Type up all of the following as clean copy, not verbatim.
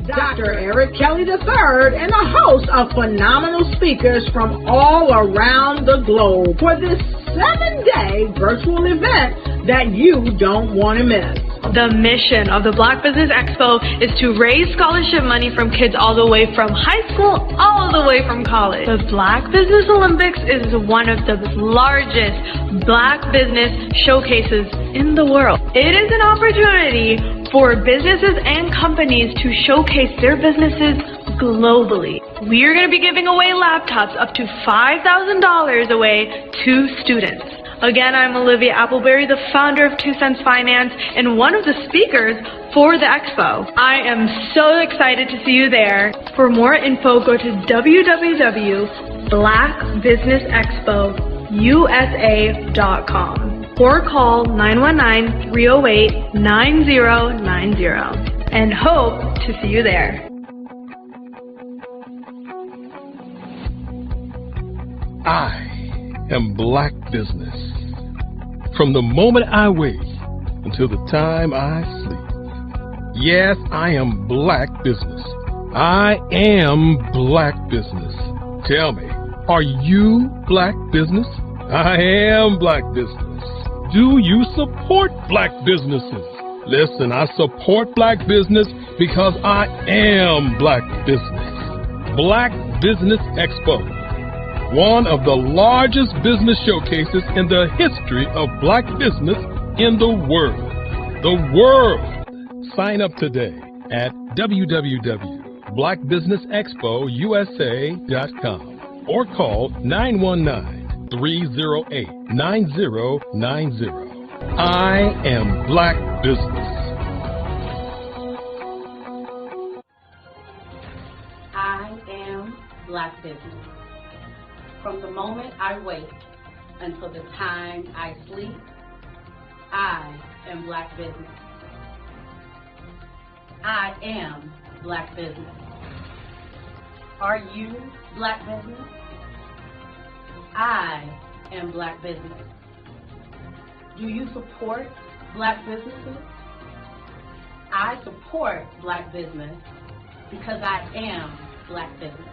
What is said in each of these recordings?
Dr. Eric Kelly III and a host of phenomenal speakers from all around the globe for this 7-day virtual event that you don't want to miss. The mission of the Black Business Expo is to raise scholarship money from kids all the way from high school all the way from college. The Black Business Olympics is one of the largest Black business showcases in the world. It is an opportunity for businesses and companies to showcase their businesses globally. We are going to be giving away laptops up to $5,000 away to students. Again, I'm Olivia Appleberry, the founder of 2 Cents Finance and one of the speakers for the expo. I am so excited to see you there. For more info, go to www.blackbusinessexpousa.com or call 919-308-9090 and hope to see you there. I am Black Business. From the moment I wake until the time I sleep. Yes, I am Black Business. I am Black Business. Tell me, are you Black Business? I am Black Business. Do you support Black businesses? Listen, I support Black business because I am Black Business. Black Business Expo, one of the largest business showcases in the history of Black business in the world. The world! Sign up today at www.blackbusinessexpousa.com or call 919-308-9090. I am Black Business. I am Black Business. From the moment I wake until the time I sleep, I am Black Business. I am Black Business. Are you Black Business? I am Black Business. Do you support Black businesses? I support Black business because I am Black Business.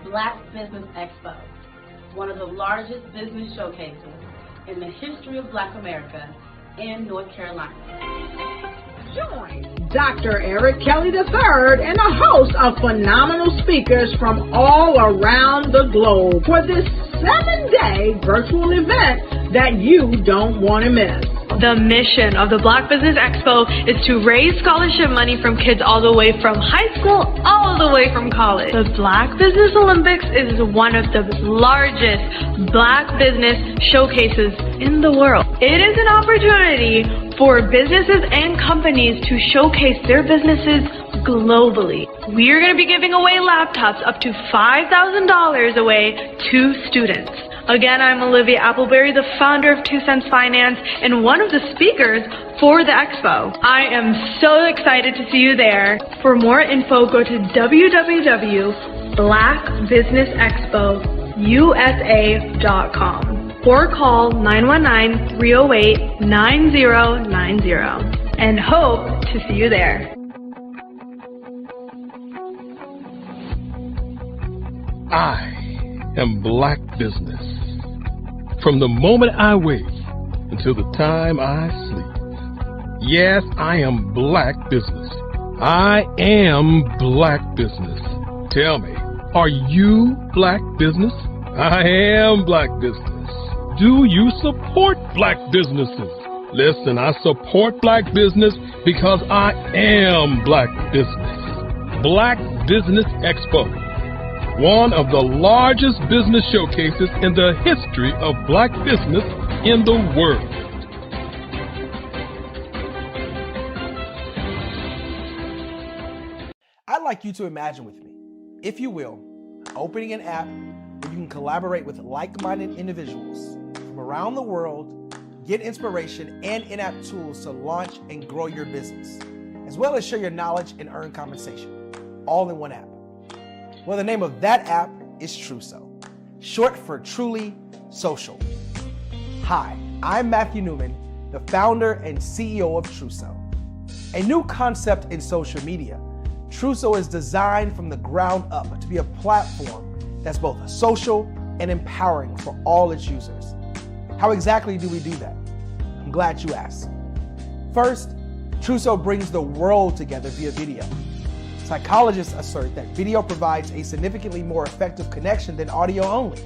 Black Business Expo, one of the largest business showcases in the history of Black America in North Carolina. Join Dr. Eric Kelly III and a host of phenomenal speakers from all around the globe for this 7-day virtual event that you don't want to miss. The mission of the Black Business Expo is to raise scholarship money from kids all the way from high school all the way from college. The Black Business Olympics is one of the largest Black business showcases in the world. It is an opportunity for businesses and companies to showcase their businesses globally. We are going to be giving away laptops up to $5,000 away to students. Again, I'm Olivia Appleberry, the founder of 2 Cents Finance and one of the speakers for the expo. I am so excited to see you there. For more info, go to www.blackbusinessexpousa.com or call 919-308-9090 and hope to see you there. I am Black Business. From the moment I wake until the time I sleep. Yes, I am Black Business. I am Black Business. Tell me, are you Black Business? I am Black Business. Do you support Black businesses? Listen, I support Black business because I am Black Business. Black Business Expo, one of the largest business showcases in the history of Black business in the world. I'd like you to imagine with me, if you will, opening an app where you can collaborate with like-minded individuals from around the world, get inspiration and in-app tools to launch and grow your business, as well as share your knowledge and earn compensation, all in one app. Well, the name of that app is Truso, short for Truly Social. Hi, I'm Matthew Newman, the founder and CEO of Truso. A new concept in social media, Truso is designed from the ground up to be a platform that's both social and empowering for all its users. How exactly do we do that? I'm glad you asked. First, Truso brings the world together via video. Psychologists assert that video provides a significantly more effective connection than audio only.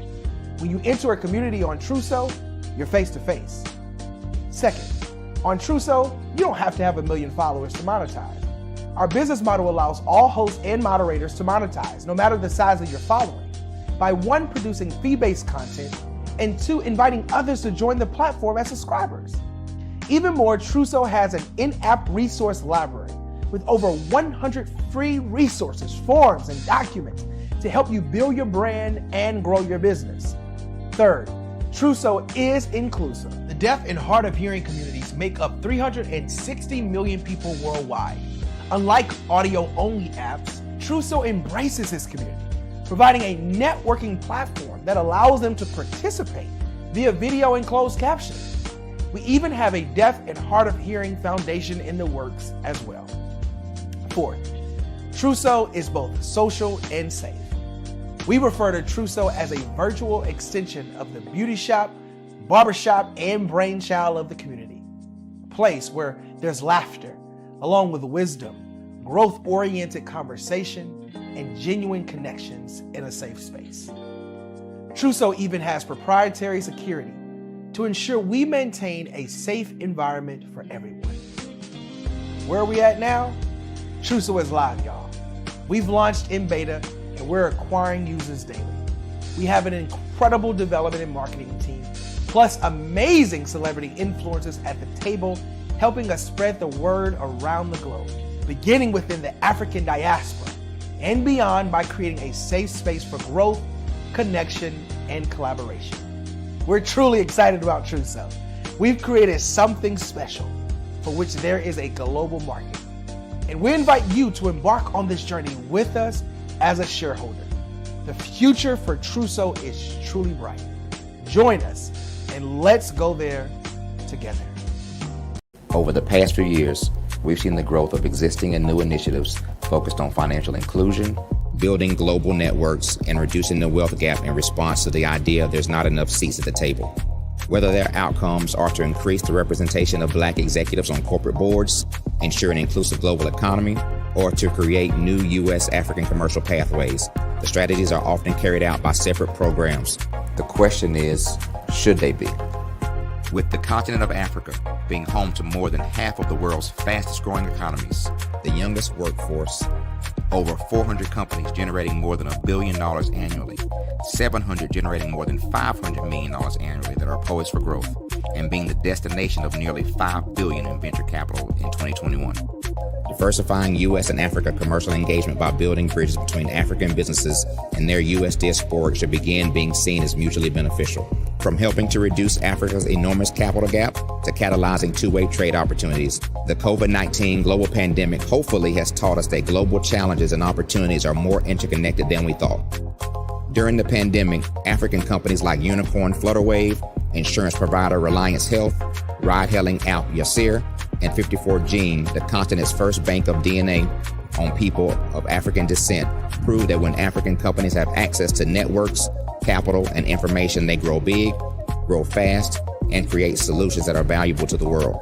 When you enter a community on Truso, you're face to face. Second, on Truso, you don't have to have 1 million followers to monetize. Our business model allows all hosts and moderators to monetize, no matter the size of your following, by 1, producing fee-based content, and 2, inviting others to join the platform as subscribers. Even more, Truso has an in-app resource library with over 100 free resources, forms, and documents to help you build your brand and grow your business. Third, Truso is inclusive. The deaf and hard of hearing communities make up 360 million people worldwide. Unlike audio-only apps, Truso embraces this community, providing a networking platform that allows them to participate via video and closed caption. We even have a deaf and hard of hearing foundation in the works as well. Fourth, Truso is both social and safe. We refer to Truso as a virtual extension of the beauty shop, barbershop, and brainchild of the community. A place where there's laughter, along with wisdom, growth-oriented conversation, and genuine connections in a safe space. Truso even has proprietary security to ensure we maintain a safe environment for everyone. Where are we at now? Truso is live, y'all. We've launched in beta and we're acquiring users daily. We have an incredible development and marketing team, plus amazing celebrity influencers at the table, helping us spread the word around the globe, beginning within the African diaspora and beyond by creating a safe space for growth, connection, and collaboration. We're truly excited about Truso. We've created something special for which there is a global market. And we invite you to embark on this journey with us as a shareholder. The future for Truso is truly bright. Join us and let's go there together. Over the past few years, we've seen the growth of existing and new initiatives focused on financial inclusion, building global networks, and reducing the wealth gap in response to the idea there's not enough seats at the table. Whether their outcomes are to increase the representation of Black executives on corporate boards, ensure an inclusive global economy, or to create new U.S. African commercial pathways, the strategies are often carried out by separate programs. The question is, should they be? With the continent of Africa being home to more than half of the world's fastest growing economies, the youngest workforce, over 400 companies generating more than $1 billion annually, 700 generating more than $500 million annually that are poised for growth, and being the destination of nearly $5 billion in venture capital in 2021. Diversifying U.S. and Africa commercial engagement by building bridges between African businesses and their U.S. diaspora should begin being seen as mutually beneficial. From helping to reduce Africa's enormous capital gap to catalyzing two-way trade opportunities, the COVID-19 global pandemic hopefully has taught us that global challenges and opportunities are more interconnected than we thought. During the pandemic, African companies like Unicorn Flutterwave, insurance provider Reliance Health, ride-hailing app Yasir, and 54Gene, the continent's first bank of DNA on people of African descent, proved that when African companies have access to networks, capital, and information, they grow big, grow fast, and create solutions that are valuable to the world.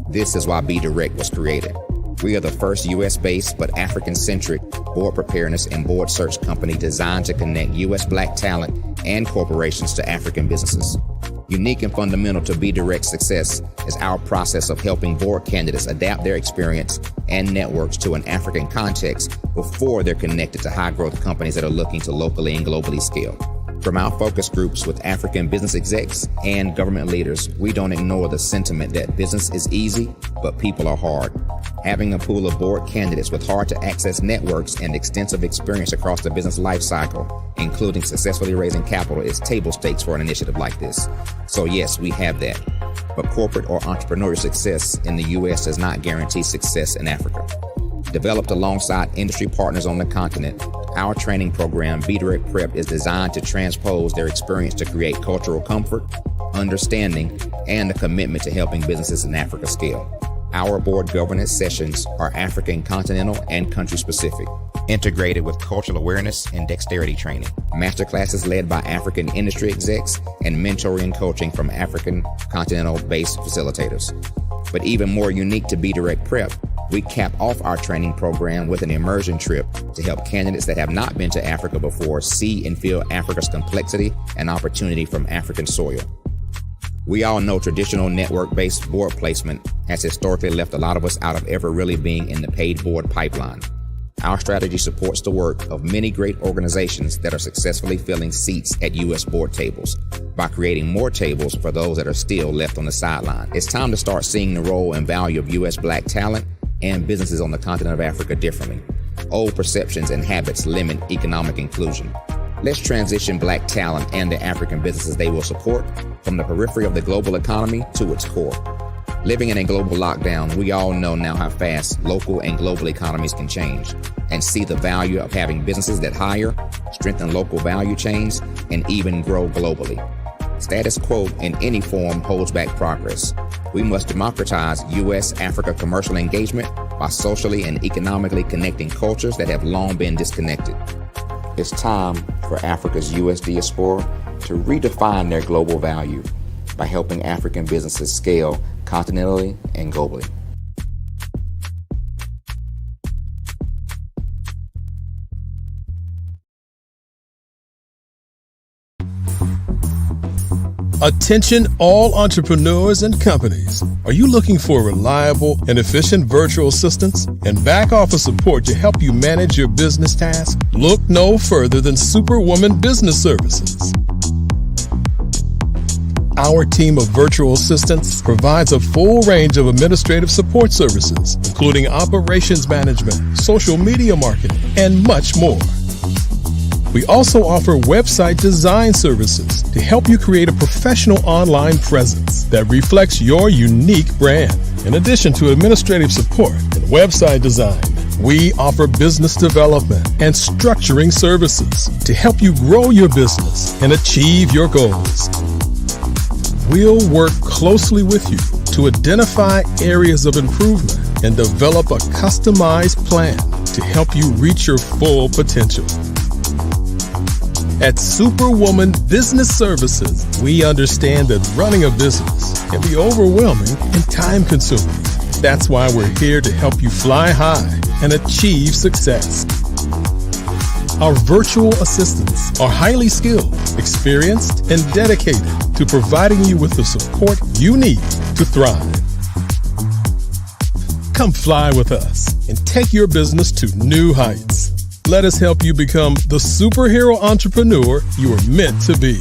This is why BDirect was created. We are the first U.S.-based but African-centric board preparedness and board search company designed to connect U.S. Black talent and corporations to African businesses. Unique and fundamental to BDirect's success is our process of helping board candidates adapt their experience and networks to an African context before they're connected to high-growth companies that are looking to locally and globally scale. From our focus groups with African business execs and government leaders, we don't ignore the sentiment that business is easy, but people are hard. Having a pool of board candidates with hard-to-access networks and extensive experience across the business lifecycle, including successfully raising capital, is table stakes for an initiative like this. So yes, we have that. But corporate or entrepreneurial success in the U.S. does not guarantee success in Africa. Developed alongside industry partners on the continent, our training program, BDirect Prep, is designed to transpose their experience to create cultural comfort, understanding, and a commitment to helping businesses in Africa scale. Our board governance sessions are African, continental, and country specific, integrated with cultural awareness and dexterity training. Masterclasses led by African industry execs and mentoring and coaching from African continental-based facilitators. But even more unique to Be Direct Prep, we cap off our training program with an immersion trip to help candidates that have not been to Africa before see and feel Africa's complexity and opportunity from African soil. We all know traditional network-based board placement has historically left a lot of us out of ever really being in the paid board pipeline. Our strategy supports the work of many great organizations that are successfully filling seats at U.S. board tables by creating more tables for those that are still left on the sideline. It's time to start seeing the role and value of U.S. Black talent and businesses on the continent of Africa differently. Old perceptions and habits limit economic inclusion. Let's transition Black talent and the African businesses they will support from the periphery of the global economy to its core. Living in a global lockdown, we all know now how fast local and global economies can change and see the value of having businesses that hire, strengthen local value chains, and even grow globally. Status quo in any form holds back progress. We must democratize U.S.-Africa commercial engagement by socially and economically connecting cultures that have long been disconnected. It's time for Africa's U.S. diaspora to redefine their global value by helping African businesses scale continentally and globally. Attention all entrepreneurs and companies. Are you looking for reliable and efficient virtual assistants and back office support to help you manage your business tasks? Look no further than Superwoman Business Services. Our team of virtual assistants provides a full range of administrative support services, including operations management, social media marketing, and much more. We also offer website design services to help you create a professional online presence that reflects your unique brand. In addition to administrative support and website design, we offer business development and structuring services to help you grow your business and achieve your goals. We'll work closely with you to identify areas of improvement and develop a customized plan to help you reach your full potential. At Superwoman Business Services, we understand that running a business can be overwhelming and time-consuming. That's why we're here to help you fly high and achieve success. Our virtual assistants are highly skilled, experienced, and dedicated to providing you with the support you need to thrive. Come fly with us and take your business to new heights. Let us help you become the superhero entrepreneur you are meant to be.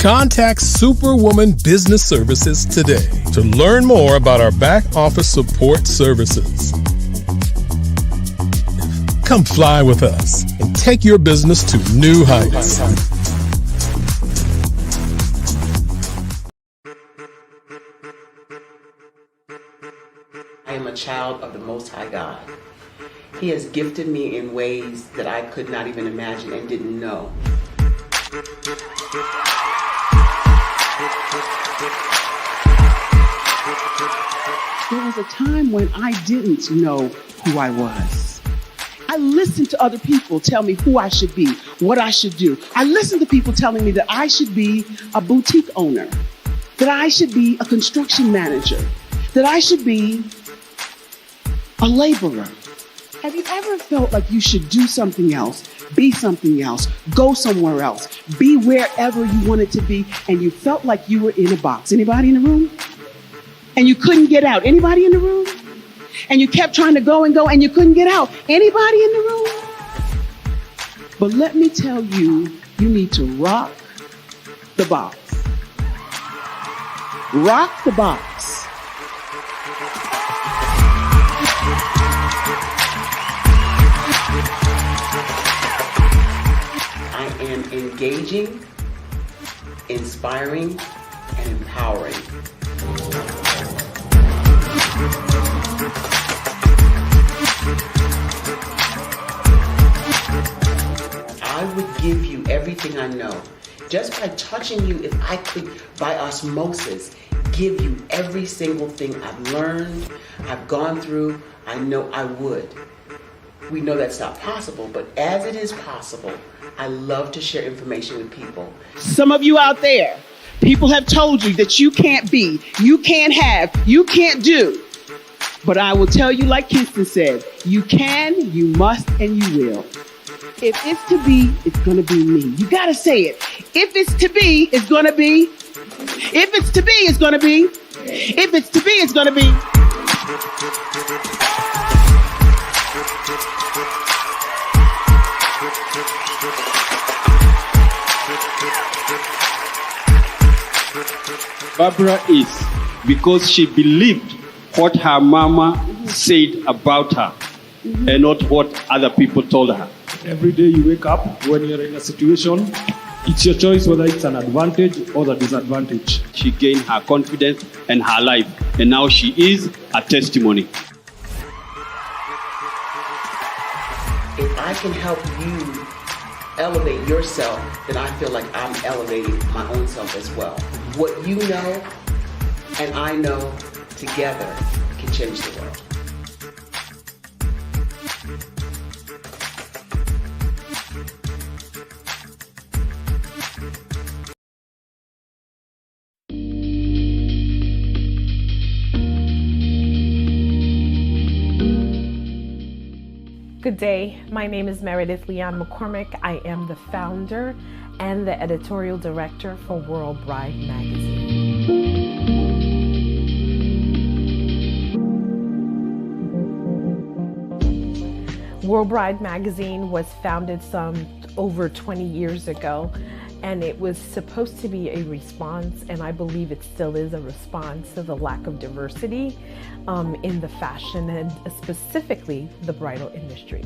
Contact Superwoman Business Services today to learn more about our back office support services. Come fly with us and take your business to new heights. I am a child of the Most High God. He has gifted me in ways that I could not even imagine and didn't know. There was a time when I didn't know who I was. I listened to other people tell me who I should be, what I should do. I listened to people telling me that I should be a boutique owner, that I should be a construction manager, that I should be a laborer. Have you ever felt like you should do something else, be something else, go somewhere else, be wherever you wanted to be, and you felt like you were in a box? Anybody in the room? And you couldn't get out. Anybody in the room? And you kept trying to go and go and you couldn't get out. Anybody in the room? But let me tell you, you need to rock the box. Rock the box. I am engaging, inspiring, and empowering. I would give you everything I know Just by touching you, if I could, by osmosis, give you every single thing I've learned, I've gone through, I know I would. We know that's not possible, but as it is possible, I love to share information with people. Some of you out there, people have told you that you can't be, you can't have, you can't do. But I will tell you, like Kingston said, you can, you must, and you will. If it's to be, it's going to be me. You got to say it. If it's to be, it's going to be. If it's to be, it's going to be. If it's to be, it's going to be. Barbara is because she believed what her mama said about her and not what other people told her. Every day you wake up, when you're in a situation, it's your choice whether it's an advantage or the disadvantage. She gained her confidence and her life, and now she is a testimony. If I can help you elevate yourself, then I feel like I'm elevating my own self as well. What you know and I know together can change the world. Good day. My name is Meredith Leon McCormick. I am the founder and the editorial director for World Bride magazine. World Bride magazine was founded some over 20 years ago, and it was supposed to be a response, and I believe it still is a response to the lack of diversity in the fashion and specifically the bridal industry.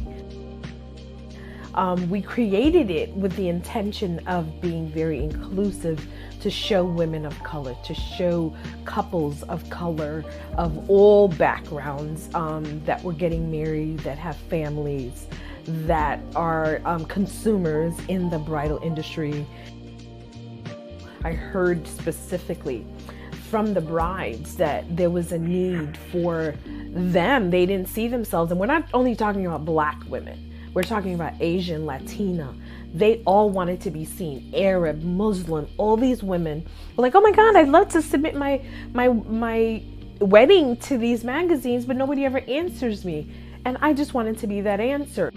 We created it with the intention of being very inclusive, to show women of color, to show couples of color of all backgrounds that were getting married, that have families, that are consumers in the bridal industry. I heard specifically from the brides that there was a need for them. They didn't see themselves, and we're not only talking about Black women, we're talking about Asian, Latina. They all wanted to be seen. Arab, Muslim, all these women were like, oh my God, I'd love to submit my wedding to these magazines, but nobody ever answers me. And I just wanted to be that answer.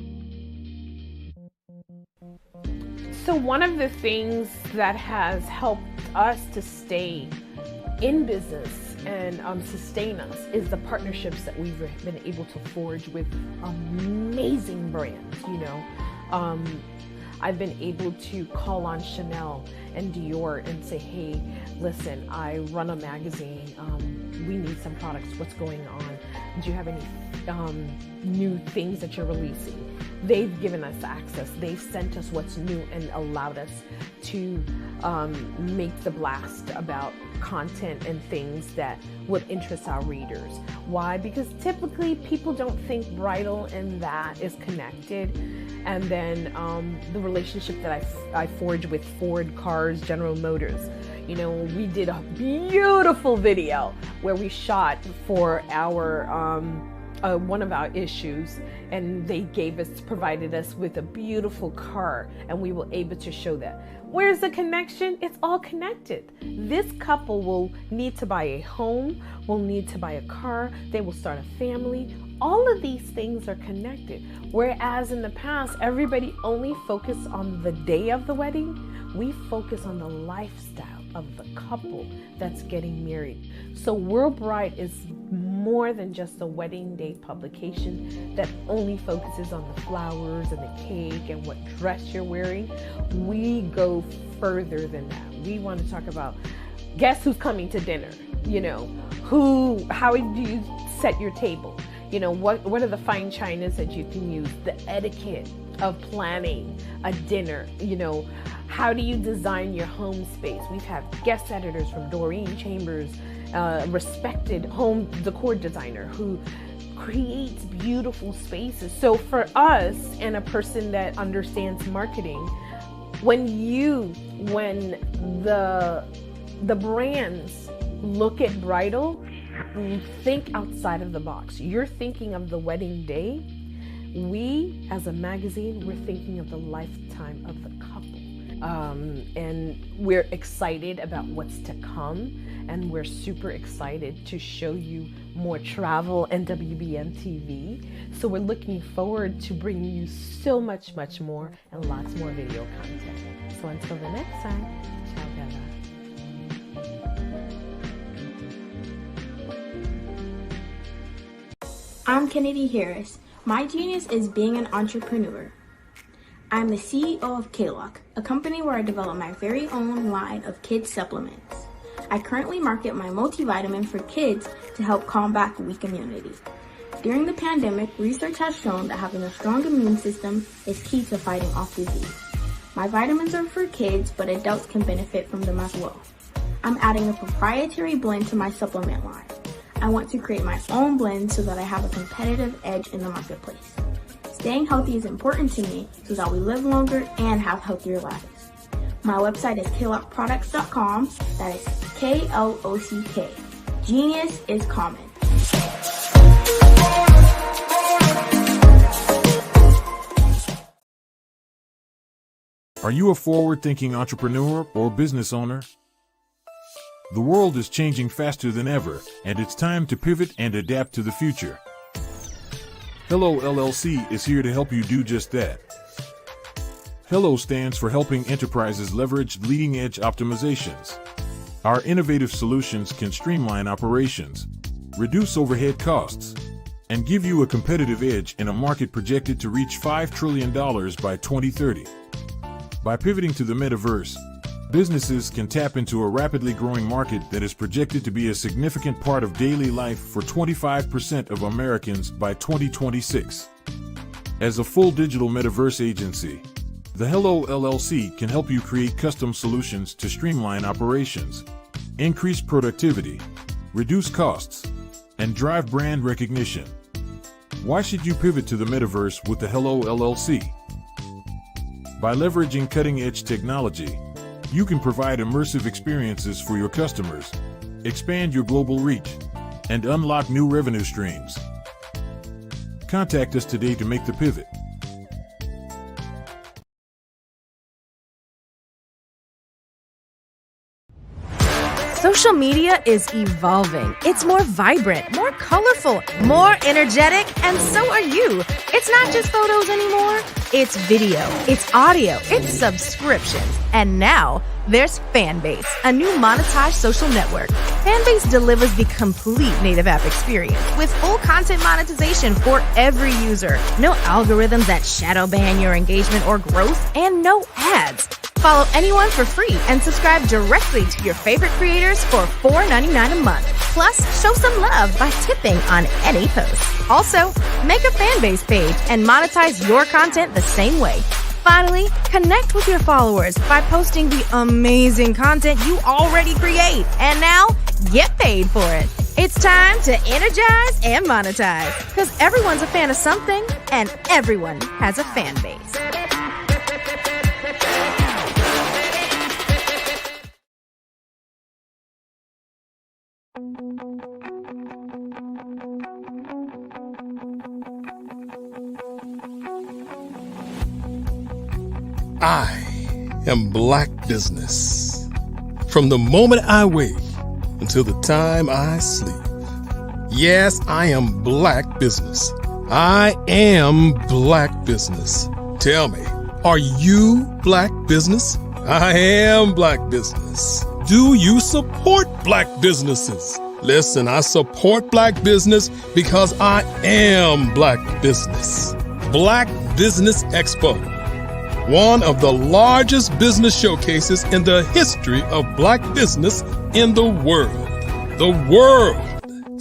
So one of the things that has helped us to stay in business and sustain us is the partnerships that we've been able to forge with amazing brands. You know, I've been able to call on Chanel and Dior and say, hey, listen, I run a magazine. We need some products. What's going on? Do you have any new things that you're releasing? They've given us access. They've sent us what's new and allowed us to make the blast about content and things that would interest our readers. Why? Because typically people don't think bridal and that is connected. And then the relationship that I forged with Ford Cars, General Motors. You know, we did a beautiful video where we shot for our one of our issues, and they provided us with a beautiful car, and we were able to show that. Where's the connection? It's all connected. This couple will need to buy a home, will need to buy a car, they will start a family. All of these things are connected. Whereas in the past, everybody only focused on the day of the wedding, we focus on the lifestyle of the couple that's getting married. So World Bride is more than just a wedding day publication that only focuses on the flowers and the cake and what dress you're wearing. We go further than that. We want to talk about, guess who's coming to dinner? You know, how do you set your table? You know, what are the fine chinas that you can use? The etiquette of planning a dinner. You know, how do you design your home space? We've had guest editors from Doreen Chambers, respected home decor designer who creates beautiful spaces. So for us and a person that understands marketing, When the brands look at bridal, think outside of the box. You're thinking of the wedding day. We, as a magazine, we're thinking of the lifetime of the couple. And we're excited about what's to come. And we're super excited to show you more travel and WBN TV. So we're looking forward to bringing you so much, much more and lots more video content. So until the next time, ciao, Bella. I'm Kennedy Harris. My genius is being an entrepreneur. I'm the CEO of K-Lock, a company where I develop my very own line of kids supplements. I currently market my multivitamin for kids to help combat weak immunity. During the pandemic, research has shown that having a strong immune system is key to fighting off disease. My vitamins are for kids, but adults can benefit from them as well. I'm adding a proprietary blend to my supplement line. I want to create my own blend so that I have a competitive edge in the marketplace. Staying healthy is important to me so that we live longer and have healthier lives. My website is klockproducts.com. That is K-L-O-C-K. Genius is common. Are you a forward-thinking entrepreneur or business owner? The world is changing faster than ever, and it's time to pivot and adapt to the future. Hello LLC is here to help you do just that. Hello stands for helping enterprises leverage leading-edge optimizations. Our innovative solutions can streamline operations, reduce overhead costs, and give you a competitive edge in a market projected to reach $5 trillion by 2030. By pivoting to the metaverse, businesses can tap into a rapidly growing market that is projected to be a significant part of daily life for 25% of Americans by 2026. As a full digital metaverse agency, the Hello LLC can help you create custom solutions to streamline operations, increase productivity, reduce costs, and drive brand recognition. Why should you pivot to the metaverse with the Hello LLC? By leveraging cutting-edge technology, you can provide immersive experiences for your customers, expand your global reach, and unlock new revenue streams. Contact us today to make the pivot. Social media is evolving. It's more vibrant, more colorful, more energetic, and so are you. It's not just photos anymore. It's video, it's audio, it's subscriptions. And now there's Fanbase, a new monetized social network. Fanbase delivers the complete native app experience with full content monetization for every user. No algorithms that shadow ban your engagement or growth, and no ads. Follow anyone for free and subscribe directly to your favorite creators for $4.99 a month. Plus, show some love by tipping on any post. Also, make a Fanbase page and monetize your content the same way. Finally, connect with your followers by posting the amazing content you already create. And now, get paid for it. It's time to energize and monetize. Because everyone's a fan of something, and everyone has a fan base. I am Black Business. From the moment I wake until the time I sleep. Yes, I am Black Business. I am Black Business. Tell me, are you Black Business? I am Black Business. Do you support Black businesses? Listen, I support Black business because I am Black Business. Black Business Expo, one of the largest business showcases in the history of Black business in the world. The world!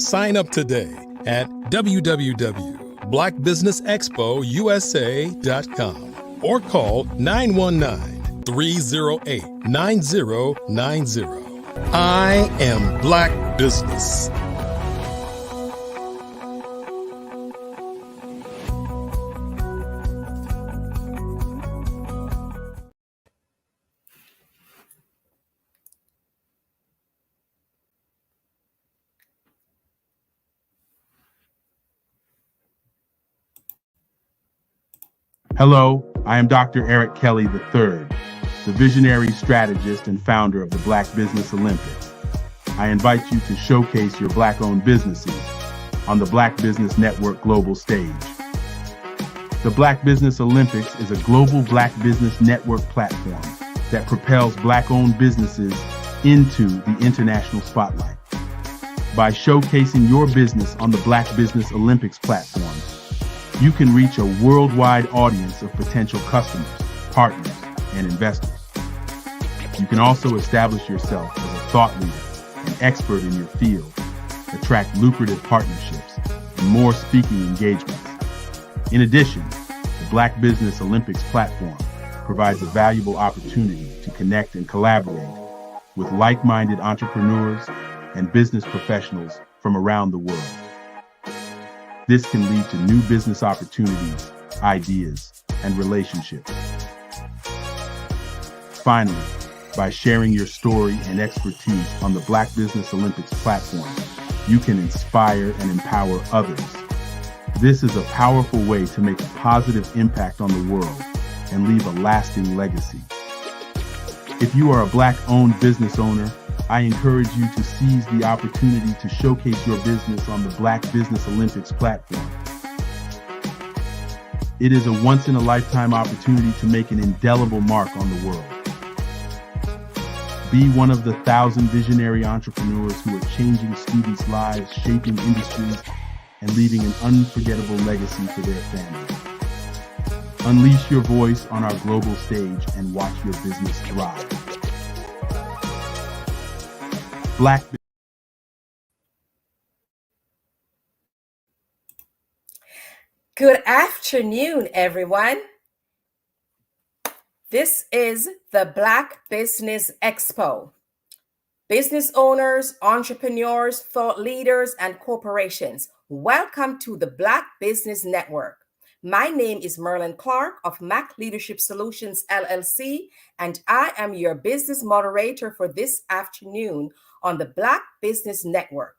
Sign up today at www.blackbusinessexpousa.com or call 919-308-9090. I am Black Business. Hello, I am Dr. Eric Kelly III, the visionary strategist and founder of the Black Business Olympics. I invite you to showcase your Black-owned businesses on the Black Business Network global stage. The Black Business Olympics is a global Black Business Network platform that propels Black-owned businesses into the international spotlight. By showcasing your business on the Black Business Olympics platform, you can reach a worldwide audience of potential customers, partners, and investors. You can also establish yourself as a thought leader and expert in your field, attract lucrative partnerships, and more speaking engagements. In addition, the Black Business Olympics platform provides a valuable opportunity to connect and collaborate with like-minded entrepreneurs and business professionals from around the world. This can lead to new business opportunities, ideas, and relationships. Finally, by sharing your story and expertise on the Black Business Olympics platform, you can inspire and empower others. This is a powerful way to make a positive impact on the world and leave a lasting legacy. If you are a Black-owned business owner, I encourage you to seize the opportunity to showcase your business on the Black Business Olympics platform. It is a once-in-a-lifetime opportunity to make an indelible mark on the world. Be one of the 1,000 visionary entrepreneurs who are changing students' lives, shaping industries, and leaving an unforgettable legacy for their families. Unleash your voice on our global stage and watch your business thrive. Black. Good afternoon, everyone. This is the Black Business Expo. Business owners, entrepreneurs, thought leaders, and corporations, welcome to the Black Business Network. My name is Merlin Clark of Mac Leadership Solutions, LLC, and I am your business moderator for this afternoon on the Black Business Network.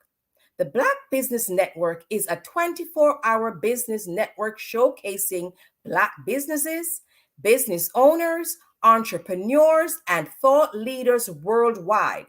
The Black Business Network is a 24-hour business network showcasing Black businesses, business owners, entrepreneurs, and thought leaders worldwide.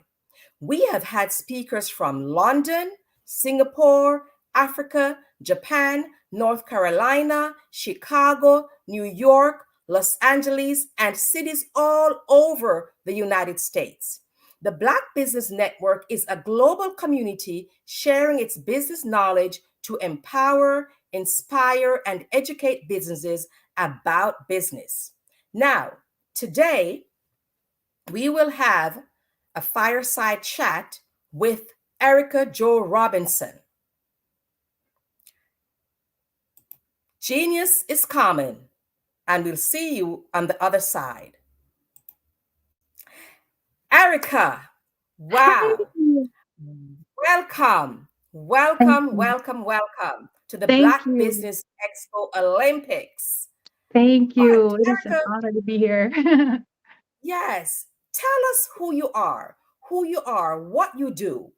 We have had speakers from London, Singapore, Africa, Japan, North Carolina, Chicago, New York, Los Angeles, and cities all over the United States. The Black Business Network is a global community sharing its business knowledge to empower, inspire, and educate businesses about business. Now, today, we will have a fireside chat with Erica Jo Robinson. Genius is common, and we'll see you on the other side. Erica, wow. Welcome to the Black Business Expo Olympics. Thank you. Right, it is an honor to be here. Yes. Tell us who you are, what you do.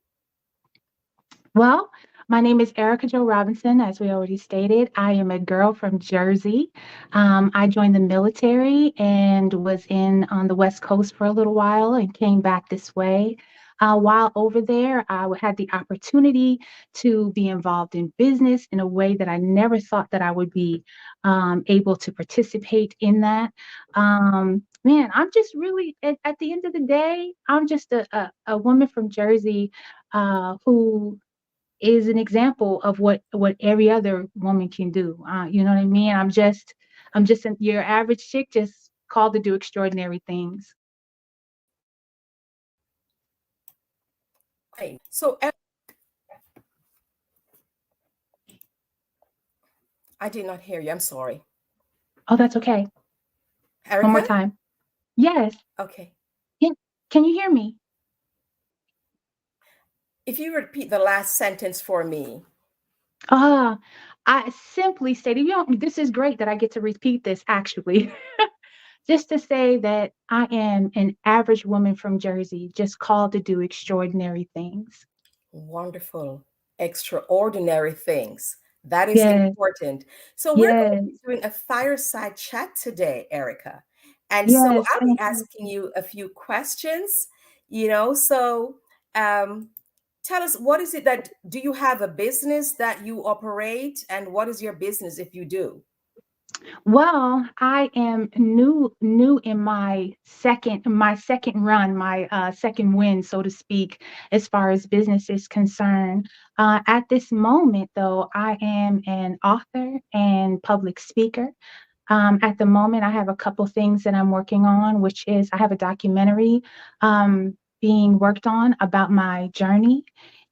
Well, my name is Erica Jo Robinson, as we already stated. I am a girl from Jersey. I joined the military and was on the West Coast for a little while and came back this way. While over there, I had the opportunity to be involved in business in a way that I never thought that I would be able to participate in that. Man, I'm just really, at the end of the day, I'm just a woman from Jersey who is an example of what every other woman can do. You know what I mean? I'm just your average chick, just called to do extraordinary things. Okay, so I did not hear you. I'm sorry. Oh, that's okay. Erica? One more time. Yes. Okay. Can you hear me? If you repeat the last sentence for me. I simply stated, this is great that I get to repeat this actually. Just to say that I am an average woman from Jersey, just called to do extraordinary things. Wonderful. Extraordinary things. That is Yes. important. So we're going to Yes. be doing a fireside chat today, Erica. And so Yes. I'll be Thank you. asking you a few questions, so um, tell us, what is it that, do you have a business that you operate, and what is your business if you do? Well, I am new in my second run, my second win, so to speak, as far as business is concerned. At this moment, though, I am an author and public speaker. At the moment, I have a couple things that I'm working on, which is I have a documentary being worked on about my journey.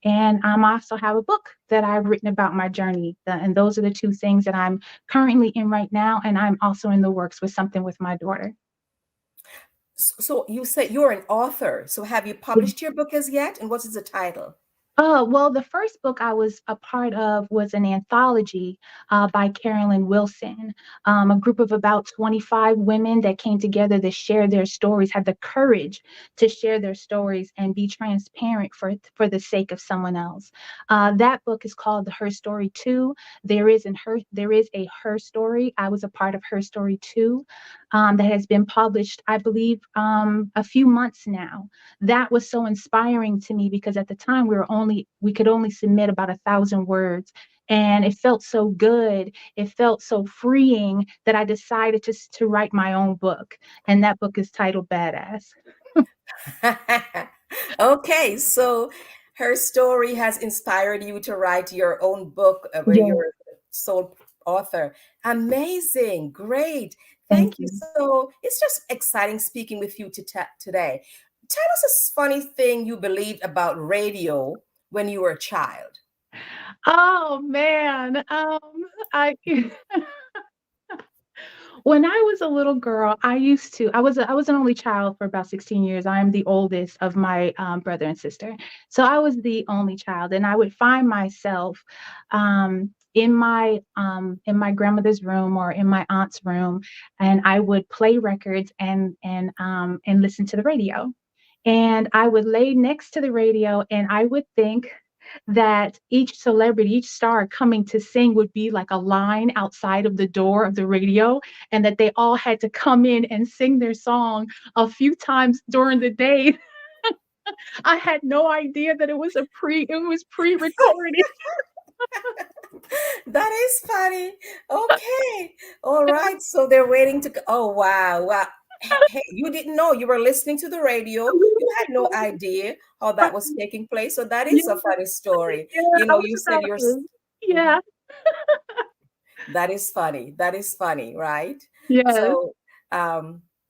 And I also have a book that I've written about my journey. And those are the two things that I'm currently in right now. And I'm also in the works with something with my daughter. So you said you're an author. So have you published your book as yet? And what is the title? Well, the first book I was a part of was an anthology by Carolyn Wilson, a group of about 25 women that came together to share their stories, had the courage to share their stories and be transparent for the sake of someone else. That book is called Her Story Too. There is a Her Story. I was a part of Her Story Too, that has been published, I believe, a few months now. That was so inspiring to me because at the time we could only submit about 1,000 words, and it felt so good, it felt so freeing that I decided to write my own book, and that book is titled Badass. Okay, so Her Story has inspired you to write your own book, where Yeah. you're sole author. Amazing, great. Thank Thank you. you. So it's just exciting speaking with you today. Tell us a funny thing you believed about radio when you were a child. Oh man, I when I was a little girl, I was an only child for about 16 years. I am the oldest of my brother and sister. So I was the only child, and I would find myself in my grandmother's room or in my aunt's room, and I would play records and listen to the radio. And I would lay next to the radio and I would think that each celebrity, each star coming to sing would be like a line outside of the door of the radio, and that they all had to come in and sing their song a few times during the day. I had no idea that it was pre-recorded. That is funny. Okay. All right. So they're waiting to. Oh, wow. Wow. Hey, you didn't know, you were listening to the radio. You had no idea how that was taking place. So that Yeah, is a funny story. yeah, You I know, was you said about you're. to. Mhm. Yeah. That is funny. That is funny, right? Yes. So,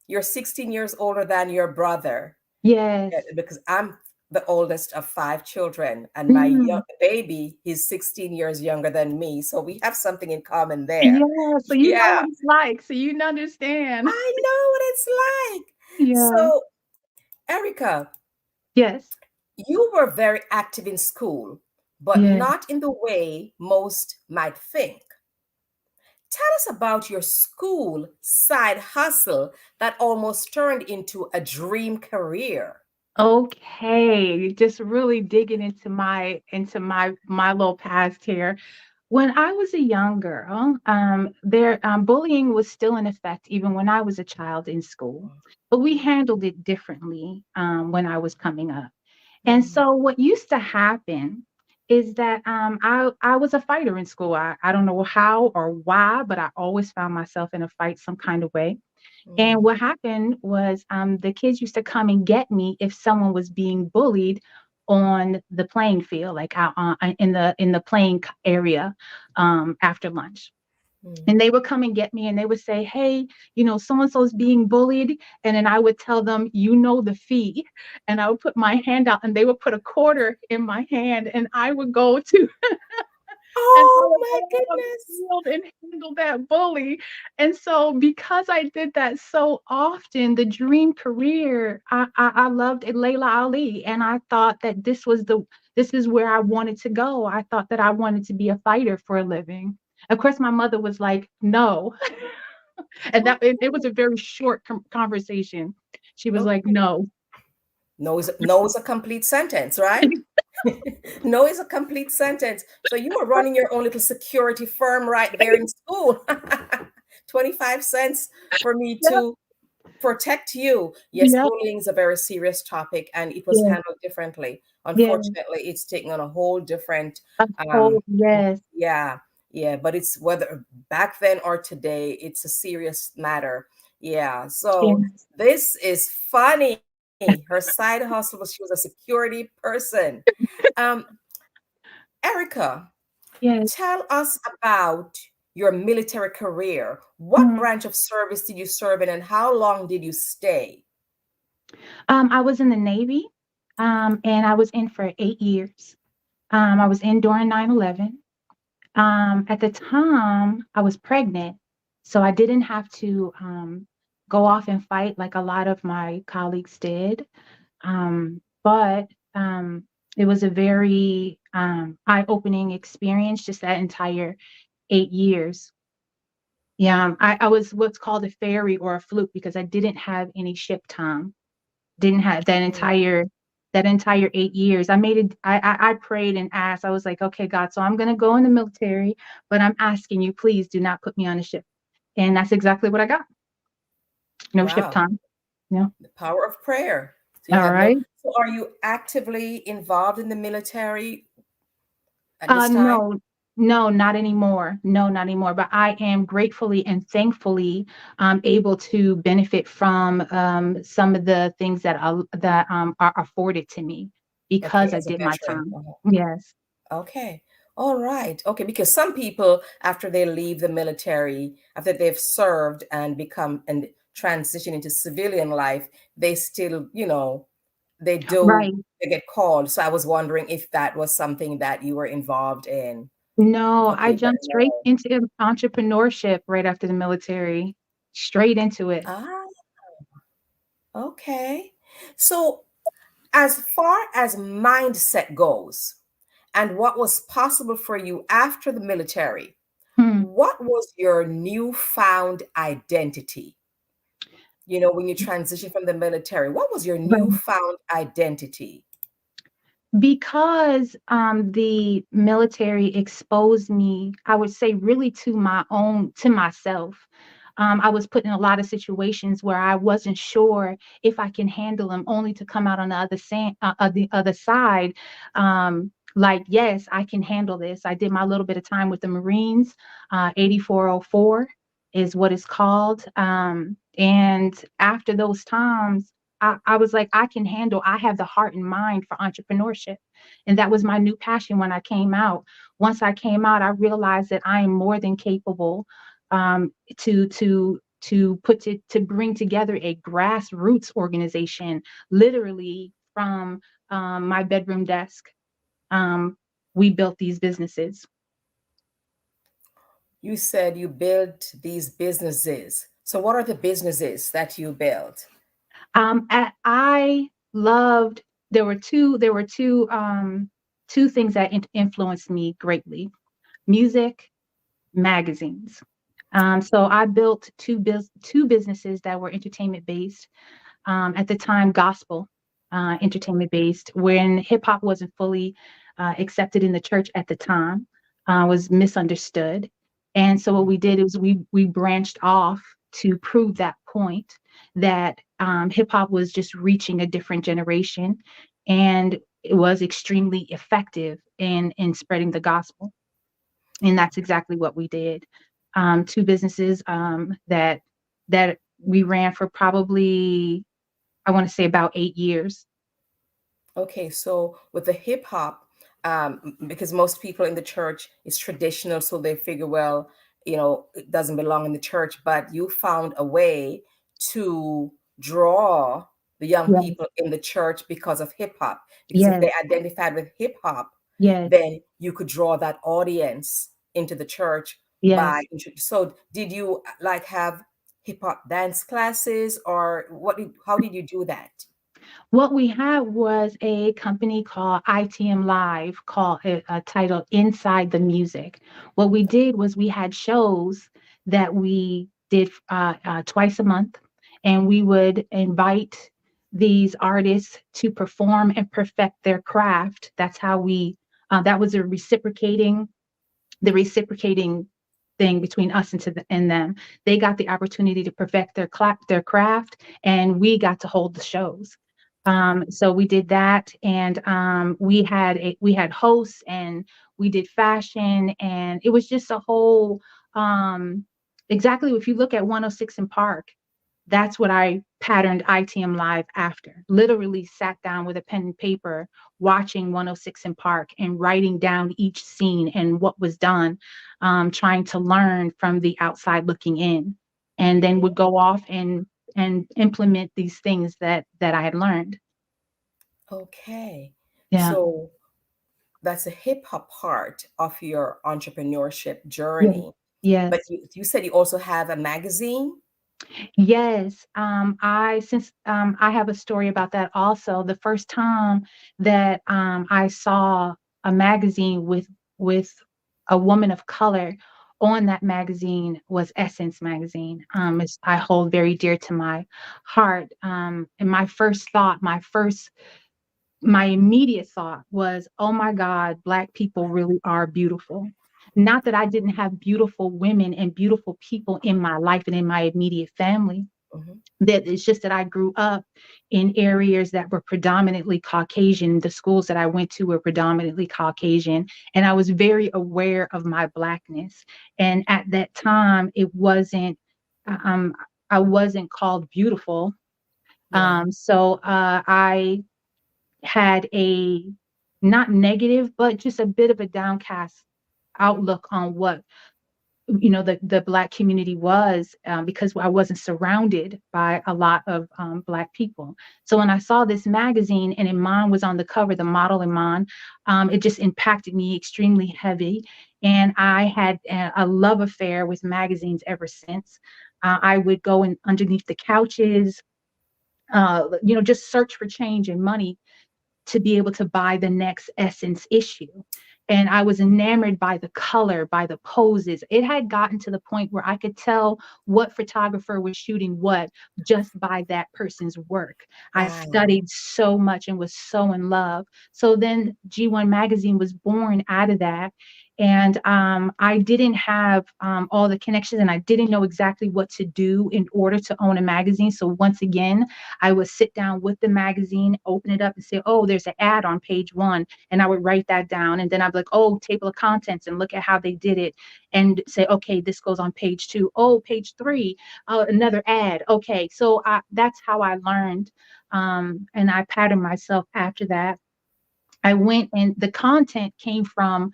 you're 16 years older than your brother. Yes. Because I'm the oldest of 5 children, and my Mm. baby is 16 years younger than me. So we have something in common there. Yeah, so you know Yeah, what it's like, so you understand. I know what it's like. Yeah. So, Erica, Yes. you were very active in school, but Yeah. not in the way most might think. Tell us about your school side hustle that almost turned into a dream career. Okay, just really digging into my little past here. When I was a young girl, bullying was still in effect even when I was a child in school, but we handled it differently when I was coming up. And so what used to happen is that I was a fighter in school. I don't know how or why, but I always found myself in a fight some kind of way. And what happened was the kids used to come and get me if someone was being bullied on the playing field, like out in the playing area after lunch. And they would come and get me and they would say, hey, so and so is being bullied. And then I would tell them, the fee. And I would put my hand out and they would put a quarter in my hand and I would go to and I Oh would my go on the goodness. field and handle that bully. And so because I did that so often, the dream career, I loved it, Layla Ali. And I thought that this is where I wanted to go. I thought that I wanted to be a fighter for a living. Of course, my mother was like, no. And it was a very short conversation. She was like, Okay. no. No is a complete sentence, right? No is a complete sentence. So you were running your own little security firm right there in school. 25 cents for me to protect you. Yes, Yep. bullying is a very serious topic and it was Yeah. handled differently. Yeah. Unfortunately, it's taken on a whole different Yes. yeah, but it's whether back then or today, it's a serious matter. Yeah. So Yes. this is funny. Her side hustle was she was a security person. Um, Erica, Yes. tell us about your military career. What Mhm. branch of service did you serve in and how long did you stay? I was in the Navy, and I was in for 8 years. I was in during 9/11. At the time, I was pregnant, so I didn't have to go off and fight like a lot of my colleagues did. But it was a very eye-opening experience, just that entire 8 years. Yeah, I was what's called a ferry or a fluke because I didn't have any ship time. Didn't have that entire 8 years. I made it. I prayed and asked. I was like, okay, God, so I'm gonna go in the military, but I'm asking you, please do not put me on a ship. And that's exactly what I got. No ship Wow. time. Yeah. The power of prayer. So you All have no, right. so are you actively involved in the military at this time? No, no, not anymore. No, not anymore. But I am gratefully and thankfully able to benefit from some of the things that are afforded to me Okay, because I as a did my veteran. time. Yes. Okay. All right. Okay. Because some people, after they leave the military, after they've served and become and transition into civilian life, they still, they do, Right. they get called. So I was wondering if that was something that you were involved in. No, I Okay. But jumped straight no. into entrepreneurship right after the military. Straight into it. Ah, okay. So as far as mindset goes and what was possible for you after the military, Hmm. what was your newfound identity? When you transition from the military, what was your Right. newfound identity? Because the military exposed me, I would say really to myself. I was put in a lot of situations where I wasn't sure if I can handle them, only to come out on the other side. Like, yes, I can handle this. I did my little bit of time with the Marines. 8404 is what it's called. And after those times, I was like, I have the heart and mind for entrepreneurship. And that was my new passion when I came out. Once I came out, I realized that I am more than capable to bring together a grassroots organization, literally from my bedroom desk. Um, we built these businesses. You said you built these businesses. So what are the businesses that you built? I loved. There were two things that influenced me greatly: music, magazines. So I built two businesses that were entertainment based. At the time, gospel entertainment based, when hip hop wasn't fully accepted in the church at the time, was misunderstood. And so what we did is we branched off to prove that point that hip hop was just reaching a different generation, and it was extremely effective in spreading the gospel. And that's exactly what we did. Two businesses that we ran for probably, I want to say, about 8 years. Okay, so with the hip hop, because most people in the church is traditional, so they figure, well, it doesn't belong in the church, but you found a way to draw the young Yes, people in the church because of hip hop. Because if yes, they identified with hip hop, yes, then you could draw that audience into the church yes. so did you like have hip hop dance classes or how did you do that? What we had was a company called ITM Live, called titled Inside the Music. What we did was we had shows that we did twice a month, and we would invite these artists to perform and perfect their craft. That's how that was the reciprocating thing between us and them. They got the opportunity to perfect their craft, and we got to hold the shows. So we did that, and we had hosts, and we did fashion, and it was just a whole exactly. If you look at 106 in Park, that's what I patterned ITM Live after. Literally sat down with a pen and paper, watching 106 in Park and writing down each scene and what was done, trying to learn from the outside looking in, and then would go off and implement these things that I had learned. Okay. Yeah. So that's a hip hop part of your entrepreneurship journey. Yes. But you said you also have a magazine? Yes. I have a story about that also. The first time that I saw a magazine with a woman of color on that magazine was Essence magazine. I hold very dear to my heart. And my first thought, my immediate thought was, oh my God, Black people really are beautiful. Not that I didn't have beautiful women and beautiful people in my life and in my immediate family. That it's just that I grew up in areas that were predominantly Caucasian. The schools that I went to were predominantly Caucasian, and I was very aware of my Blackness. And at that time, I wasn't called beautiful. So I had a not negative, but just a bit of a downcast outlook on what the Black community was, because I wasn't surrounded by a lot of Black people. So when I saw this magazine and Iman was on the cover, the model Iman, it just impacted me extremely heavy. And I had a love affair with magazines ever since. I would go in underneath the couches, just search for change and money to be able to buy the next Essence issue. And I was enamored by the color, by the poses. It had gotten to the point where I could tell what photographer was shooting what just by that person's work. I studied so much and was so in love. So then G1 magazine was born out of that. And I didn't have all the connections, and I didn't know exactly what to do in order to own a magazine. So once again, I would sit down with the magazine, open it up and say, oh, there's an ad on page 1. And I would write that down. And then I'd be like, oh, table of contents, and look at how they did it and say, okay, this goes on page 2. Oh, page 3, another ad. Okay. So that's how I learned. And I patterned myself after that. I went, and the content came from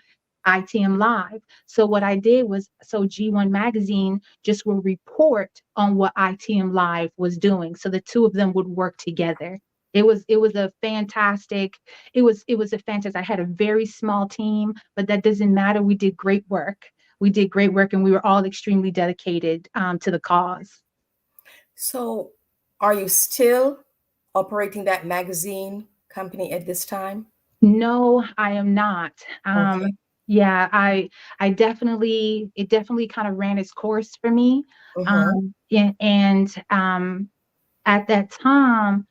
ITM Live. So what I did was, G1 magazine just will report on what ITM Live was doing. So the two of them would work together. It was a fantastic. I had a very small team, but that doesn't matter. We did great work. And we were all extremely dedicated to the cause. So are you still operating that magazine company at this time? No, I am not. Okay. Yeah, it definitely kind of ran its course for me. And at that time,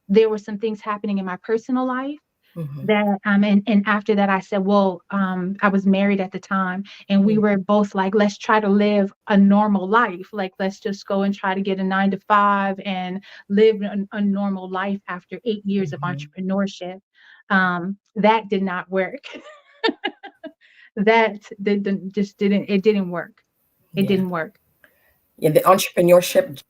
there were some things happening in my personal life that, and after that, I said, well, I was married at the time, and we were both like, let's try to live a normal life. Like, let's just go and try to get a 9-to-5 and live a normal life after 8 years of entrepreneurship. That did not work. It didn't work. It didn't work. Yeah, the entrepreneurship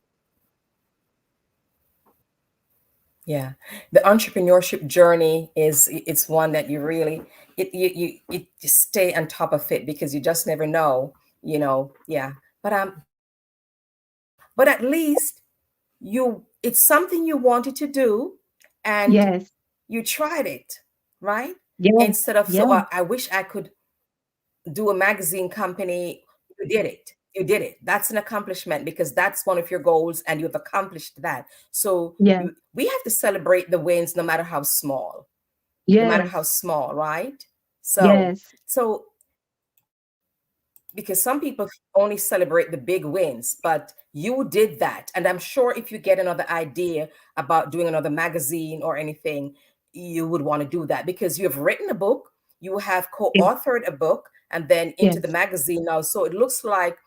journey it's one that you really you stay on top of it, because you just never know, but at least it's something you wanted to do, and you tried it, right? Instead of I wish I could do a magazine company. You did it. That's an accomplishment, because that's one of your goals, and you've accomplished that. So we have to celebrate the wins, no matter how small. No matter how small, right? So because some people only celebrate the big wins, but you did that. And I'm sure if you get another idea about doing another magazine or anything, you would want to do that because you have written a book, you have co-authored a book, and then into the Yes. magazine now. So it looks like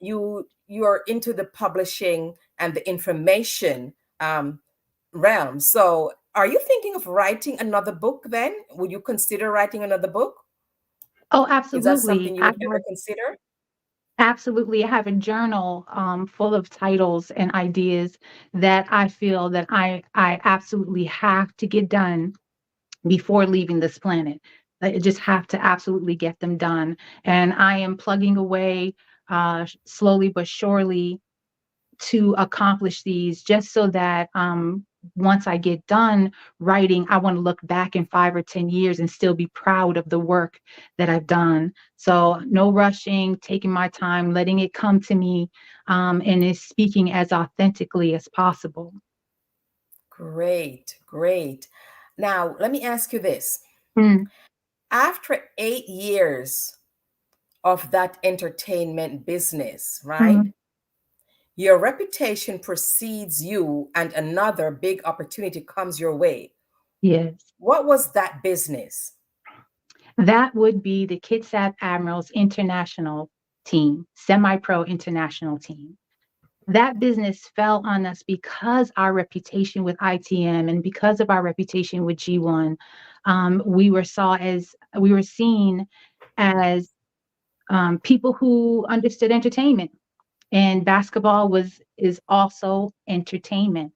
you're into the publishing and the information realm. So are you thinking of writing another book then? Would you consider writing another book? Oh, Is that absolutely. something you would ever consider? Absolutely. I have a journal full of titles and ideas that I feel that I absolutely have to get done before leaving this planet. I just have to absolutely get them done. And I am plugging away slowly but surely to accomplish these just so that once I get done writing, I want to look back in 5 or 10 years and still be proud of the work that I've done. So no rushing, taking my time, letting it come to me, and is speaking as authentically as possible. Great, great. Now, let me ask you this. Mm. After 8 years of that entertainment business, right? Mm. Your reputation precedes you and another big opportunity comes your way. Yes. What was that business? That would be the Kitsap Admirals International team, semi-pro international team. That business fell on us because our reputation with ITM and because of our reputation with G1. We were seen as people who understood entertainment, and basketball is also entertainment.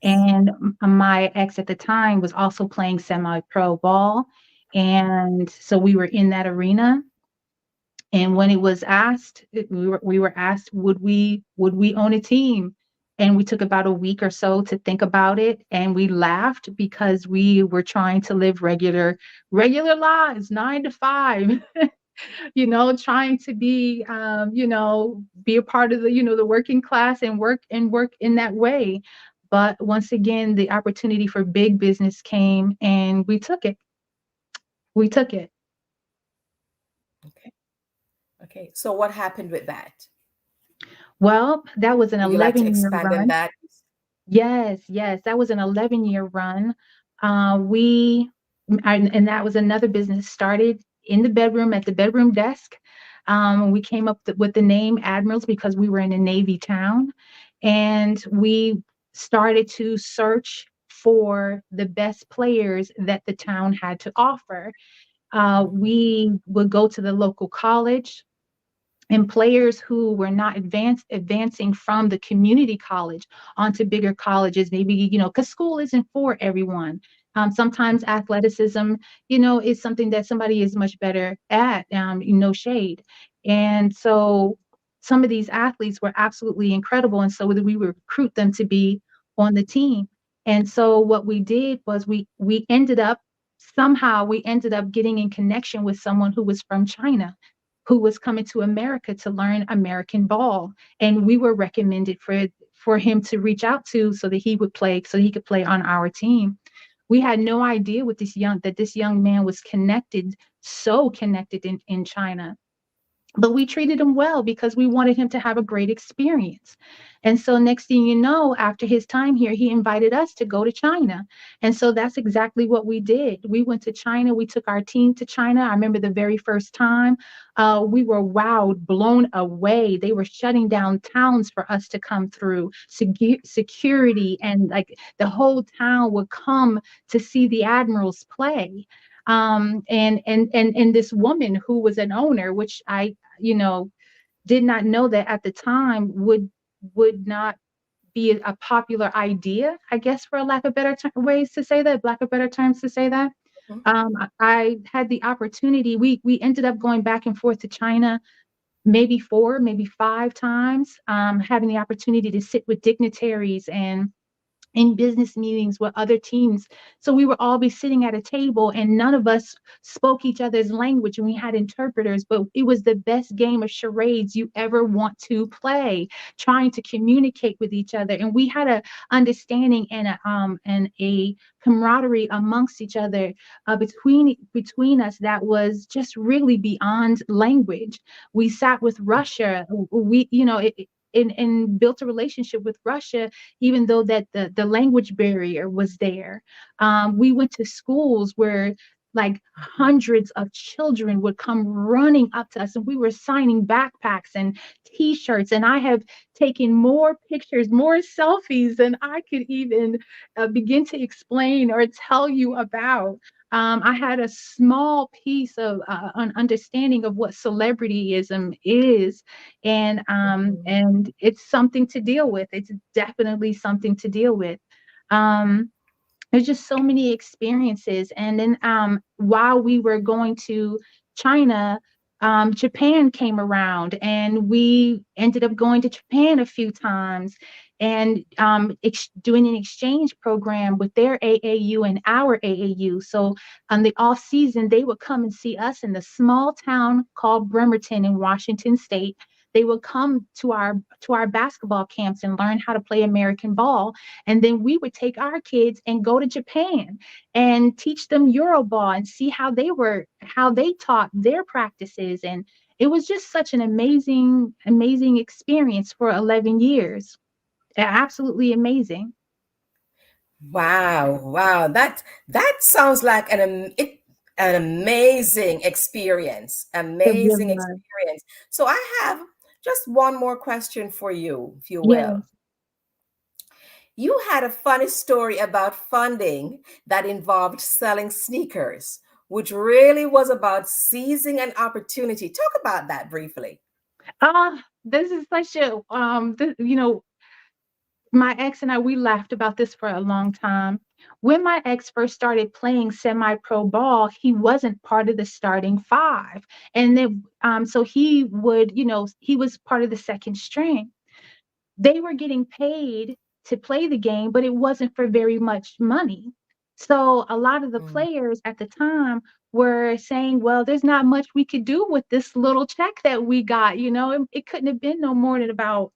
And my ex at the time was also playing semi-pro ball, and so we were in that arena. And when it was asked, we were asked, would we own a team? And we took about a week or so to think about it, and we laughed because we were trying to live regular lives, 9 to 5, trying to be, be a part of the working class and work in that way. But once again, the opportunity for big business came, and we took it. We took it. Okay. Okay. So what happened with that? Well, that was an Would you like to 11-year expand on run. that? Yes, yes, that was an 11-year run. We and that was another business started in the bedroom at the bedroom desk. We came up with the name Admirals because we were in a Navy town, and we started to search for the best players that the town had to offer. We would go to the local college, and players who were not advancing from the community college onto bigger colleges, maybe, because school isn't for everyone. Sometimes athleticism, is something that somebody is much better at, no shade. And so some of these athletes were absolutely incredible, and so we would recruit them to be on the team. And so what we did was we ended up getting in connection with someone who was from China, who was coming to America to learn American ball. And we were recommended for him to reach out to so that he could play on our team. We had no idea that this young man was so connected in China. But we treated him well because we wanted him to have a great experience. And so next thing you know, after his time here, he invited us to go to China. And so that's exactly what we did. We went to China. We took our team to China. I remember the very first time, we were wowed, blown away. They were shutting down towns for us to come through. Security, and like the whole town would come to see the Admirals play. And this woman who was an owner, which I did not know that at the time would not be a popular idea, I guess, for a lack of better ways to say that, lack of better terms to say that. I had the opportunity. We ended up going back and forth to China maybe 4, maybe 5 times, having the opportunity to sit with dignitaries and in business meetings with other teams. So we would all be sitting at a table and none of us spoke each other's language and we had interpreters, but it was the best game of charades you ever want to play, trying to communicate with each other. And we had a understanding and a camaraderie amongst each other between us that was just really beyond language. We sat with Russia. We, you know, and built a relationship with Russia, even though that the language barrier was there. We went to schools where like hundreds of children would come running up to us and we were signing backpacks and t-shirts, and I have taken more pictures, more selfies than I could even begin to explain or tell you about. I had a small piece of an understanding of what celebrityism is, and it's something to deal with. It's definitely something to deal with. There's just so many experiences. And then while we were going to China, Japan came around and we ended up going to Japan a few times and doing an exchange program with their AAU and our AAU. So on the off season, they would come and see us in the small town called Bremerton in Washington State. They would come to our basketball camps and learn how to play American ball. And then we would take our kids and go to Japan and teach them Euroball and see how they taught their practices. And it was just such an amazing experience for 11 years. Absolutely amazing. Wow. That sounds like an amazing experience. Amazing experience. So I have just one more question for you, if you will. Yes. You had a funny story about funding that involved selling sneakers, which really was about seizing an opportunity. Talk about that briefly. This is such a my ex and I, we laughed about this for a long time. When my ex first started playing semi-pro ball, he wasn't part of the starting five. And then so he would, he was part of the second string. They were getting paid to play the game, but it wasn't for very much money. So a lot of the players at the time were saying, well, there's not much we could do with this little check that we got. It couldn't have been no more than about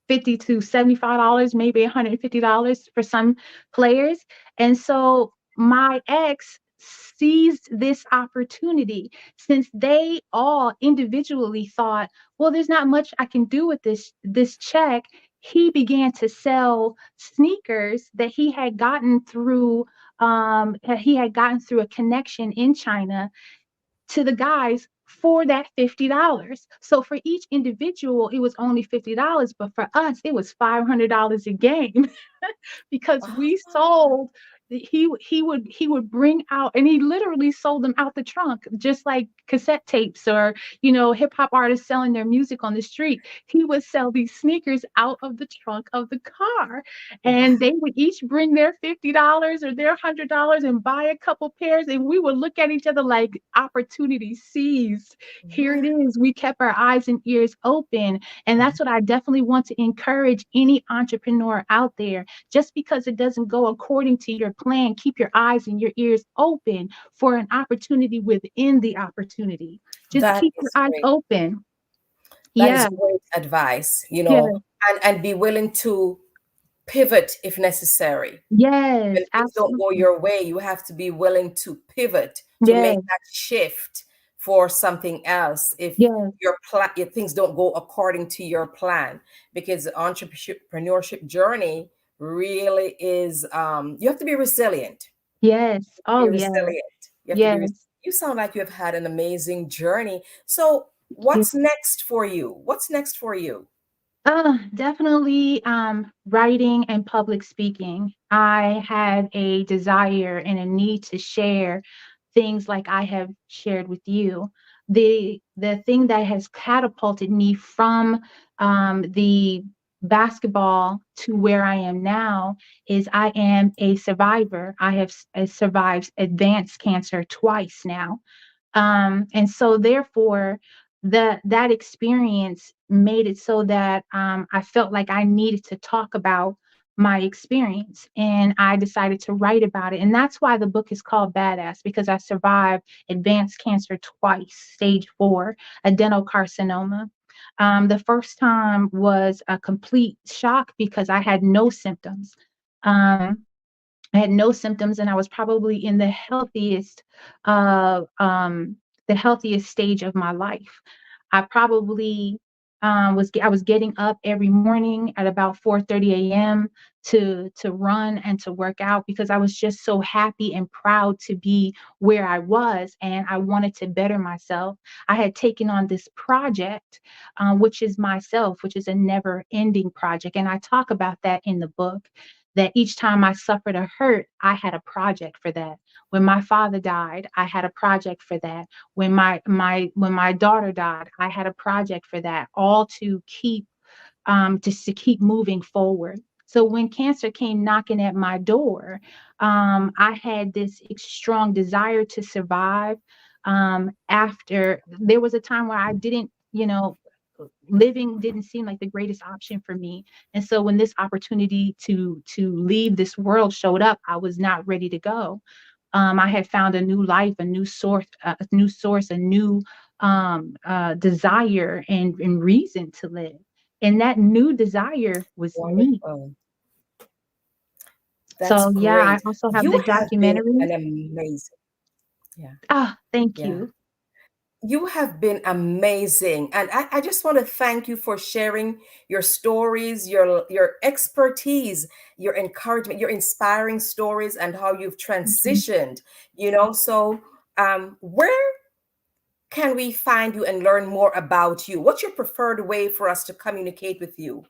$50 to $75, maybe $150 for some players. And so my ex seized this opportunity, since they all individually thought, well, there's not much I can do with this check. He began to sell sneakers that he had gotten through a connection in China to the guys for that $50. So for each individual, it was only $50, but for us, it was $500 a game because we sold. He would bring out, and he literally sold them out the trunk, just like cassette tapes or hip hop artists selling their music on the street. He would sell these sneakers out of the trunk of the car, and they would each bring their $50 or their $100 and buy a couple pairs, and we would look at each other like opportunity seized. Here it is. We kept our eyes and ears open, and that's what I definitely want to encourage any entrepreneur out there. Just because it doesn't go according to your plan, keep your eyes and your ears open for an opportunity within the opportunity. Just keep your eyes open. That is great advice, and be willing to pivot if necessary. Yes, when things don't go your way, you have to be willing to pivot to make that shift for something else if your things don't go according to your plan, because the entrepreneurship journey really is you have to be resilient. Yes. Oh, yes. You sound like you have had an amazing journey. So what's next for you? Definitely writing and public speaking. I had a desire and a need to share things like I have shared with you. The thing that has catapulted me from the basketball to where I am now is I am a survivor. I have survived advanced cancer twice now. And so therefore, that experience made it so that I felt like I needed to talk about my experience, and I decided to write about it. And that's why the book is called Badass, because I survived advanced cancer twice, stage 4 adenocarcinoma. The first time was a complete shock because I had no symptoms. I had no symptoms, and I was probably in the healthiest stage of my life. I probably I was getting up every morning at about 4:30 a.m. to run and to work out because I was just so happy and proud to be where I was, and I wanted to better myself. I had taken on this project, which is myself, which is a never-ending project, and I talk about that in the book. That each time I suffered a hurt, I had a project for that. When my father died, I had a project for that. When my daughter died, I had a project for that. All to keep just to keep moving forward. So when cancer came knocking at my door, I had this strong desire to survive. After there was a time where I didn't, living didn't seem like the greatest option for me. And so when this opportunity to leave this world showed up, I was not ready to go. I had found a new life, a new source, a new desire and reason to live. And that new desire was me. Wonderful. That's So yeah, I great. also have You the have been documentary. an amazing, yeah, Thank yeah. you. You have been amazing. And I just want to thank you for sharing your stories, your expertise, your encouragement, your inspiring stories, and how you've transitioned, So where can we find you and learn more about you? What's your preferred way for us to communicate with you?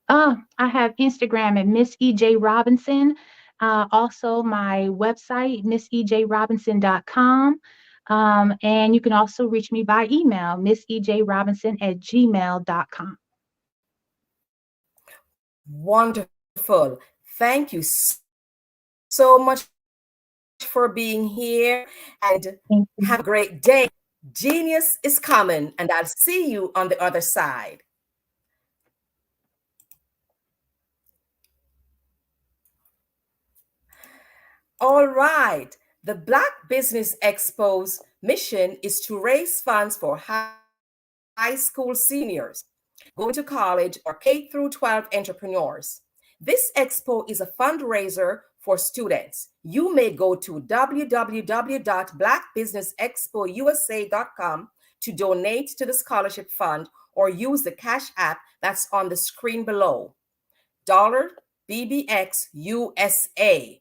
I have Instagram at Miss EJ Robinson. Also my website, missejrobinson.com. And you can also reach me by email, missejrobinson@gmail.com. Wonderful. Thank you so much for being here, and have a great day. Genius is coming, and I'll see you on the other side. All right. The Black Business Expo's mission is to raise funds for high school seniors going to college or K through 12 entrepreneurs. This expo is a fundraiser for students. You may go to www.blackbusinessexpousa.com to donate to the scholarship fund or use the Cash App that's on the screen below. $BBX USA.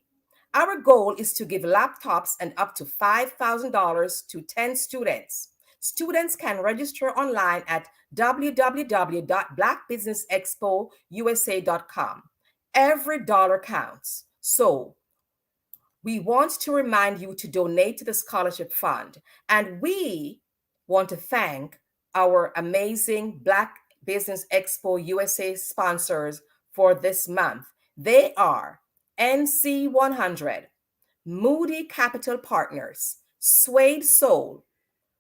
Our goal is to give laptops and up to $5,000 to 10 students. Students can register online at www.blackbusinessexpousa.com. Every dollar counts. So we want to remind you to donate to the scholarship fund. And we want to thank our amazing Black Business Expo USA sponsors for this month. They are NC100, Moody Capital Partners, Suede Soul,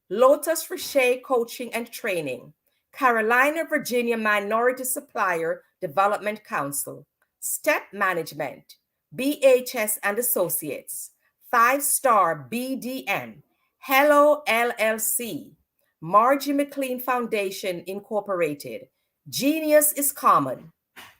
Lotus Richer Coaching and Training, Carolina, Virginia Minority Supplier Development Council, Step Management, BHS and Associates, 5-Star BDN, Hello LLC, Margie McLean Foundation Incorporated, Genius is Common,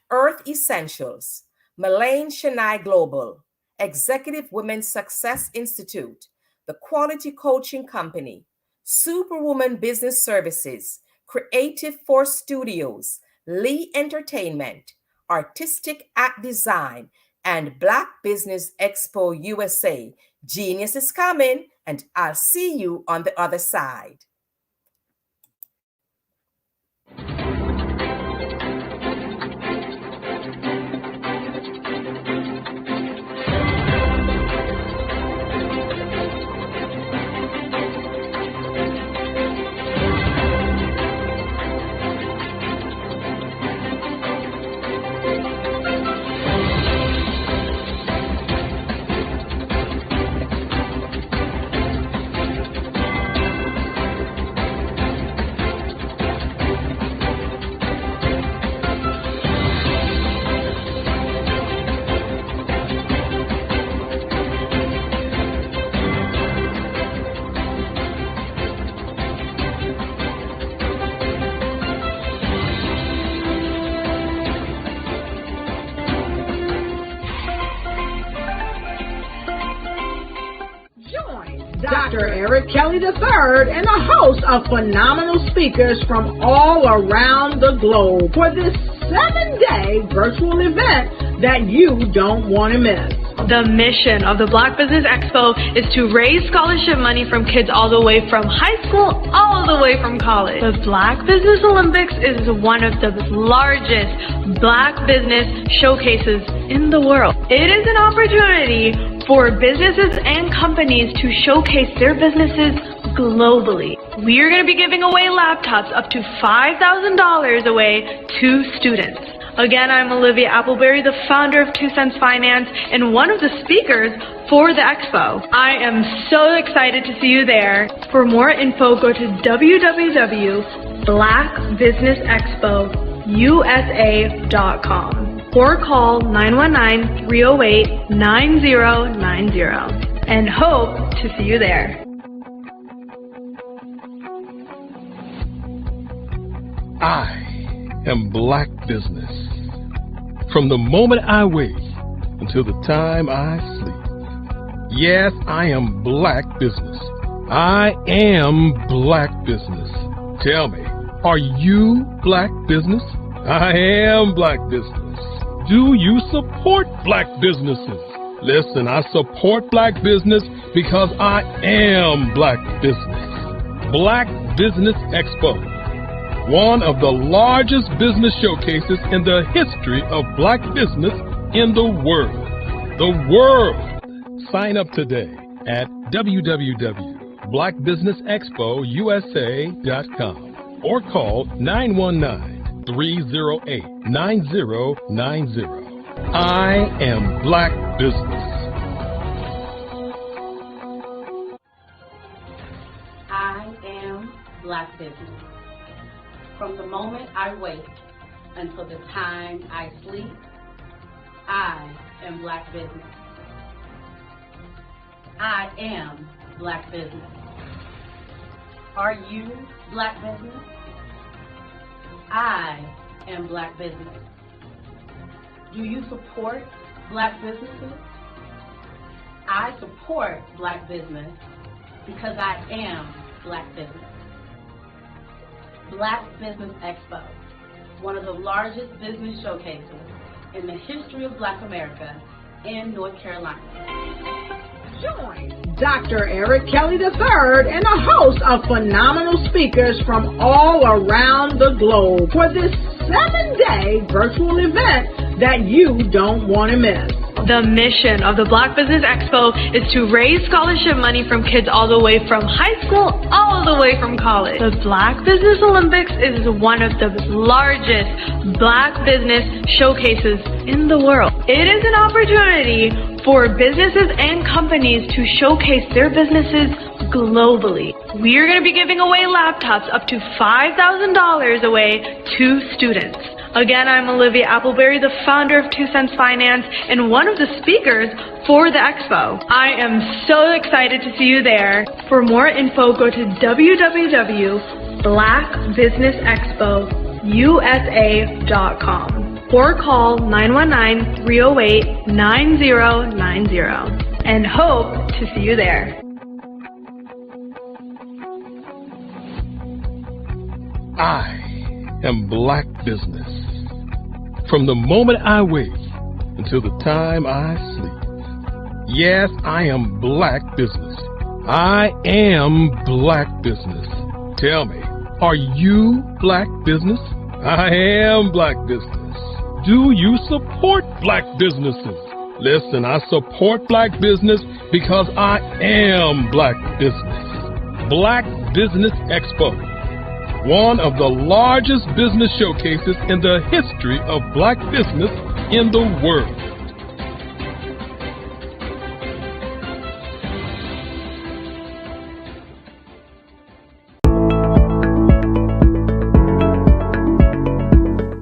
Earth Essentials, Malaine Chennai Global, Executive Women's Success Institute, The Quality Coaching Company, Superwoman Business Services, Creative Force Studios, Lee Entertainment, Artistic Act Design, and Black Business Expo USA. Genius is coming, and I'll see you on the other side. Dr. Eric Kelly III and a host of phenomenal speakers from all around the globe for this 7-day virtual event that you don't want to miss. The mission of the Black Business Expo is to raise scholarship money from kids all the way from high school, all the way from college. The Black Business Olympics is one of the largest Black business showcases in the world. It is an opportunity for businesses and companies to showcase their businesses globally. We are going to be giving away laptops up to $5,000 away to students. Again, I'm Olivia Appleberry, the founder of 2 Cents Finance and one of the speakers for the expo. I am so excited to see you there. For more info, go to www.blackbusinessexpousa.com or call 919-308-9090 and hope to see you there. I am Black Business. From the moment I wake until the time I sleep. Yes, I am Black Business. I am Black Business. Tell me, are you Black Business? I am Black Business. Do you support Black businesses? Listen, I support Black business because I am Black Business. Black Business Expo, one of the largest business showcases in the history of Black business in the world. The world! Sign up today at www.blackbusinessexpousa.com or call 919-308-9090. I am Black Business. I am Black Business. From the moment I wake until the time I sleep, I am Black Business. I am Black Business. Are you Black Business? I am Black Business. Do you support Black businesses? I support Black business because I am Black Business. Black Business Expo, one of the largest business showcases in the history of Black America in North Carolina. Join Dr. Eric Kelly III and a host of phenomenal speakers from all around the globe for this 7-day virtual event that you don't want to miss. The mission of the Black Business Expo is to raise scholarship money from kids all the way from high school, all the way from college. The Black Business Olympics is one of the largest Black business showcases in the world. It is an opportunity for businesses and companies to showcase their businesses globally. We are going to be giving away laptops up to $5,000 away to students. Again, I'm Olivia Appleberry, the founder of 2 Cents Finance and one of the speakers for the expo. I am so excited to see you there. For more info, go to www.blackbusinessexpousa.com or call 919-308-9090 and hope to see you there. I am Black Business. From the moment I wake until the time I sleep. Yes, I am Black Business. I am Black Business. Tell me, are you Black Business? I am Black Business. Do you support Black businesses? Listen, I support Black business because I am Black Business. Black Business Expo, one of the largest business showcases in the history of Black business in the world.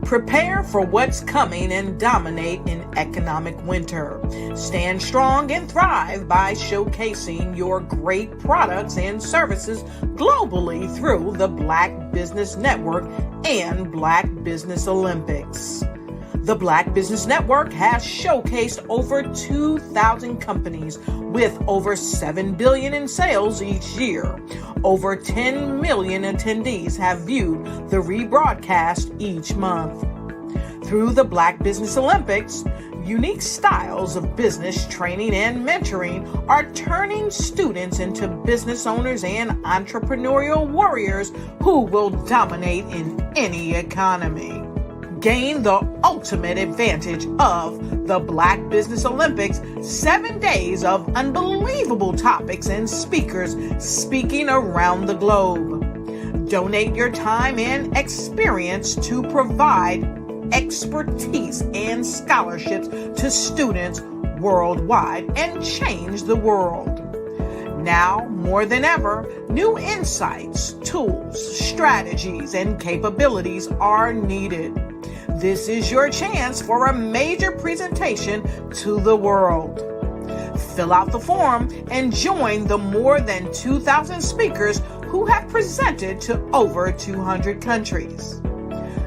Prepare for what's coming and dominate in economic winter. Stand strong and thrive by showcasing your great products and services globally through the Black Business Network and Black Business Olympics. The Black Business Network has showcased over 2,000 companies with over $7 billion in sales each year. Over 10 million attendees have viewed the rebroadcast each month. Through the Black Business Olympics, unique styles of business training and mentoring are turning students into business owners and entrepreneurial warriors who will dominate in any economy. Gain the ultimate advantage of the Black Business Olympics, 7 days of unbelievable topics and speakers speaking around the globe. Donate your time and experience to provide expertise and scholarships to students worldwide and change the world. Now, more than ever, new insights, tools, strategies, and capabilities are needed. This is your chance for a major presentation to the world. Fill out the form and join the more than 2,000 speakers who have presented to over 200 countries.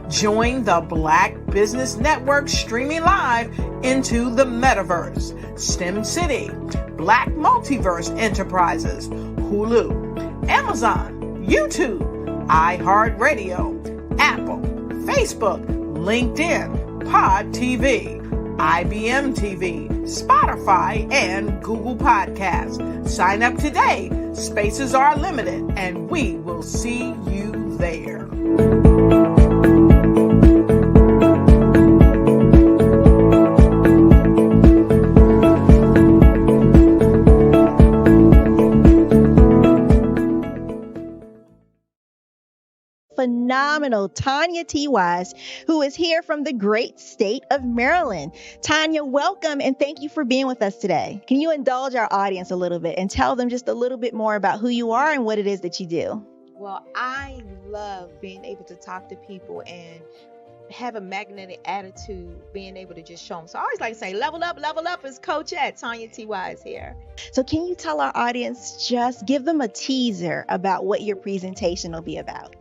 Join the Black Business Network streaming live into the Metaverse, STEM City, Black Multiverse Enterprises, Hulu, Amazon, YouTube, iHeartRadio, Apple, Facebook, LinkedIn, Pod TV, IBM TV, Spotify, and Google Podcasts. Sign up today. Spaces are limited, and we will see you there. Phenomenal Tanya T. Wise, who is here from the great state of Maryland. Tanya, welcome and thank you for being with us today. Can you indulge our audience a little bit and tell them just a little bit more about who you are and what it is that you do? Well, I love being able to talk to people and have a magnetic attitude, being able to just show them. So I always like to say, level up is Coach at Tanya T. Wise here. So can you tell our audience, just give them a teaser about what your presentation will be about?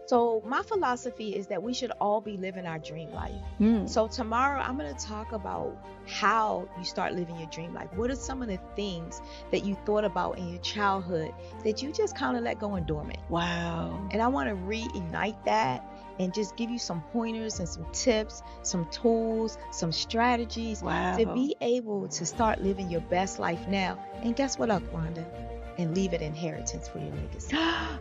So my philosophy is that we should all be living our dream life. So tomorrow I'm going to talk about how you start living your dream life. What are some of the things that you thought about in your childhood that you just kind of let go and dormant? Wow. And I want to reignite that and just give you some pointers and some tips, some tools, some strategies to be able to start living your best life now. And guess what, Rhonda? And leave it inheritance for your legacy.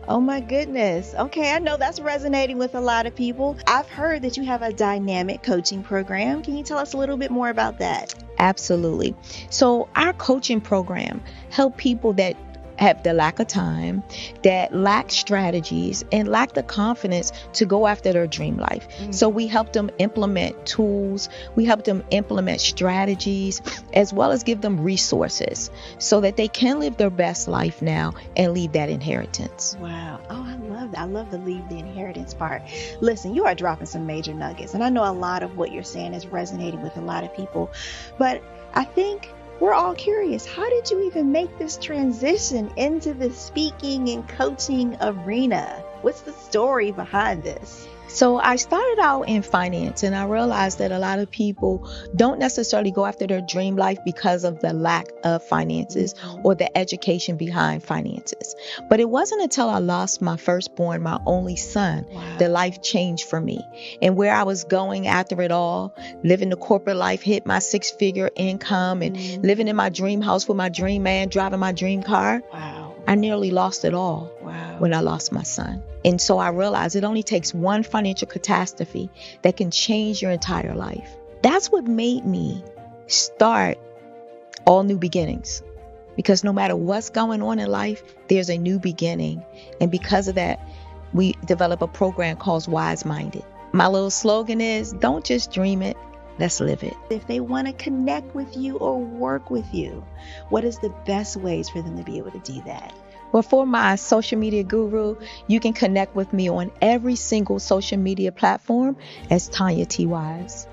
Oh my goodness. Okay, I know that's resonating with a lot of people. I've heard that you have a dynamic coaching program. Can you tell us a little bit more about that? Absolutely. So our coaching program help people that have the lack of time, that lack strategies, and lack the confidence to go after their dream life. So we help them implement tools, we help them implement strategies, as well as give them resources so that they can live their best life now and leave that inheritance. Wow. Oh, I love that. I love the leave the inheritance part. Listen, you are dropping some major nuggets, and I know a lot of what you're saying is resonating with a lot of people, but I think we're all curious, how did you even make this transition into the speaking and coaching arena? What's the story behind this? So I started out in finance, and I realized that a lot of people don't necessarily go after their dream life because of the lack of finances or the education behind finances. But it wasn't until I lost my firstborn, my only son, that life changed for me. And where I was going after it all, living the corporate life, hit my 6-figure income and living in my dream house with my dream man, driving my dream car. I nearly lost it all when I lost my son. And so I realized it only takes one financial catastrophe that can change your entire life. That's what made me start All New Beginnings. Because no matter what's going on in life, there's a new beginning. And because of that, we develop a program called Wise Minded. My little slogan is, don't just dream it, let's live it. If they want to connect with you or work with you, what is the best ways for them to be able to do that? Well, for my social media guru, you can connect with me on every single social media platform as Tanya T. Wise.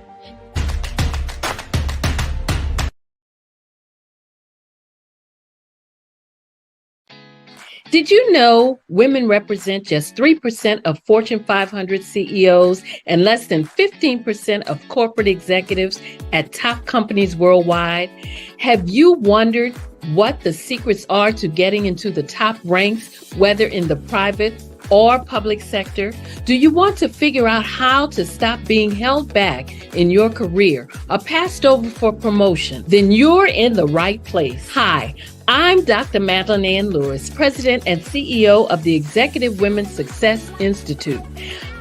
Did you know women represent just 3% of Fortune 500 CEOs and less than 15% of corporate executives at top companies worldwide? Have you wondered what the secrets are to getting into the top ranks, whether in the private or public sector? Do you want to figure out how to stop being held back in your career or passed over for promotion? Then you're in the right place. Hi, I'm Dr. Madeline Ann Lewis, President and CEO of the Executive Women's Success Institute.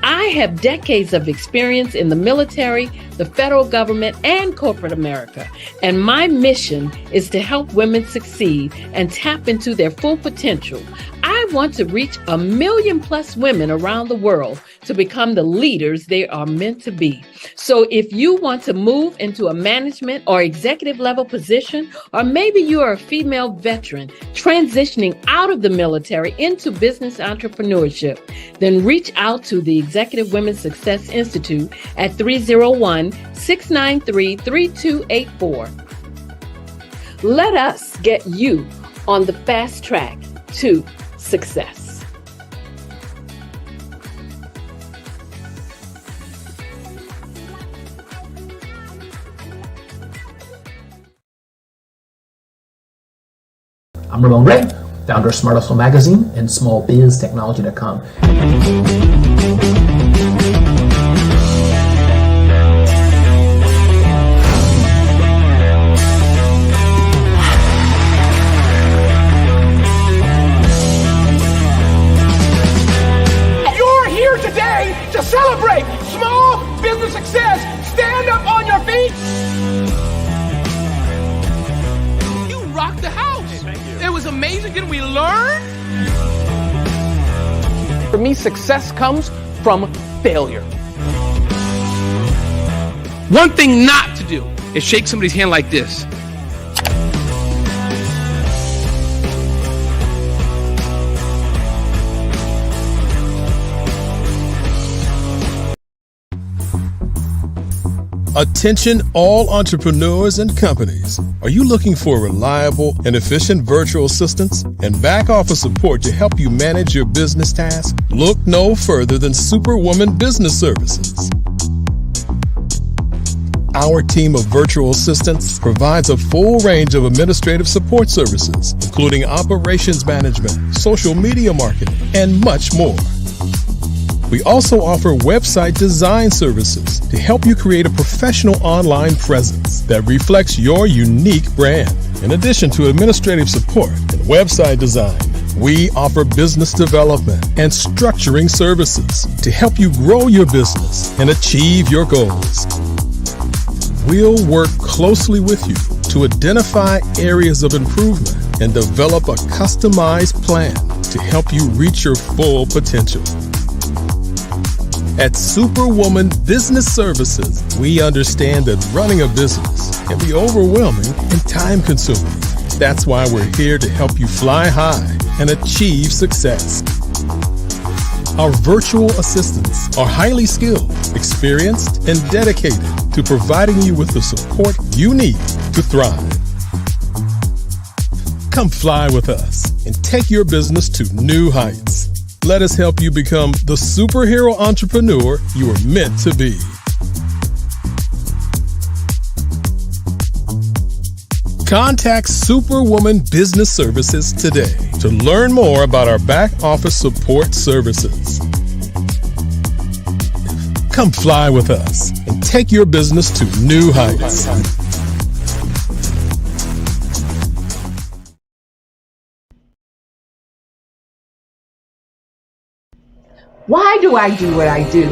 I have decades of experience in the military, the federal government, and corporate America, and my mission is to help women succeed and tap into their full potential. I want to reach 1 million+ women around the world to become the leaders they are meant to be. So if you want to move into a management or executive level position, or maybe you are a female veteran transitioning out of the military into business entrepreneurship, then reach out to the Executive Women's Success Institute at 301-693-3284. Let us get you on the fast track to success. I'm Ramon Ray, founder of Smart Hustle Magazine and smallbiztechnology.com. You're here today to celebrate small business success. Stand up on your feet. You rocked the house. It was amazing. Didn't we learn? For me, success comes from failure. One thing not to do is shake somebody's hand like this. Attention all entrepreneurs and companies. Are you looking for reliable and efficient virtual assistants and back office support to help you manage your business tasks? Look no further than Superwoman Business Services. Our team of virtual assistants provides a full range of administrative support services, including operations management, social media marketing, and much more. We also offer website design services to help you create a professional online presence that reflects your unique brand. In addition to administrative support and website design, we offer business development and structuring services to help you grow your business and achieve your goals. We'll work closely with you to identify areas of improvement and develop a customized plan to help you reach your full potential. At Superwoman Business Services, we understand that running a business can be overwhelming and time-consuming. That's why we're here to help you fly high and achieve success. Our virtual assistants are highly skilled, experienced, and dedicated to providing you with the support you need to thrive. Come fly with us and take your business to new heights. Let us help you become the superhero entrepreneur you are meant to be. Contact Superwoman Business Services today to learn more about our back office support services. Come fly with us and take your business to new heights. Why do I do what I do?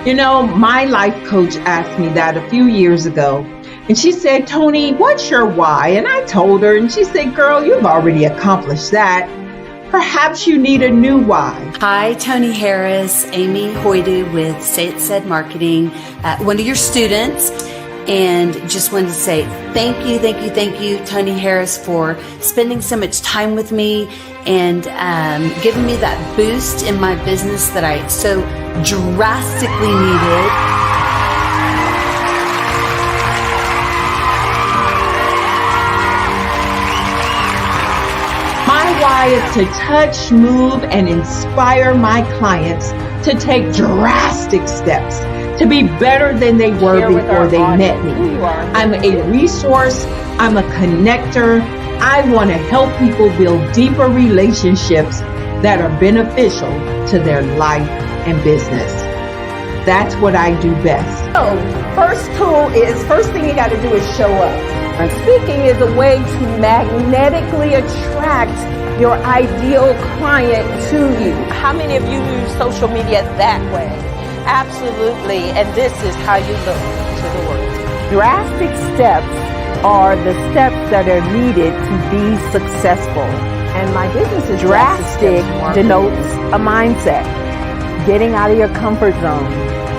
You know, my life coach asked me that a few years ago. And she said, Tony, what's your why? And I told her, and she said, girl, you've already accomplished that. Perhaps you need a new why. Hi, Tony Harris, Amy Hoydu with Say It Said Marketing, one of your students. And just wanted to say thank you, Tony Harris, for spending so much time with me and giving me that boost in my business that I so drastically needed. My why strive to touch, move, and inspire my clients to take drastic steps to be better than they were before they met me. I'm a resource. I'm a connector. I want to help people build deeper relationships that are beneficial to their life and business. That's what I do best. So, first thing you got to do is show up. And speaking is a way to magnetically attract your ideal client to you. How many of you use social media that way? Absolutely. And this is how you look to the world. Drastic steps are the steps that are needed to be successful. And my business is drastic denotes a mindset. Getting out of your comfort zone.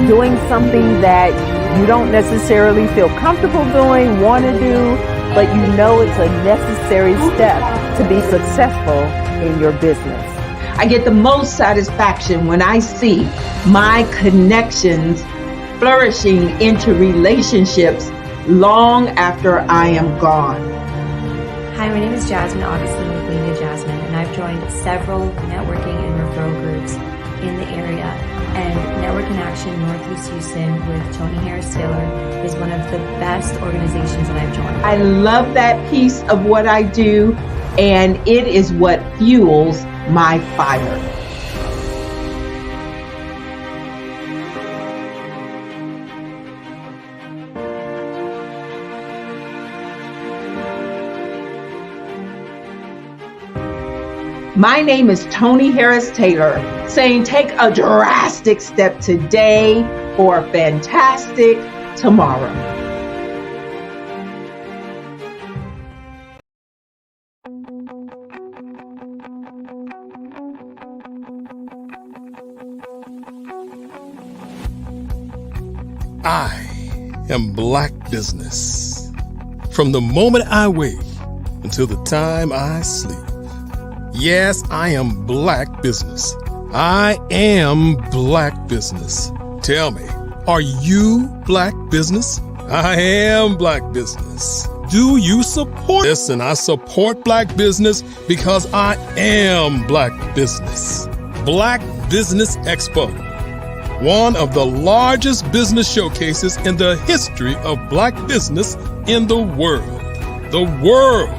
Doing something that you don't necessarily feel comfortable doing, want to do, but you know it's a necessary step to be successful in your business. I get the most satisfaction when I see my connections flourishing into relationships long after I am gone. Hi, my name is Jasmine Augustine with Media Jasmine, and I've joined several networking and referral groups in the area. And Network in Action Northeast Houston with Tony Harris Taylor is one of the best organizations that I've joined. I love that piece of what I do, and it is what fuels my fire. My name is Tony Harris Taylor, saying take a drastic step today for a fantastic tomorrow. I am Black Business. From the moment I wake until the time I sleep. Yes, I am Black Business. I am Black Business. Tell me, are you Black Business? I am Black Business. Do you support? Listen, I support Black Business because I am Black Business. Black Business Expo, one of the largest business showcases in the history of Black business in the world. The world.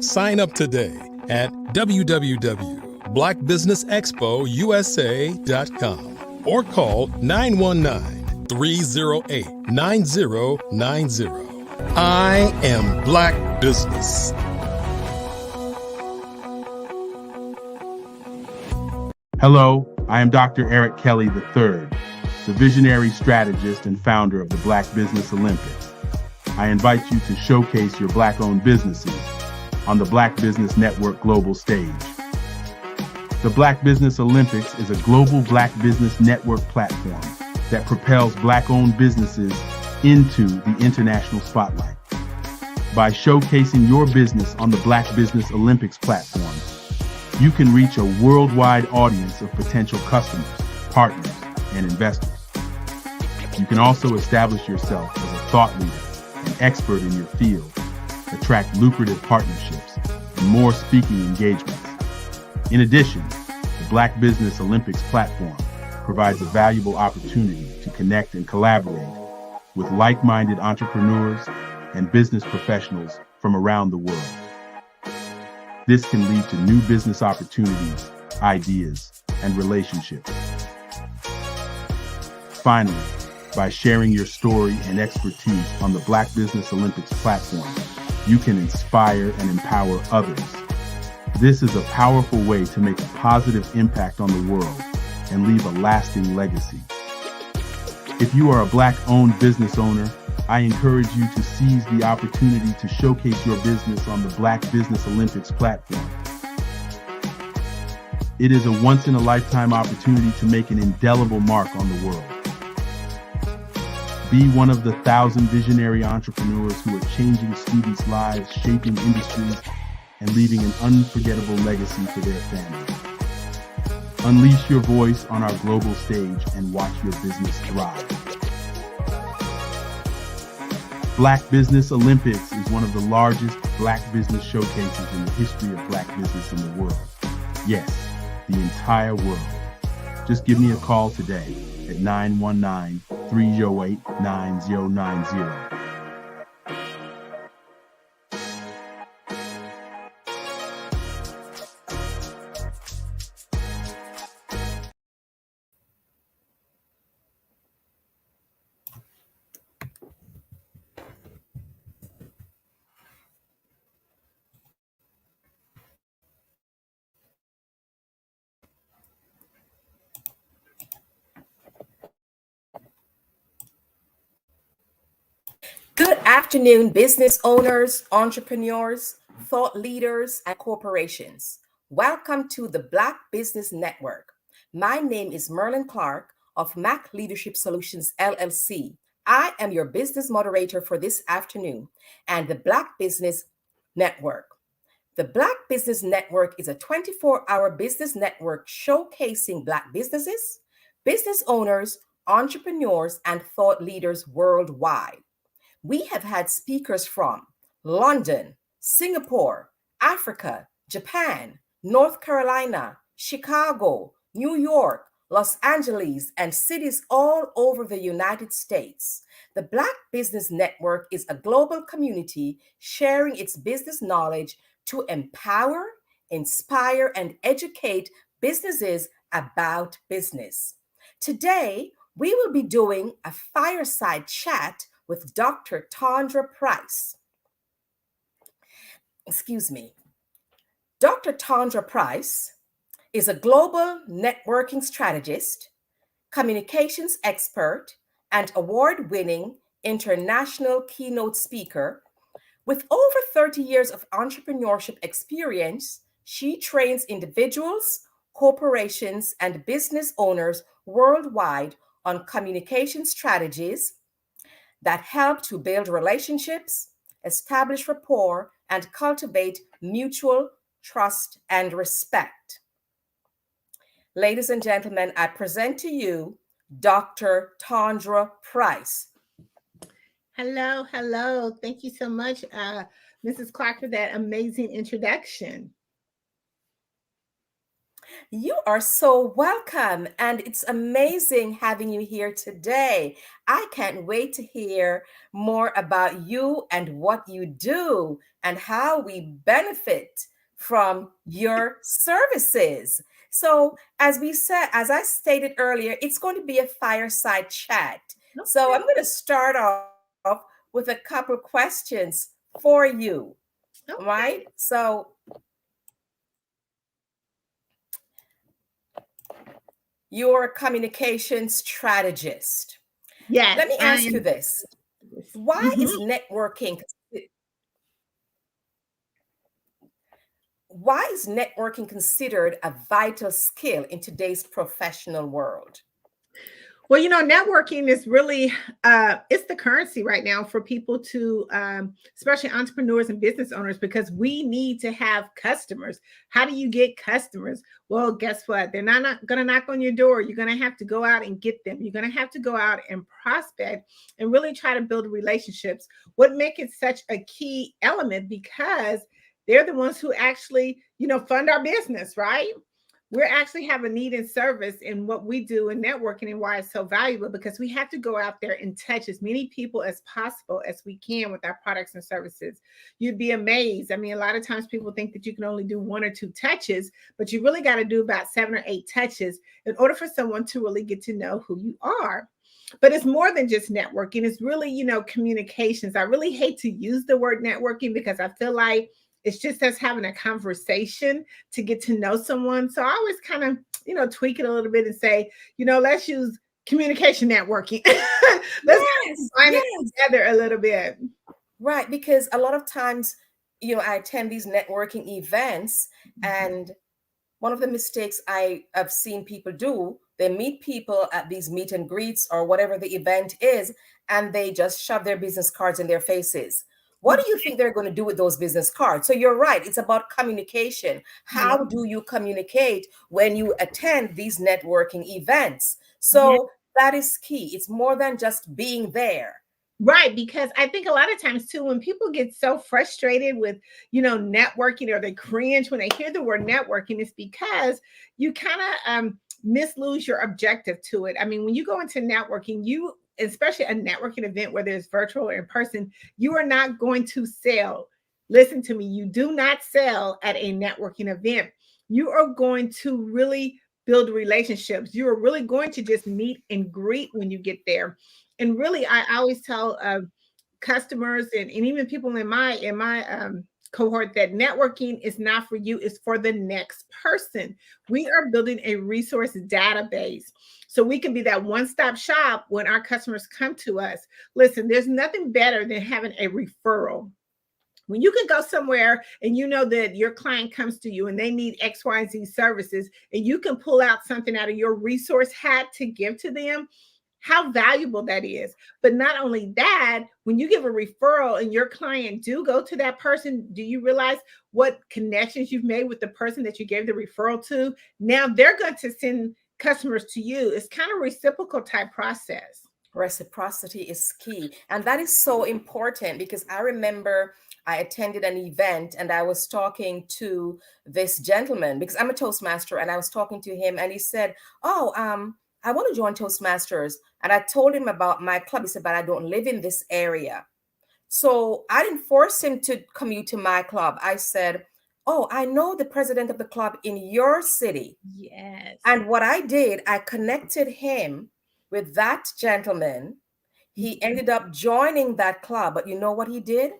Sign up today at www.blackbusinessexpousa.com or call 919-308-9090. I am Black Business. Hello, I am Dr. Eric Kelly III, the visionary strategist and founder of the Black Business Olympics. I invite you to showcase your Black-owned businesses on the Black Business Network global stage. The Black Business Olympics is a global Black Business Network platform that propels Black-owned businesses into the international spotlight. By showcasing your business on the Black Business Olympics platform, you can reach a worldwide audience of potential customers, partners, and investors. You can also establish yourself as a thought leader and expert in your field, attract lucrative partnerships, and more speaking engagements. In addition, the Black Business Olympics platform provides a valuable opportunity to connect and collaborate with like-minded entrepreneurs and business professionals from around the world. This can lead to new business opportunities, ideas, and relationships. Finally, by sharing your story and expertise on the Black Business Olympics platform, you can inspire and empower others. This is a powerful way to make a positive impact on the world and leave a lasting legacy. If you are a Black-owned business owner, I encourage you to seize the opportunity to showcase your business on the Black Business Olympics platform. It is a once-in-a-lifetime opportunity to make an indelible mark on the world. Be one of the 1,000 visionary entrepreneurs who are changing students' lives, shaping industries, and leaving an unforgettable legacy for their families. Unleash your voice on our global stage and watch your business thrive. Black Business Olympics is one of the largest Black business showcases in the history of Black business in the world. Yes, the entire world. Just give me a call today at 919-308-9090. Good afternoon, business owners, entrepreneurs, thought leaders, and corporations. Welcome to the Black Business Network. My name is Merlin Clark of Mac Leadership Solutions, LLC. I am your business moderator for this afternoon and the Black Business Network. The Black Business Network is a 24-hour business network showcasing Black businesses, business owners, entrepreneurs, and thought leaders worldwide. We have had speakers from London, Singapore, Africa, Japan, North Carolina, Chicago, New York, Los Angeles, and cities all over the United States. The Black Business Network is a global community sharing its business knowledge to empower, inspire, and educate businesses about business. Today, we will be doing a fireside chat with Dr. Tondra Price. Dr. Tondra Price is a global networking strategist, communications expert, and award-winning international keynote speaker. With over 30 years of entrepreneurship experience, she trains individuals, corporations, and business owners worldwide on communication strategies that help to build relationships, establish rapport, and cultivate mutual trust and respect. Ladies and gentlemen, I present to you Dr. Tondra Price. Hello, hello. Thank you so much, Mrs. Clark, for that amazing introduction. You are so welcome, and it's amazing having you here today. I can't wait to hear more about you and what you do and how we benefit from your services. So, as I stated earlier, it's going to be a fireside chat. Okay. So I'm going to start off with a couple questions for you. Okay. Right? So you're a communication strategist. Yes. Let me ask you this. Why is networking considered a vital skill in today's professional world? Well, networking is really, it's the currency right now for people to, especially entrepreneurs and business owners, because we need to have customers. How do you get customers? Well, guess what? They're not going to knock on your door. You're going to have to go out and get them. You're going to have to go out and prospect and really try to build relationships. What makes it such a key element, because they're the ones who actually, fund our business, right? We actually have a need and service in what we do in networking, and why it's so valuable, because we have to go out there and touch as many people as possible as we can with our products and services. You'd be amazed. I mean, a lot of times people think that you can only do 1 or 2 touches, but you really got to do about 7 or 8 touches in order for someone to really get to know who you are. But it's more than just networking. It's really, communications. I really hate to use the word networking because I feel like it's just us having a conversation to get to know someone. So I always kind of, tweak it a little bit and say, let's use communication networking. Let's find it together a little bit. Right. Because a lot of times, I attend these networking events, and one of the mistakes I have seen people do, they meet people at these meet and greets or whatever the event is, and they just shove their business cards in their faces. What do you think they're going to do with those business cards? So you're right. It's about communication. How do you communicate when you attend these networking events? So that is key. It's more than just being there. Right, because I think a lot of times too, when people get so frustrated with, networking, or they cringe when they hear the word networking, it's because you kind of mislose your objective to it. I mean, when you go into networking, especially a networking event, whether it's virtual or in person, you are not going to sell. Listen to me, you do not sell at a networking event. You are going to really build relationships. You are really going to just meet and greet when you get there. And really, I always tell customers and even people in my cohort that networking is not for you, it's for the next person. We are building a resource database so we can be that one-stop shop when our customers come to us. Listen, there's nothing better than having a referral. When you can go somewhere and you know that your client comes to you and they need X, Y, and Z services, and you can pull out something out of your resource hat to give to them, how valuable that is. But not only that, when you give a referral and your client do go to that person, do you realize what connections you've made with the person that you gave the referral to? Now they're going to send customers to you. It's kind of reciprocal type process. Reciprocity is key. And that is so important, because I remember I attended an event and I was talking to this gentleman, because I'm a Toastmaster, and I was talking to him and he said, "Oh, I want to join Toastmasters." And I told him about my club. He said, "But I don't live in this area." So I didn't force him to commute to my club. I said, "Oh, I know the president of the club in your city." Yes. And what I did, I connected him with that gentleman. He ended up joining that club. But you know what he did?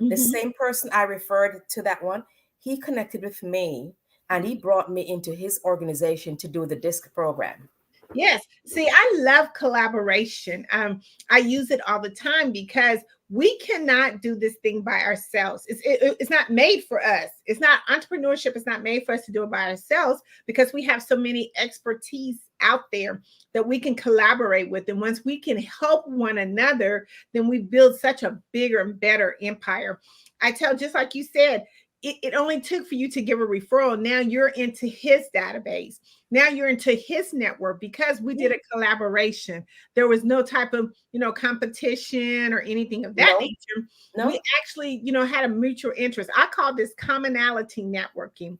The same person I referred to, that one, he connected with me and he brought me into his organization to do the DISC program. Yes. See, I love collaboration. I use it all the time because we cannot do this thing by ourselves. It's not made for us. It's not entrepreneurship. It's not made for us to do it by ourselves, because we have so many expertise out there that we can collaborate with. And once we can help one another, then we build such a bigger and better empire. I tell, just like you said, it only took for you to give a referral. Now you're into his database. Now you're into his network because we did a collaboration. There was no type of, competition or anything of that nature. We actually, had a mutual interest. I call this commonality networking.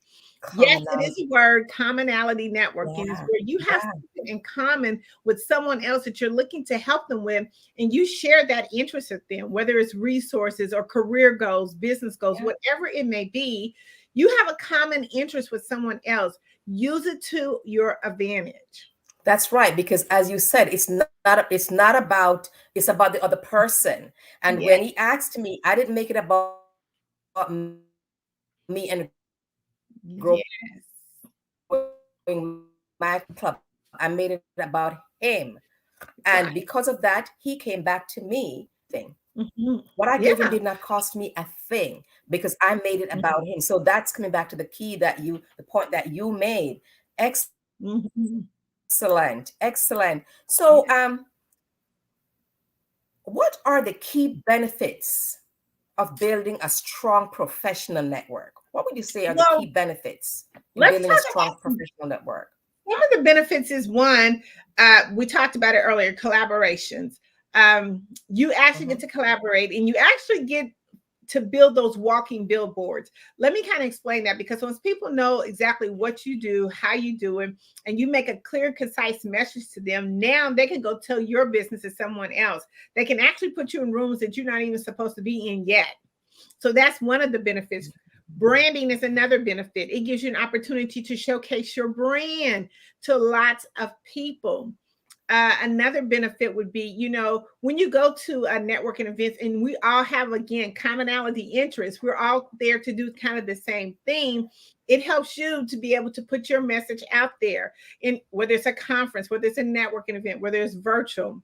Yes, it is a word, commonality networking. Is where you have something in common with someone else that you're looking to help them with, and you share that interest with them, whether it's resources or career goals, business goals, whatever it may be. You have a common interest with someone else. Use it to your advantage. That's right, because as you said, it's about the other person. And when he asked me, I didn't make it about me and growing my club. I made it about him. And because of that, he came back to me. What I gave him did not cost me a thing, because I made it about him. So that's coming back to the point that you made. Excellent. So what are the key benefits of building a strong professional network? What would you say are the key benefits of building a strong professional network? One of the benefits is one, we talked about it earlier, collaborations. You actually get to collaborate, and you actually get to build those walking billboards. Let me kind of explain that, because once people know exactly what you do, how you do it, and you make a clear, concise message to them, now they can go tell your business to someone else. They can actually put you in rooms that you're not even supposed to be in yet. So that's one of the benefits. Branding is another benefit. It gives you an opportunity to showcase your brand to lots of people. Another benefit would be, when you go to a networking event, and we all have, again, commonality interests, we're all there to do kind of the same thing. It helps you to be able to put your message out there, in whether it's a conference, whether it's a networking event, whether it's virtual.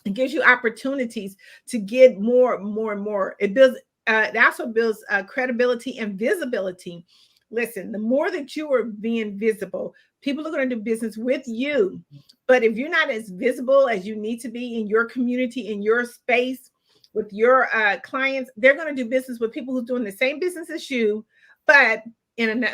It gives you opportunities to get more. It also builds credibility and visibility. Listen, the more that you are being visible, people are going to do business with you. But if you're not as visible as you need to be in your community, in your space, with your clients, they're going to do business with people who are doing the same business as you, but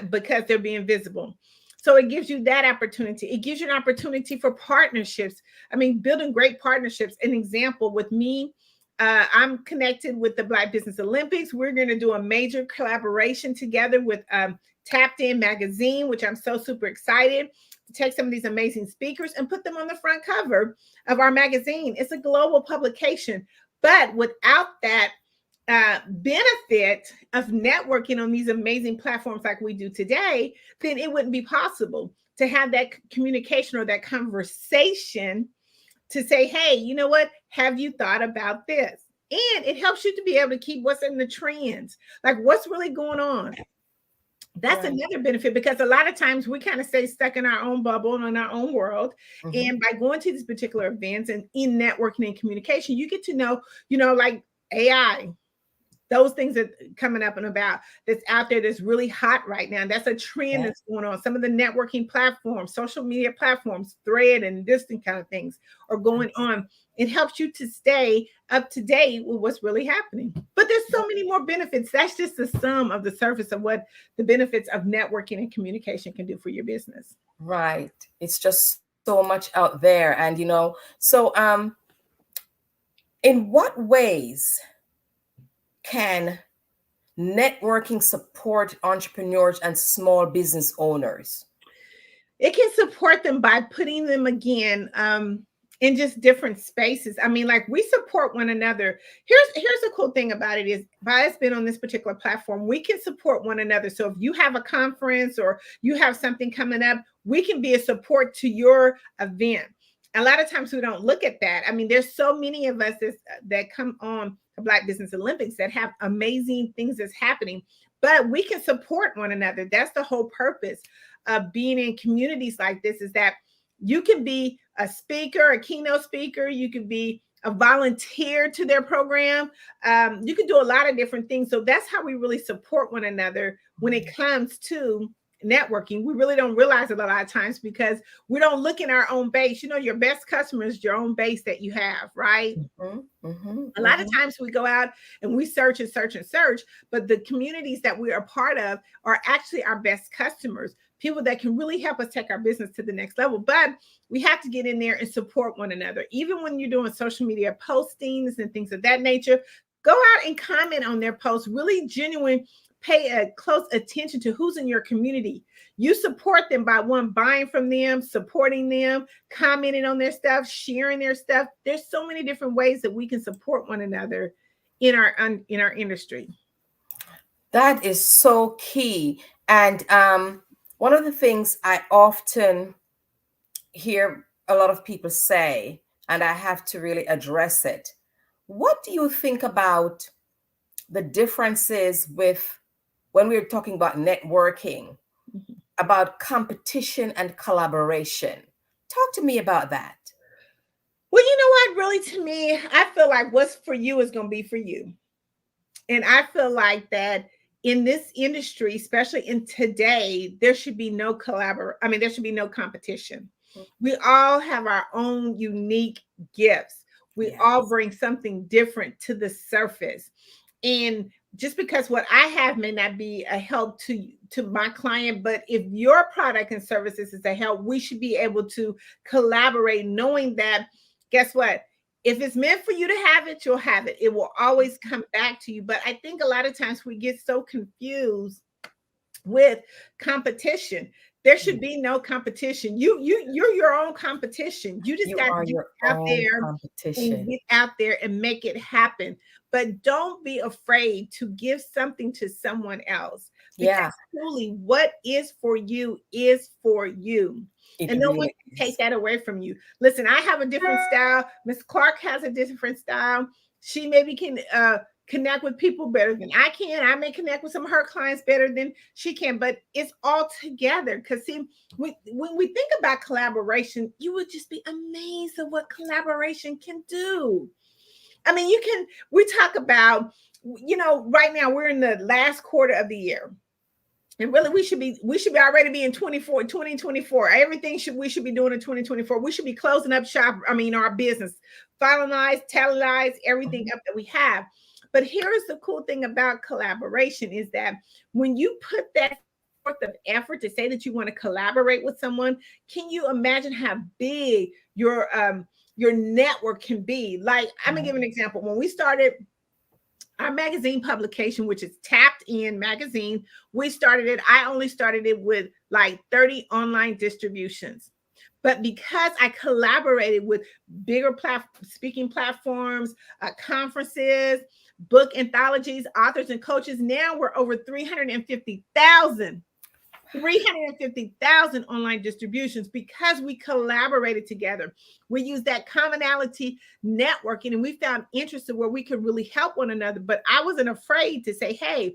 because they're being visible. So it gives you that opportunity. It gives you an opportunity for partnerships. I mean, building great partnerships. An example with me, I'm connected with the Black Business Olympics. We're going to do a major collaboration together with Tapped In Magazine, which I'm so super excited to take some of these amazing speakers and put them on the front cover of our magazine. It's a global publication, but without that benefit of networking on these amazing platforms like we do today, then it wouldn't be possible to have that communication or that conversation to say, hey, you know what? Have you thought about this? And it helps you to be able to keep what's in the trends, like what's really going on. That's another benefit, because a lot of times we kind of stay stuck in our own bubble and in our own world. And by going to these particular events and in networking and communication, you get to know, like AI, those things are coming up and about that's out there that's really hot right now. That's a trend that's going on. Some of the networking platforms, social media platforms, Thread and this kind of things are going on. It helps you to stay up to date with what's really happening. But there's so many more benefits. That's just the sum of the surface of what the benefits of networking and communication can do for your business. Right. It's just so much out there. And, so in what ways can networking support entrepreneurs and small business owners? It can support them by putting them again in just different spaces. I mean, like, we support one another. Here's the cool thing about it is, by us being on this particular platform, we can support one another. So if you have a conference or you have something coming up, we can be a support to your event. A lot of times we don't look at that. I mean, there's so many of us that come on the Black Business Olympics that have amazing things that's happening, but we can support one another. That's the whole purpose of being in communities like this, is that you can be a speaker, a keynote speaker. You can be a volunteer to their program. You can do a lot of different things. So that's how we really support one another when it comes to networking. We really don't realize it a lot of times because we don't look in our own base. Your best customer is your own base that you have, right? A lot of times we go out and we search and search and search, but the communities that we are part of are actually our best customers, people that can really help us take our business to the next level. But we have to get in there and support one another. Even when you're doing social media postings and things of that nature, go out and comment on their posts, really genuine. Pay a close attention to who's in your community. You support them by buying from them, supporting them, commenting on their stuff, sharing their stuff. There's so many different ways that we can support one another in our industry. That is so key. And one of the things I often hear a lot of people say, and I have to really address it. What do you think about the differences with when we're talking about networking, about competition and collaboration? Talk to me about that. Well, you know what, really, to me, I feel like what's for you is going to be for you. And I feel like that in this industry, especially in today, there should be no there should be no competition. We all have our own unique gifts. We all bring something different to the surface. And just because what I have may not be a help to my client, but if your product and services is a help, we should be able to collaborate, knowing that, guess what? If it's meant for you to have it, you'll have it. It will always come back to you. But I think a lot of times we get so confused with competition. There should be no competition. You're your own competition. You just got to get out there and make it happen. But don't be afraid to give something to someone else. Because truly, what is for you is for you. And no one can take that away from you. Listen, I have a different style. Ms. Clark has a different style. She maybe can connect with people better than I can. I may connect with some of her clients better than she can, but it's all together. Because see, when we think about collaboration, you would just be amazed at what collaboration can do. I mean, we talk about, right now we're in the last quarter of the year. And really, we should be already be in 2024. Everything we should be doing in 2024. We should be closing up shop. Our business, finalize, tellerize everything up that we have. But here's the cool thing about collaboration is that when you put that forth of effort to say that you want to collaborate with someone, can you imagine how big your your network can be. Like, I'm gonna give an example. When we started our magazine publication, which is Tapped In Magazine, I only started it with like 30 online distributions. But because I collaborated with bigger speaking platforms, conferences, book anthologies, authors, and coaches, now we're over 350,000 online distributions because we collaborated together. We used that commonality networking, and we found interests where we could really help one another. But I wasn't afraid to say, hey,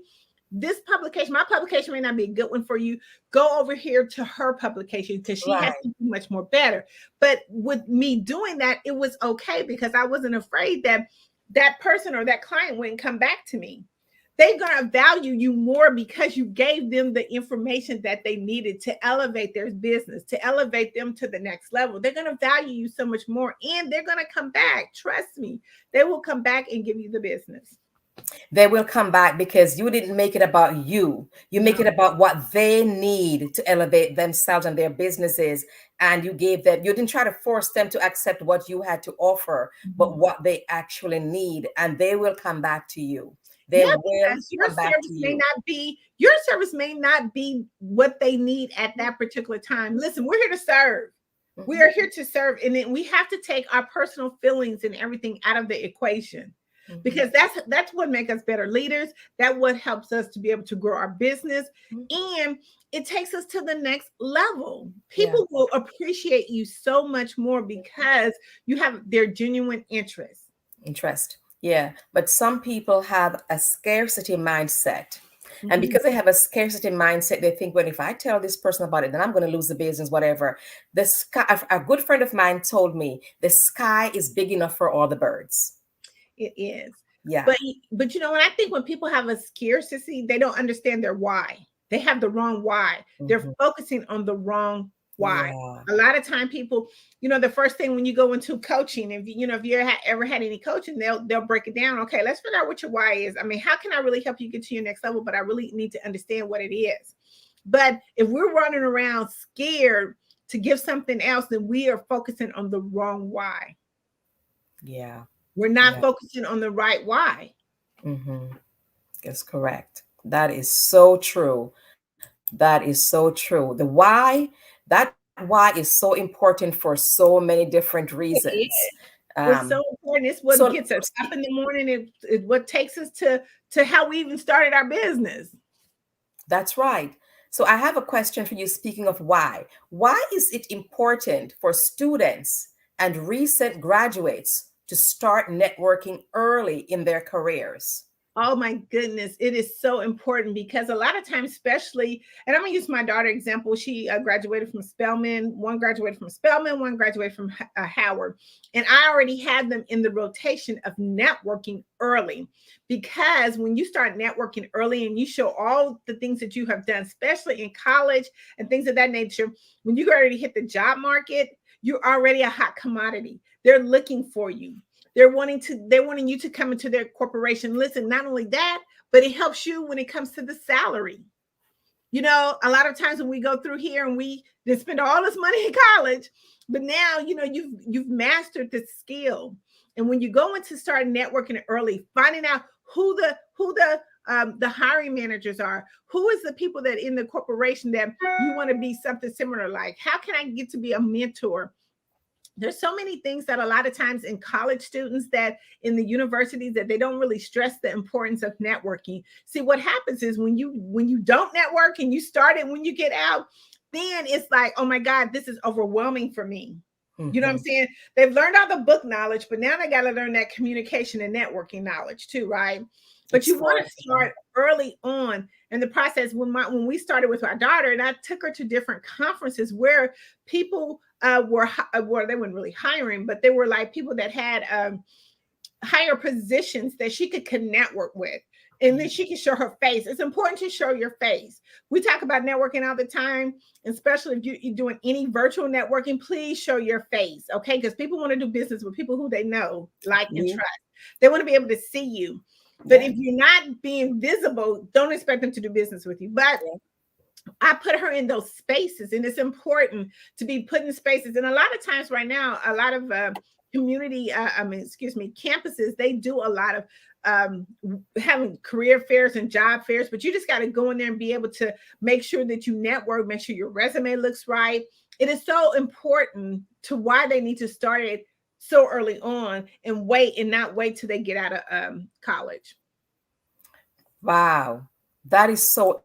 this publication, my publication may not be a good one for you. Go over here to her publication because she has something much more better. But with me doing that, it was okay because I wasn't afraid that that person or that client wouldn't come back to me. They're going to value you more because you gave them the information that they needed to elevate their business, to elevate them to the next level. They're going to value you so much more, and they're going to come back. Trust me, they will come back and give you the business. They will come back because you didn't make it about you. You make it about what they need to elevate themselves and their businesses. And you didn't try to force them to accept what you had to offer, but what they actually need. And they will come back to you. Your service may not be what they need at that particular time. Listen, we're here to serve. We are here to serve. And then we have to take our personal feelings and everything out of the equation. Because that's what makes us better leaders. That's what helps us to be able to grow our business. And it takes us to the next level. People will appreciate you so much more because you have their genuine interest. Yeah. But some people have a scarcity mindset. And because they have a scarcity mindset, they think, well, if I tell this person about it, then I'm going to lose the business, whatever. A good friend of mine told me the sky is big enough for all the birds. It is. Yeah. But you know, when I think when people have a scarcity, they don't understand their why. They have the wrong why. They're focusing on the wrong why. A lot of time people, you know, the first thing when you go into coaching, if you ever had any coaching, they'll break it down. Okay, let's figure out what your why is. I mean, how can I really help you get to your next level? But I really need to understand what it is. But if we're running around scared to give something else, then we are focusing on the wrong why. Yeah. We're not focusing on the right why. That's correct. That is so true. That is so true. That why is so important for so many different reasons. It's so important. It's what gets us up in the morning. It's what takes us to how we even started our business. That's right. So I have a question for you. Speaking of why is it important for students and recent graduates to start networking early in their careers? Oh my goodness, it is so important because a lot of times, especially, and I'm gonna use my daughter example. She graduated from Spelman. One graduated from Spelman, one graduated from Howard. And I already had them in the rotation of networking early, because when you start networking early and you show all the things that you have done, especially in college and things of that nature, when you already hit the job market, you're already a hot commodity. They're looking for you. They're wanting you to come into their corporation. Listen, not only that, but it helps you when it comes to the salary. You know, a lot of times when we go through here and we spend all this money in college, but now, you know, you've mastered the skill. And when you go into start networking early, finding out who the hiring managers are, who is the people that in the corporation that you want to be something similar like, how can I get to be a mentor? There's so many things that a lot of times in college students that in the universities that they don't really stress the importance of networking. See, what happens is when you don't network and you start it when you get out, then it's like, oh my God, this is overwhelming for me. You know what I'm saying? They've learned all the book knowledge, but now they got to learn that communication and networking knowledge too, right? But you want to start early on in the process. When we started with our daughter, and I took her to different conferences where people they weren't really hiring, but they were like people that had higher positions that she could network with. And then she can show her face. It's important to show your face. We talk about networking all the time, especially if you're doing any virtual networking, please show your face, okay? Because people want to do business with people who they know, like, and trust. They want to be able to see you. But if you're not being visible, don't expect them to do business with you. But I put her in those spaces, and it's important to be put in spaces. And a lot of times right now, a lot of community, campuses, they do a lot of having career fairs and job fairs, but you just got to go in there and be able to make sure that you network, make sure your resume looks right. It is so important to why they need to start it so early on and not wait till they get out of college. Wow, that is so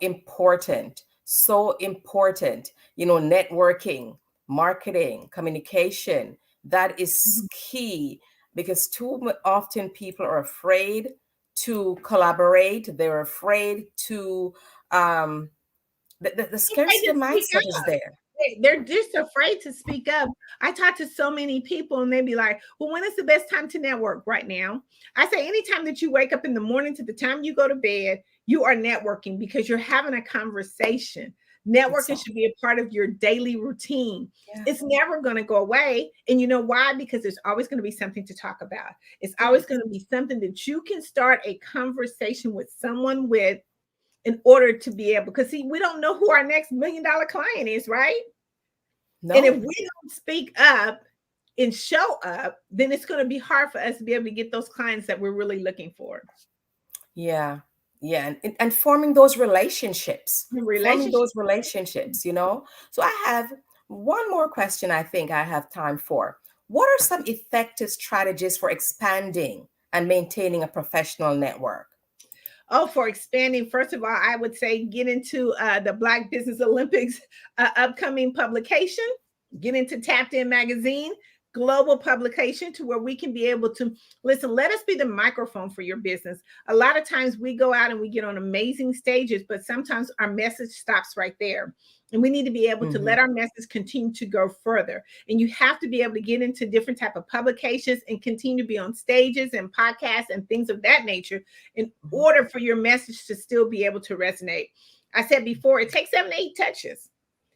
important. So important. Networking, marketing, communication. That is key, because too often people are afraid to collaborate. They're afraid to the scarcity mindset is there. They're just afraid to speak up. I talk to so many people and they be like, well, when is the best time to network? Right now. I say anytime that you wake up in the morning to the time you go to bed, you are networking, because you're having a conversation. Networking should be a part of your daily routine. Yeah. It's never going to go away. And you know why? Because there's always going to be something to talk about. It's always going to be something that you can start a conversation with someone with, in order to be able, because see, we don't know who our next $1 million client is, right? No. And if we don't speak up and show up, then it's going to be hard for us to be able to get those clients that we're really looking for. Yeah. Yeah. And forming those relationships. So I have one more question I think I have time for. What are some effective strategies for expanding and maintaining a professional network? Oh, for expanding, first of all, I would say get into the Black Business Olympics upcoming publication, get into Tapped In Magazine, global publication, to where we can be able to listen. Let us be the microphone for your business. A lot of times we go out and we get on amazing stages, but sometimes our message stops right there. And we need to be able to let our message continue to go further. And you have to be able to get into different type of publications and continue to be on stages and podcasts and things of that nature in order for your message to still be able to resonate. I said before, it takes 7 to 8 touches.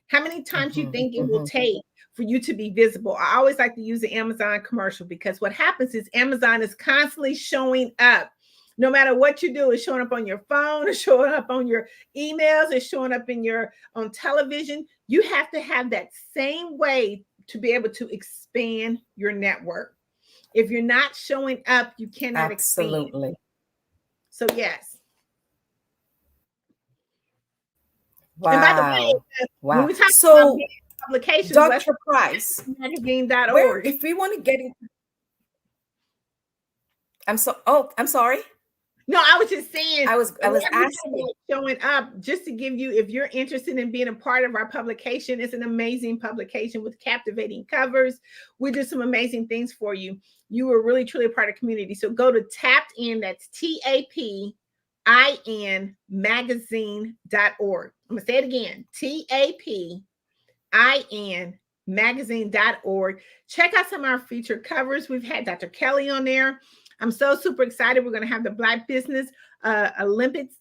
How many times you think it will take for you to be visible? I always like to use the Amazon commercial, because what happens is Amazon is constantly showing up. No matter what you do, it's showing up on your phone, it's showing up on your emails, it's showing up on television. You have to have that same way to be able to expand your network. If you're not showing up, you cannot expand. So yes. Wow. And by the way, when we talk about publications, Dr. Price, magazine.org. If we want to get into, I'm sorry. No, I was just saying. I was asking, showing up, just to give you, if you're interested in being a part of our publication, it's an amazing publication with captivating covers. We do some amazing things for you. You are really truly a part of the community. So go to Tapped In. That's TAPIN magazine.org. I'm gonna say it again. TAPIN magazine.org. Check out some of our featured covers. We've had Dr. Kelly on there. I'm so super excited. We're going to have the Black Business Olympics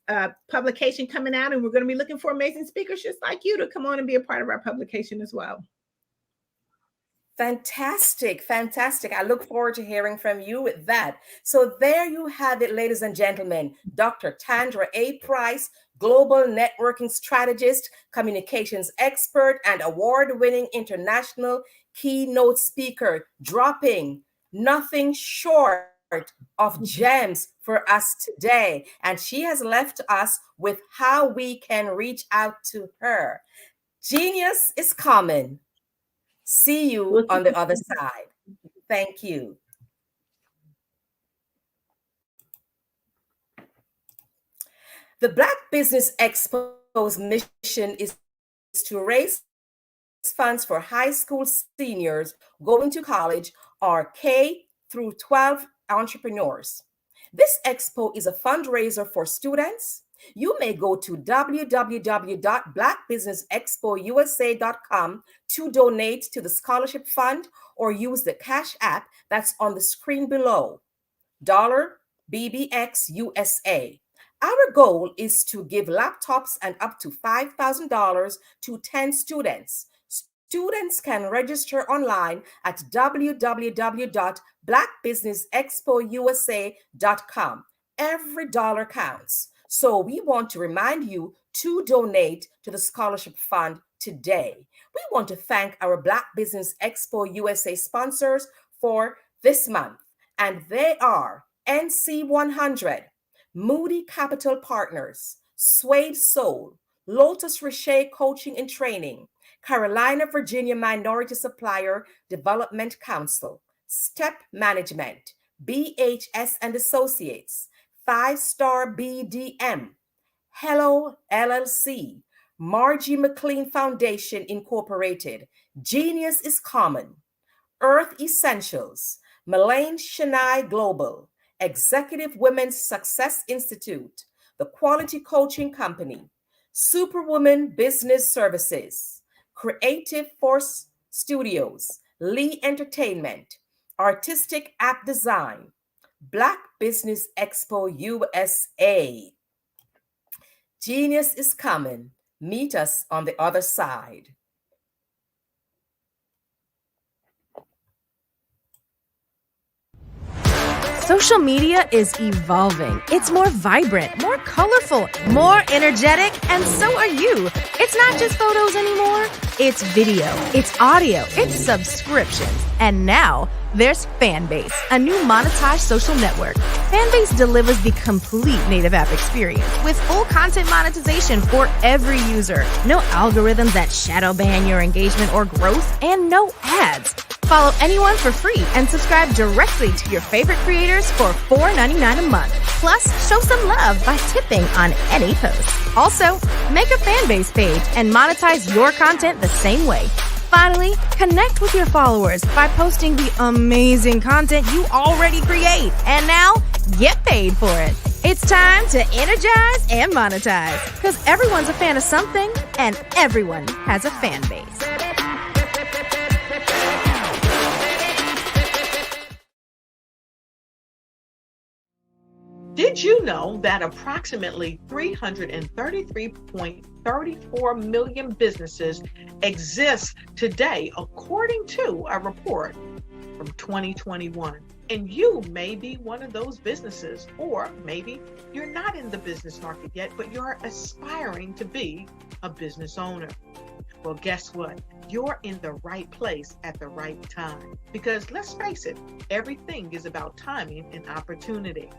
publication coming out, and we're going to be looking for amazing speakers just like you to come on and be a part of our publication as well. Fantastic. I look forward to hearing from you with that. So there you have it, ladies and gentlemen. Dr. Tandra A. Price, global networking strategist, communications expert, and award-winning international keynote speaker, dropping nothing short of gems for us today. And she has left us with how we can reach out to her. Genius is coming. See you on the other side. Thank you. The Black Business Expo's mission is to raise funds for high school seniors going to college or K through 12 entrepreneurs. This expo is a fundraiser for students. You may go to www.blackbusinessexpousa.com to donate to the scholarship fund, or use the Cash App that's on the screen below, $BBXUSA. Our goal is to give laptops and up to $5,000 to 10 students. Students can register online at www.blackbusinessexpousa.com. Every dollar counts. So we want to remind you to donate to the scholarship fund today. We want to thank our Black Business Expo USA sponsors for this month, and they are NC100, Moody Capital Partners, Suede Soul, Lotus Richer Coaching and Training, Carolina, Virginia Minority Supplier Development Council, Step Management, BHS and Associates, 5-Star BDM, Hello LLC, Margie McLean Foundation Incorporated, Genius is Common, Earth Essentials, Melaine Shania Global, Executive Women's Success Institute, The Quality Coaching Company, Superwoman Business Services, Creative Force Studios, Lee Entertainment, Artistic App Design, Black Business Expo USA. Genius is coming. Meet us on the other side. Social media is evolving. It's more vibrant, more colorful, more energetic, and so are you. It's not just photos anymore. It's video, it's audio, it's subscriptions. And now there's Fanbase, a new monetized social network. Fanbase delivers the complete native app experience with full content monetization for every user. No algorithms that shadow ban your engagement or growth, and no ads. Follow anyone for free and subscribe directly to your favorite creators for $4.99 a month. Plus, show some love by tipping on any post. Also, make a Fanbase page and monetize your content the same way. Finally, connect with your followers by posting the amazing content you already create. And now, get paid for it. It's time to energize and monetize, because everyone's a fan of something and everyone has a fan base. Did you know that approximately 333.34 million businesses exist today, according to a report from 2021? And you may be one of those businesses, or maybe you're not in the business market yet, but you're aspiring to be a business owner. Well, guess what? You're in the right place at the right time. Because let's face it, everything is about timing and opportunity.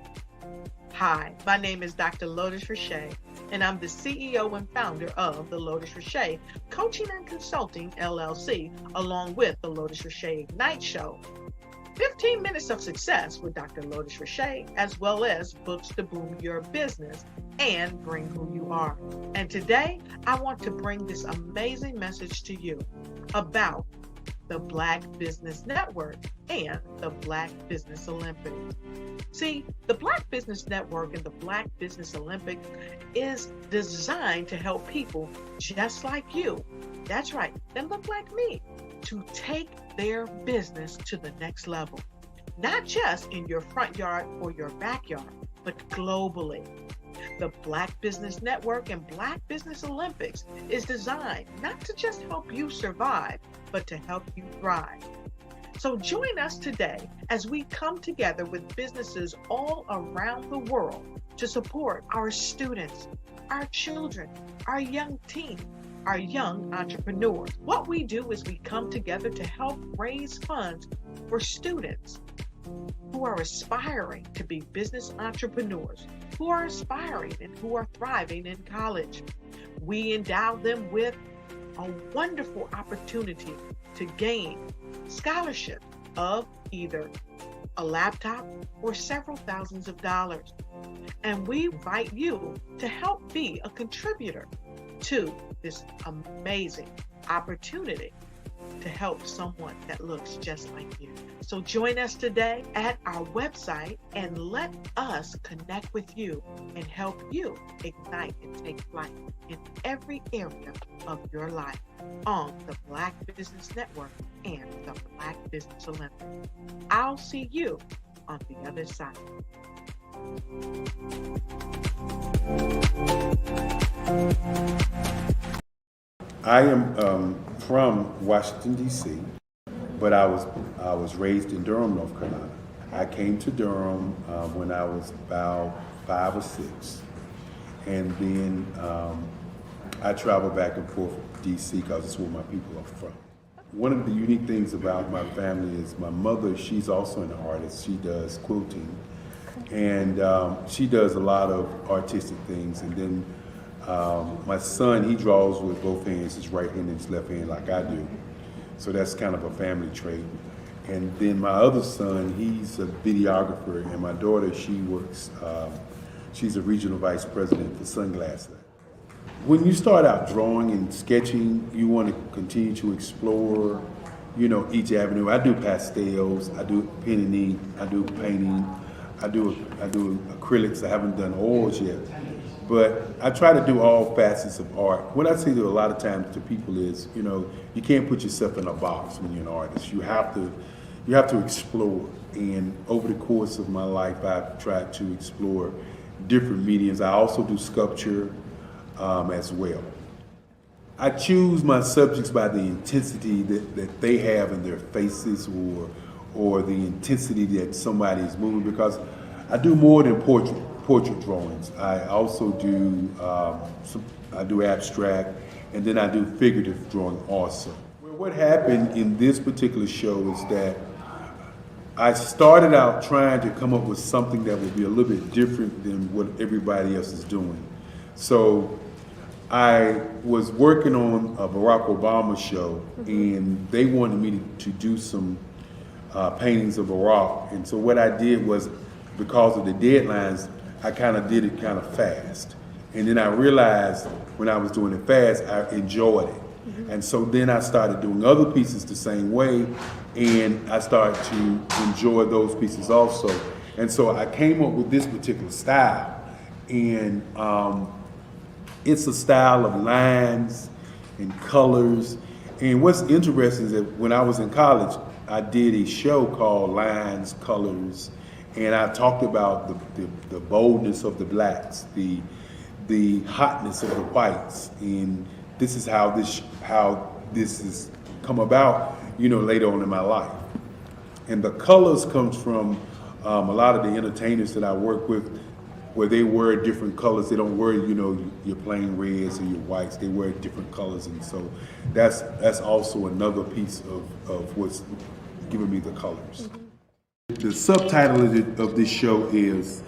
Hi, my name is Dr. Lotus Richer, and I'm the CEO and founder of the Lotus Richer Coaching and Consulting LLC, along with the Lotus Richer Ignite Show. 15 minutes of success with Dr. Lotus Richer, as well as books to boom your business and bring who you are. And today, I want to bring this amazing message to you about the Black Business Network and the Black Business Olympics. See, the Black Business Network and the Black Business Olympics is designed to help people just like you, that's right, that look like me, to take their business to the next level. Not just in your front yard or your backyard, but globally. The Black Business Network and Black Business Olympics is designed not to just help you survive, but to help you thrive. So join us today as we come together with businesses all around the world to support our students, our children, our young teens, our young entrepreneurs. What we do is we come together to help raise funds for students who are aspiring to be business entrepreneurs, who are aspiring and who are thriving in college. We endow them with a wonderful opportunity to gain scholarships of either a laptop or several thousands of dollars. And we invite you to help be a contributor to this amazing opportunity to help someone that looks just like you. So join us today at our website and let us connect with you and help you ignite and take flight in every area of your life on the Black Business Network and the Black Business Olympics. I'll see you on the other side. I am from Washington, D.C., but I was raised in Durham, North Carolina. I came to Durham when I was about 5 or 6, and then I traveled back and forth D.C. because it's where my people are from. One of the unique things about my family is my mother, she's also an artist. She does quilting, and she does a lot of artistic things. And then my son, he draws with both hands, his right hand and his left hand like I do. So that's kind of a family trait. And then my other son, he's a videographer, and my daughter, she works, she's a regional vice president for Sunglasses. When you start out drawing and sketching, you want to continue to explore, you know, each avenue. I do pastels, I do pen and ink, I do painting, I do acrylics. I haven't done oils yet, but I try to do all facets of art. What I say to a lot of times to people is, you know, you can't put yourself in a box when you're an artist. You have to explore. And over the course of my life, I've tried to explore different mediums. I also do sculpture as well. I choose my subjects by the intensity that they have in their faces, or the intensity that somebody is moving, because I do more than portrait drawings. I also do I do abstract, and then I do figurative drawing also. Well, what happened in this particular show is that I started out trying to come up with something that would be a little bit different than what everybody else is doing. So I was working on a Barack Obama show, and they wanted me to do some paintings of Barack. And so what I did was, because of the deadlines, I kind of did it kind of fast. And then I realized when I was doing it fast, I enjoyed it. And so then I started doing other pieces the same way, and I started to enjoy those pieces also. And so I came up with this particular style, and it's a style of lines and colors. And what's interesting is that when I was in college, I did a show called Lines, Colors, and I talked about the boldness of the blacks, the hotness of the whites, and this is how this has come about, you know, later on in my life. And the colors comes from a lot of the entertainers that I work with, where they wear different colors. They don't wear, you know, your plain reds or your whites. They wear different colors, and so that's also another piece of what's giving me the colors. The subtitle of this show is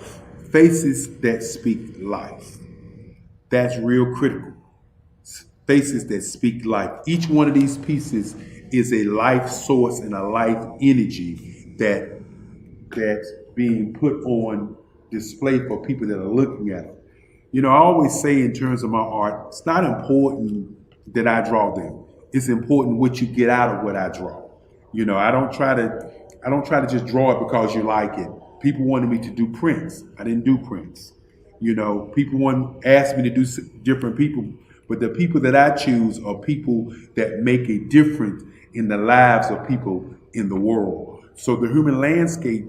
Faces That Speak Life. That's real critical. Faces that speak life. Each one of these pieces is a life source and a life energy that's being put on display for people that are looking at it. You know, I always say in terms of my art, it's not important that I draw them. It's important what you get out of what I draw. You know, I don't try to just draw it because you like it. People wanted me to do prints. I didn't do prints. You know, people asked me to do different people, but the people that I choose are people that make a difference in the lives of people in the world. So the human landscape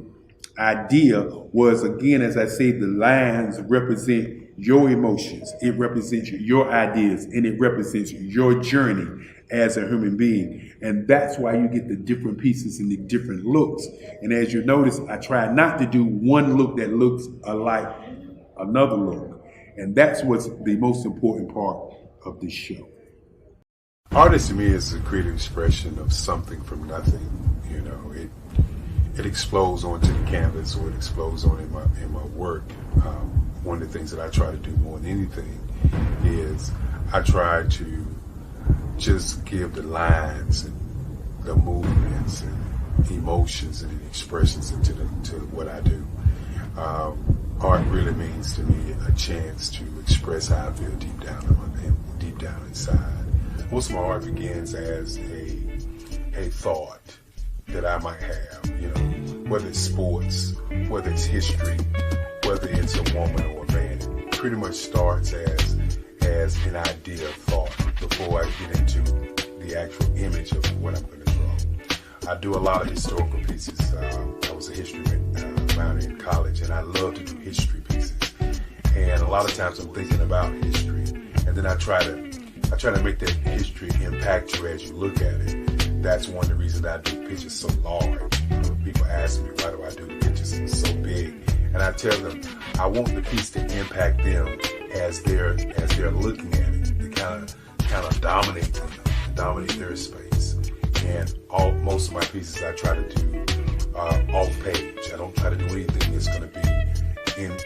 idea was, again, as I say, the lines represent your emotions, it represents your ideas, and it represents your journey as a human being. And that's why you get the different pieces and the different looks. And as you notice, I try not to do one look that looks alike another look. And that's what's the most important part of this show. Artist to me is a creative expression of something from nothing. You know, it explodes onto the canvas, or it explodes on in my work. One of the things that I try to do more than anything is I try to just give the lines and the movements and emotions and expressions into what I do. Art really means to me a chance to express how I feel deep down inside. Most of my art begins as a thought that I might have, you know, whether it's sports, whether it's history, whether it's a woman or a man. It pretty much starts as an idea of thought before I get into the actual image of what I'm going to draw. I do a lot of historical pieces. I was a history minor in college, and I love to do history pieces. And a lot of times I'm thinking about history, and then I try to make that history impact you as you look at it. That's one of the reasons I do pictures so large. People ask me, why do I do the pictures so big? And I tell them, I want the piece to impact them as they're looking at it. To kind kind of dominate their space. And most of my pieces I try to do off page. I don't try to do anything that's going to be in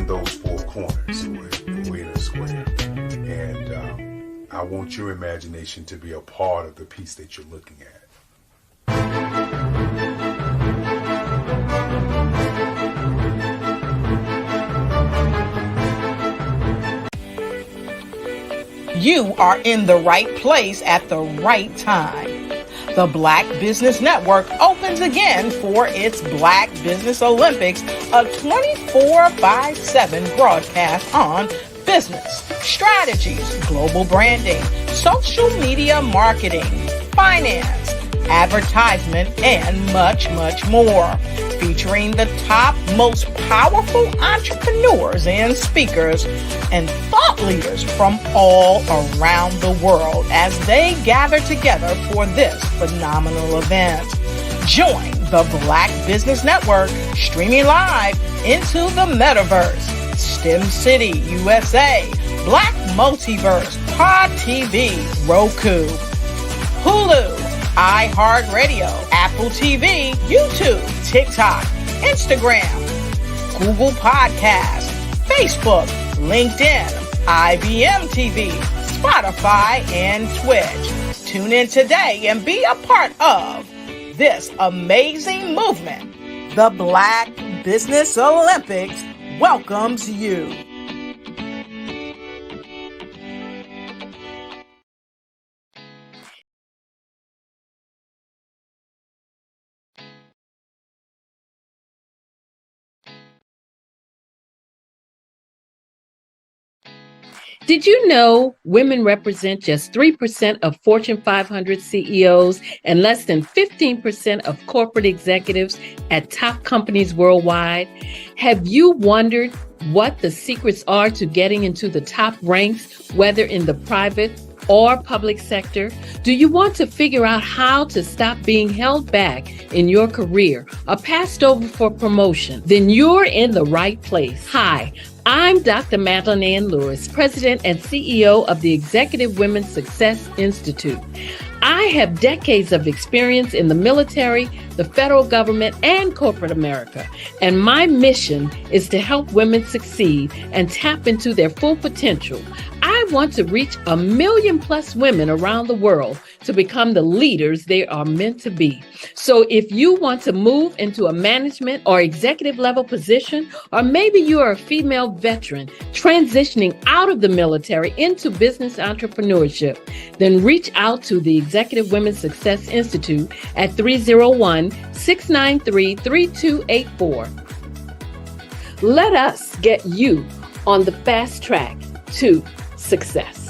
those four corners or in a square. And I want your imagination to be a part of the piece that you're looking at. You are in the right place at the right time. The Black Business Network opens again for its Black Business Olympics, a 24/7 broadcast on business, strategies, global branding, social media marketing, finance, advertisement, and much, much more. Featuring the top, most powerful entrepreneurs and speakers and thought leaders from all around the world as they gather together for this phenomenal event. Join the Black Business Network streaming live into the metaverse, STEM City, USA, Black Multiverse, Pod TV, Roku, Hulu, iHeartRadio, Apple TV, YouTube, TikTok, Instagram, Google Podcasts, Facebook, LinkedIn, IBM TV, Spotify, and Twitch. Tune in today and be a part of this amazing movement. The Black Business Olympics welcomes you. Did you know women represent just 3% of Fortune 500 CEOs and less than 15% of corporate executives at top companies worldwide? Have you wondered what the secrets are to getting into the top ranks, whether in the private or public sector? Do you want to figure out how to stop being held back in your career or passed over for promotion? Then you're in the right place. Hi, I'm Dr. Madeline Ann Lewis, President and CEO of the Executive Women's Success Institute. I have decades of experience in the military, the federal government, and corporate America, and my mission is to help women succeed and tap into their full potential. I want to reach 1 million plus women around the world to become the leaders they are meant to be. So if you want to move into a management or executive level position, or maybe you are a female veteran transitioning out of the military into business entrepreneurship, then reach out to the Executive Women's Success Institute at 301-693-3284. Let us get you on the fast track to success.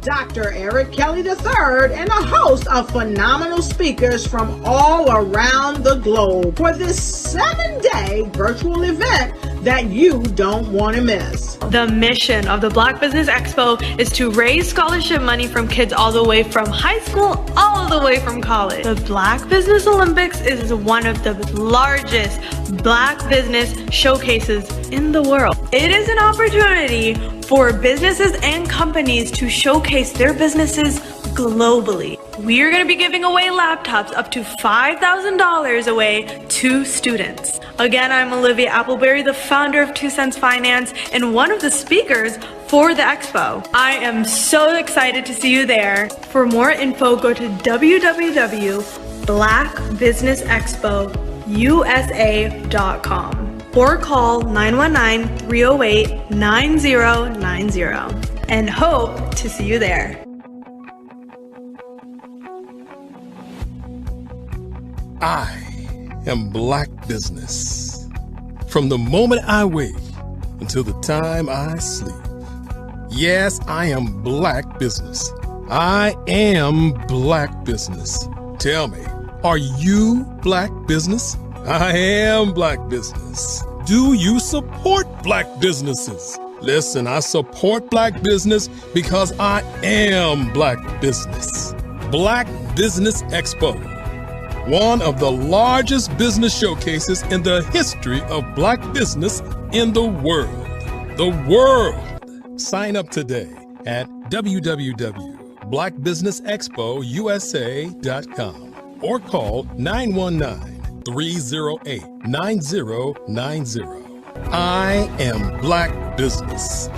Dr. Eric Kelly III and a host of phenomenal speakers from all around the globe for this 7-day virtual event that you don't want to miss. The mission of the Black Business Expo is to raise scholarship money from kids all the way from high school, all the way from college. The Black Business Olympics is one of the largest Black business showcases in the world. It is an opportunity for businesses and companies to showcase their businesses globally. we are going to be giving away laptops up to $5,000 away to students. Again, I'm Olivia Appleberry, the founder of 2 Cents Finance and one of the speakers for the expo. I am so excited to see you there. For more info, go to www.blackbusinessexpousa.com or call 919-308-9090 and hope to see you there. I am Black Business. From the moment I wake until the time I sleep. Yes, I am Black Business. I am Black Business. Tell me, are you Black Business? I am Black Business. Do you support Black businesses? Listen, I support Black business because I am Black Business. Black Business Expo, one of the largest business showcases in the history of Black business in the world. The world! Sign up today at www.blackbusinessexpousa.com or call 919-308-9090. I am Black Business.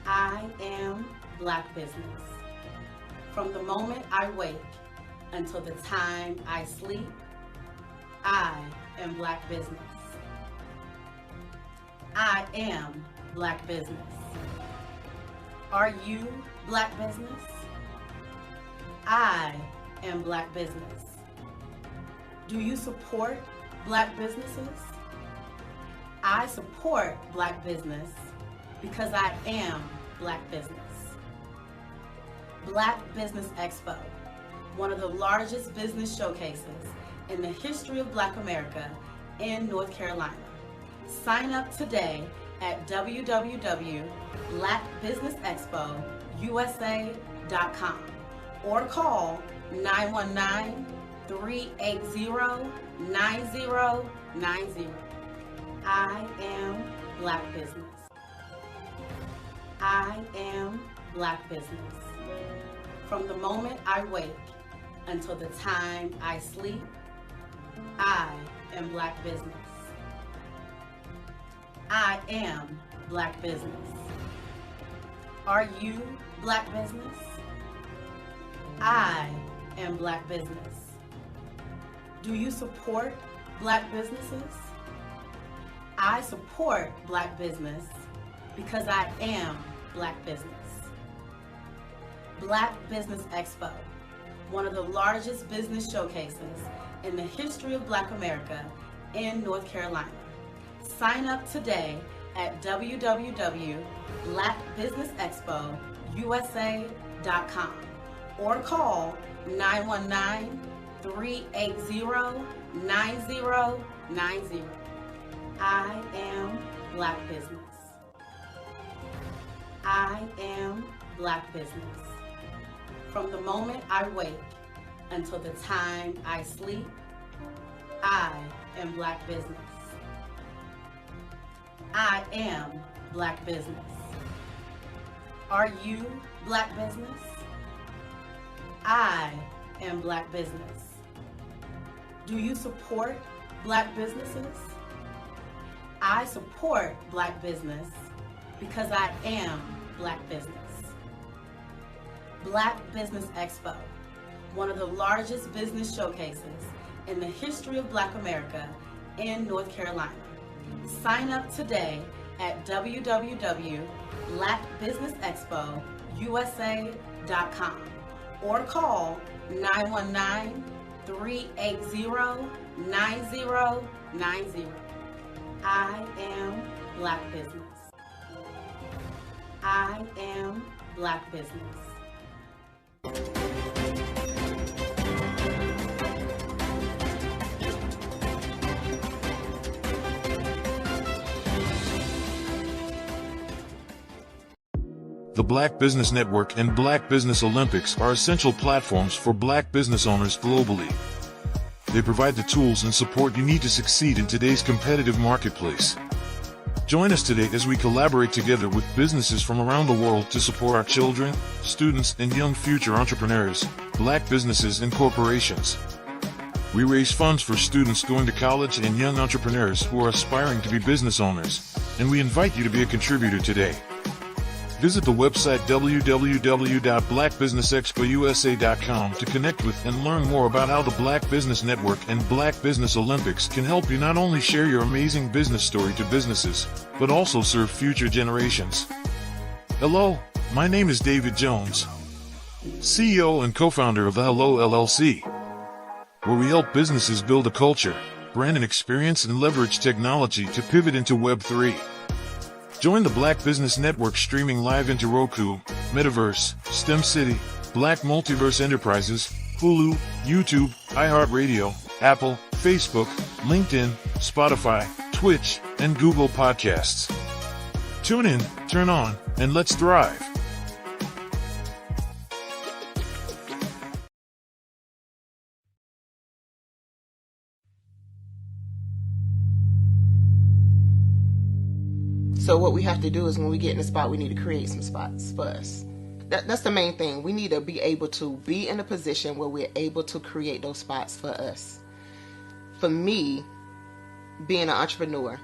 I am Black Business. From the moment I wake until the time I sleep, I am Black Business. I am Black Business. Are you Black Business? I am Black Business. Do you support Black businesses? I support Black business because I am Black business. Black Business Expo, one of the largest business showcases in the history of Black America in North Carolina. Sign up today at www.blackbusinessexpousa.com or call 919-380-9090. I am Black Business. I am Black Business. From the moment I wake until the time I sleep, I am Black Business. I am Black Business. Are you Black Business? I am Black Business. Do you support Black businesses? I support Black business because I am Black business. Black Business Expo, one of the largest business showcases in the history of Black America in North Carolina. Sign up today at www.blackbusinessexpousa.com or call 919-380-9090. I am Black Business. I am Black Business. From the moment I wake until the time I sleep, I am Black Business. I am Black Business. Are you Black Business? I am Black Business. Do you support Black businesses? I support Black business because I am Black business. Black Business Expo, one of the largest business showcases in the history of Black America in North Carolina. Sign up today at www.blackbusinessexpousa.com or call 919-380-9090. I am Black Business. I am Black Business. The Black Business Network and Black Business Olympics are essential platforms for Black business owners globally. They provide the tools and support you need to succeed in today's competitive marketplace. Join us today as we collaborate together with businesses from around the world to support our children, students, and young future entrepreneurs, Black businesses and corporations. We raise funds for students going to college and young entrepreneurs who are aspiring to be business owners, and we invite you to be a contributor today. Visit the website www.blackbusinessexpousa.com to connect with and learn more about how the Black Business Network and Black Business Olympics can help you not only share your amazing business story to businesses, but also serve future generations. Hello, my name is David Jones, CEO and co-founder of the Hello LLC, where we help businesses build a culture, brand an experience, and leverage technology to pivot into Web3. Join the Black Business Network streaming live into Roku, Metaverse, STEM City, Black Multiverse Enterprises, Hulu, YouTube, iHeartRadio, Apple, Facebook, LinkedIn, Spotify, Twitch, and Google Podcasts. Tune in, turn on, and let's thrive. So what we have to do is when we get in a spot, we need to create some spots for us. That's the main thing. We need to be able to be in a position where we're able to create those spots for us. For me, being an entrepreneur,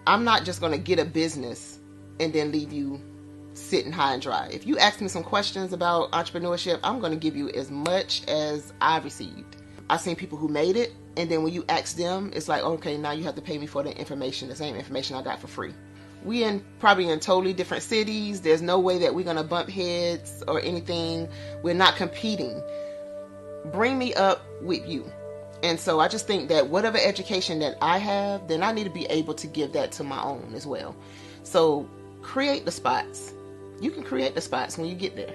I'm not just going to get a business and then leave you sitting high and dry. If you ask me some questions about entrepreneurship, I'm going to give you as much as I've received. I've seen people who made it, and then when you ask them, it's like, okay, now you have to pay me for the information, the same information I got for free. We probably in totally different cities. There's no way that we're going to bump heads or anything. We're not competing. Bring me up with you. And so I just think that whatever education that I have, then I need to be able to give that to my own as well. So create the spots. You can create the spots when you get there.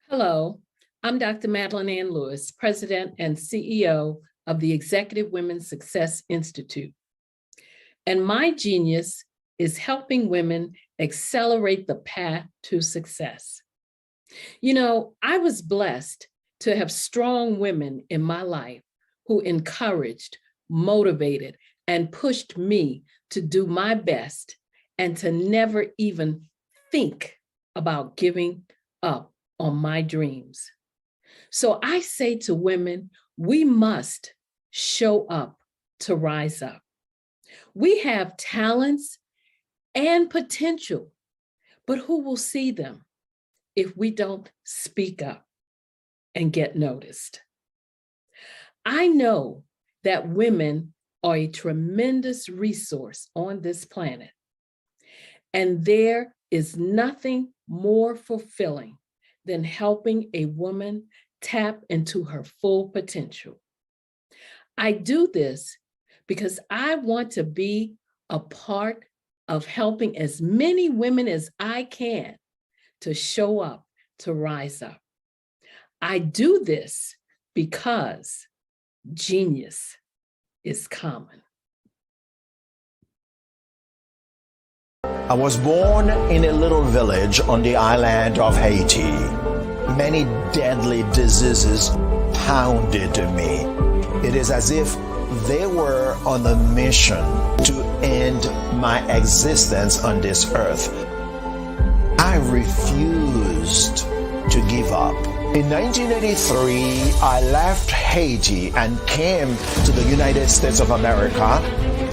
Hello, I'm Dr. Madeline Ann Lewis, President and CEO of the Executive Women's Success Institute. And my genius is helping women accelerate the path to success. You know, I was blessed to have strong women in my life who encouraged, motivated, and pushed me to do my best and to never even think about giving up on my dreams. So I say to women, we must show up to rise up. We have talents and potential, but who will see them if we don't speak up and get noticed? I know that women are a tremendous resource on this planet, and there is nothing more fulfilling than helping a woman tap into her full potential. I do this because I want to be a part of helping as many women as I can to show up, to rise up. I do this because genius is common. I was born in a little village on the island of Haiti. Many deadly diseases pounded me. It is as if they were on a mission to end my existence on this earth. I refused to give up. In 1983, I left Haiti and came to the United States of America.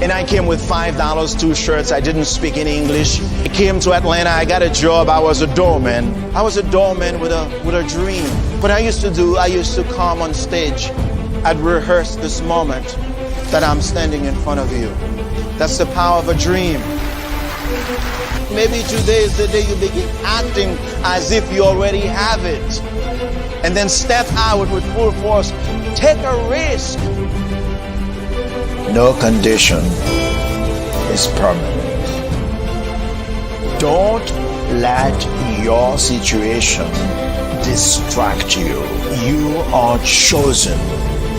And I came with $5, 2 shirts. I didn't speak any English. I came to Atlanta. I got a job. I was a doorman. I was a doorman with a dream. What I used to do, I used to come on stage. I'd rehearse this moment that I'm standing in front of you. That's the power of a dream. Maybe today is the day you begin acting as if you already have it. And then step out with full force. Take a risk. No condition is permanent. Don't let your situation distract you. You are chosen.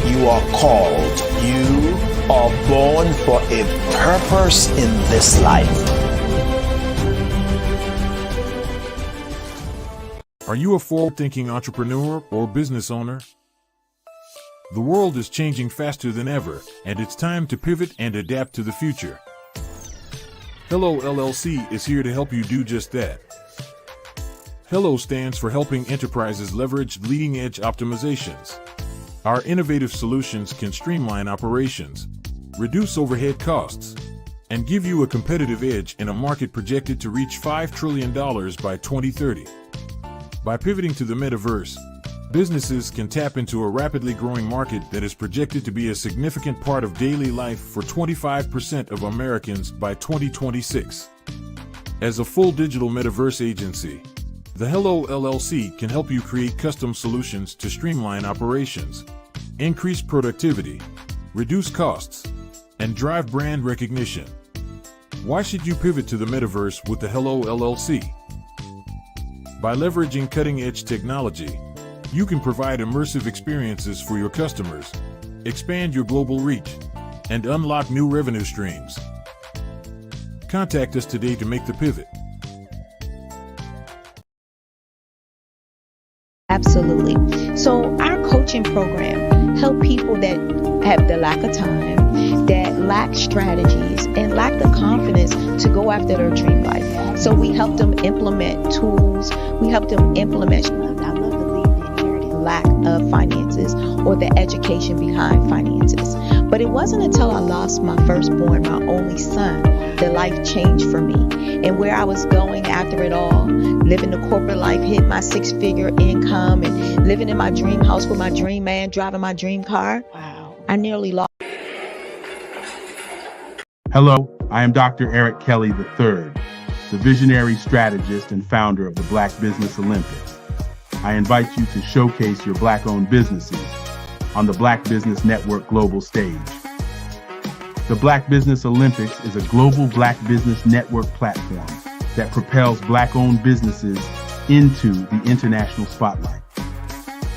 You are called. You are born for a purpose in this life. Are you a forward-thinking entrepreneur or business owner? The world is changing faster than ever, and it's time to pivot and adapt to the future. Hello LLC is here to help you do just that. Hello stands for helping enterprises leverage leading-edge optimizations. Our innovative solutions can streamline operations, reduce overhead costs, and give you a competitive edge in a market projected to reach $5 trillion by 2030. By pivoting to the metaverse, businesses can tap into a rapidly growing market that is projected to be a significant part of daily life for 25% of Americans by 2026. As a full digital metaverse agency, the Hello LLC can help you create custom solutions to streamline operations, increase productivity, reduce costs, and drive brand recognition. Why should you pivot to the metaverse with the Hello LLC? By leveraging cutting-edge technology, you can provide immersive experiences for your customers, expand your global reach, and unlock new revenue streams. Contact us today to make the pivot. Absolutely. So our coaching program help people that have the lack of time, that lack strategies, and lack the confidence to go after their dream life. So we help them implement tools. We help them implement, I love to leave the inherited lack of finances or the education behind finances. But it wasn't until I lost my firstborn, my only son, that life changed for me. And where I was going after it all, living the corporate life, hit my 6-figure income, and living in my dream house with my dream man, driving my dream car. Wow. I nearly lost. Hello, I am Dr. Eric Kelly III, the visionary strategist and founder of the Black Business Olympics. I invite you to showcase your Black-owned businesses on the Black Business Network global stage. The Black Business Olympics is a global Black Business Network platform that propels Black-owned businesses into the international spotlight.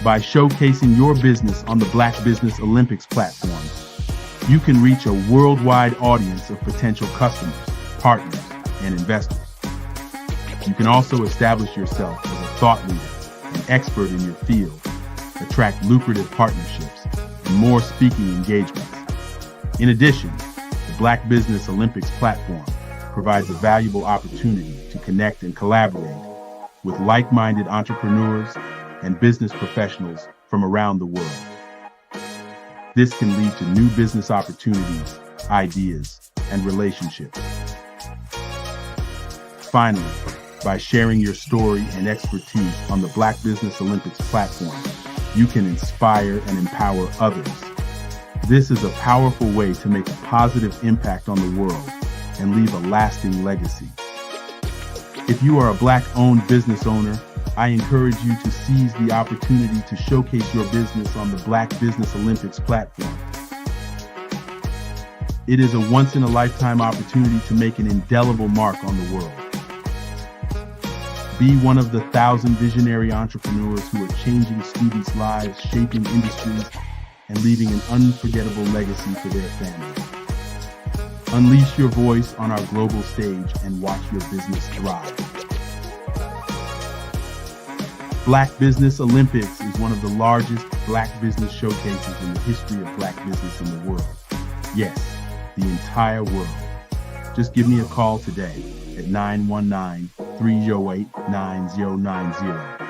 By showcasing your business on the Black Business Olympics platform, you can reach a worldwide audience of potential customers, partners, and investors. You can also establish yourself as a thought leader, an expert in your field, attract lucrative partnerships, and more speaking engagements. In addition, the Black Business Olympics platform provides a valuable opportunity to connect and collaborate with like-minded entrepreneurs and business professionals from around the world. This can lead to new business opportunities, ideas, and relationships. Finally, by sharing your story and expertise on the Black Business Olympics platform, you can inspire and empower others. This is a powerful way to make a positive impact on the world and leave a lasting legacy. If you are a Black-owned business owner, I encourage you to seize the opportunity to showcase your business on the Black Business Olympics platform. It is a once-in-a-lifetime opportunity to make an indelible mark on the world. Be one of the 1,000 visionary entrepreneurs who are changing students' lives, shaping industries, and leaving an unforgettable legacy for their families. Unleash your voice on our global stage and watch your business thrive. Black Business Olympics is one of the largest Black business showcases in the history of Black business in the world. Yes, the entire world. Just give me a call today at 919-308-9090.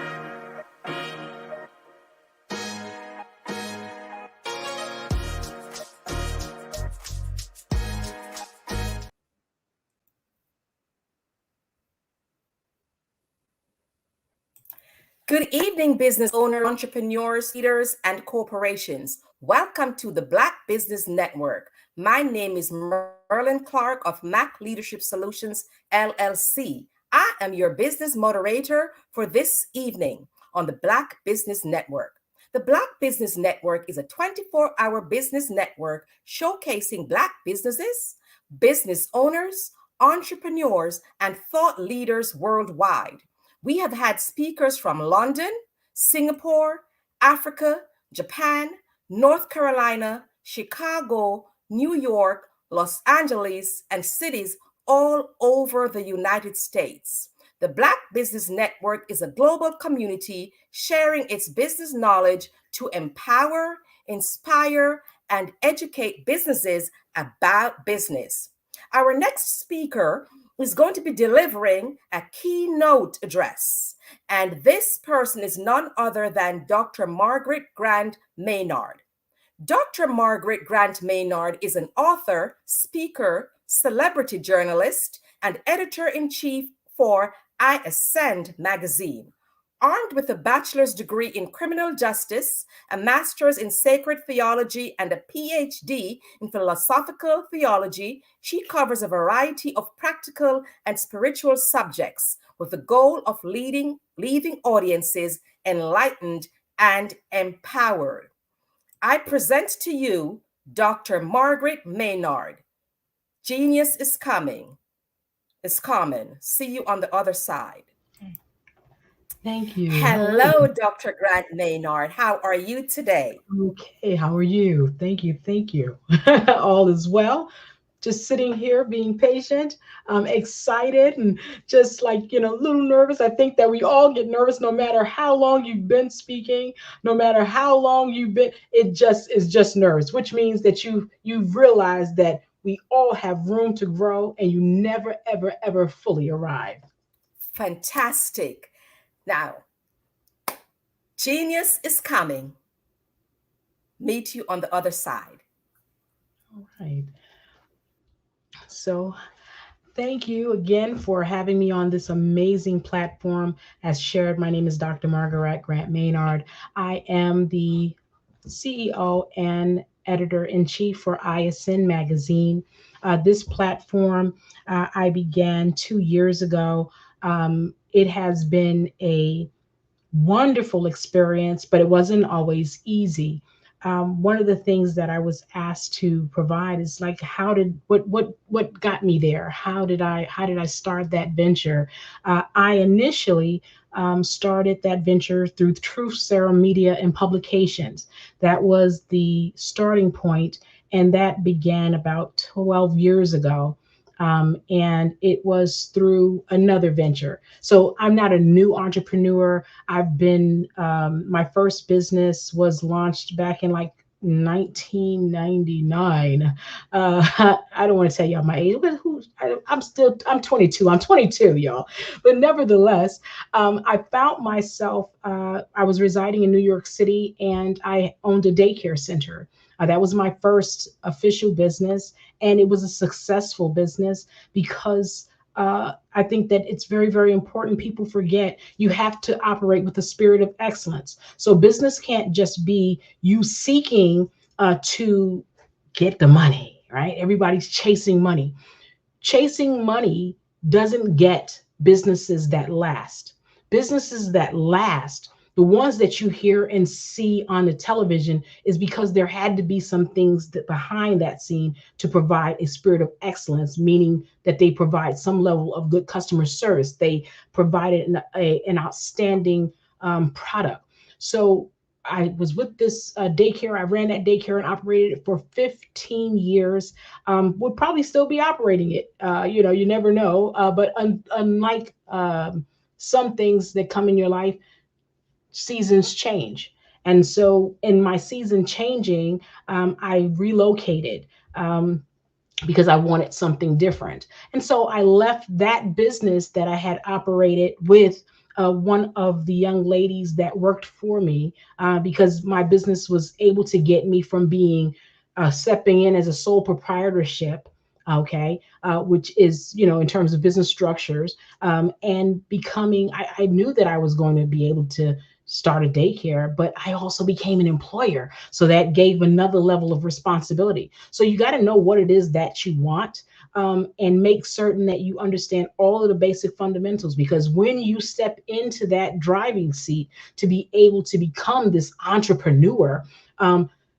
Good evening, business owners, entrepreneurs, leaders, and corporations. Welcome to the Black Business Network. My name is Merlin Clark of Mac Leadership Solutions, LLC. I am your business moderator for this evening on the Black Business Network. The Black Business Network is a 24-hour business network showcasing Black businesses, business owners, entrepreneurs, and thought leaders worldwide. We have had speakers from London, Singapore, Africa, Japan, North Carolina, Chicago, New York, Los Angeles, and cities all over the United States. The Black Business Network is a global community sharing its business knowledge to empower, inspire, and educate businesses about business. Our next speaker is going to be delivering a keynote address, and this person is none other than Dr. Margaret Grant Maynard. Dr. Margaret Grant Maynard is an author, speaker, celebrity journalist, and editor-in-chief for I Ascend magazine. Armed with a bachelor's degree in criminal justice, a master's in sacred theology, and a PhD in philosophical theology, she covers a variety of practical and spiritual subjects with the goal of leaving audiences enlightened and empowered. I present to you Dr. Margaret Maynard. Genius is coming. It's common. See you on the other side. Thank you. Hello, Dr. Grant Maynard. How are you today? Okay, how are you? Thank you. Thank you. All is well. Just sitting here being patient, excited, and just like, a little nervous. I think that we all get nervous no matter how long you've been speaking, no matter how long you've been, it just is just nerves, which means that you've realized that we all have room to grow and you never, ever, ever fully arrive. Fantastic. Now, genius is coming. Meet you on the other side. All right. So thank you again for having me on this amazing platform. As shared, my name is Dr. Margaret Grant Maynard. I am the CEO and editor-in-chief for I Ascend magazine. This platform I began 2 years ago. It has been a wonderful experience, but it wasn't always easy. One of the things that I was asked to provide is like, what got me there? How did I start that venture? I initially started that venture through Truth Serum Media and Publications. That was the starting point, and that began about 12 years ago. And it was through another venture. So I'm not a new entrepreneur. I've been, my first business was launched back in like 1999. I don't want to tell y'all my age, but I'm 22. I'm 22, y'all. But nevertheless, I found myself, I was residing in New York City and I owned a daycare center. That was my first official business, and it was a successful business because I think that it's very, very important. People forget you have to operate with a spirit of excellence. So business can't just be you seeking to get the money, right? Everybody's chasing money. Chasing money doesn't get businesses that last. Businesses that last, the ones that you hear and see on the television, is because there had to be some things that behind that scene to provide a spirit of excellence, meaning that they provide some level of good customer service. They provided an outstanding product. So I was with this daycare. I ran that daycare and operated it for 15 years. Would probably still be operating it. You never know. But unlike some things that come in your life, seasons change. And so in my season changing, I relocated because I wanted something different. And so I left that business that I had operated with one of the young ladies that worked for me because my business was able to get me from being stepping in as a sole proprietorship, okay, which is, in terms of business structures, and becoming, I knew that I was going to be able to start a daycare, but I also became an employer. So that gave another level of responsibility. So you got to know what it is that you want and make certain that you understand all of the basic fundamentals, because when you step into that driving seat to be able to become this entrepreneur,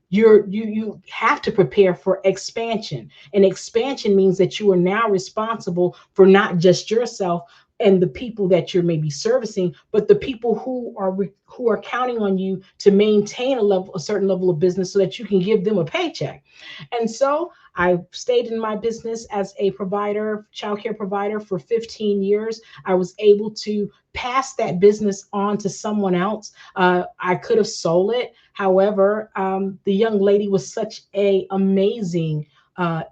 you have to prepare for expansion. And expansion means that you are now responsible for not just yourself, and the people that you're maybe servicing, but the people who are counting on you to maintain a certain level of business so that you can give them a paycheck. And so I stayed in my business as a provider, childcare provider, for 15 years. I was able to pass that business on to someone else. I could have sold it. However, the young lady was such a amazing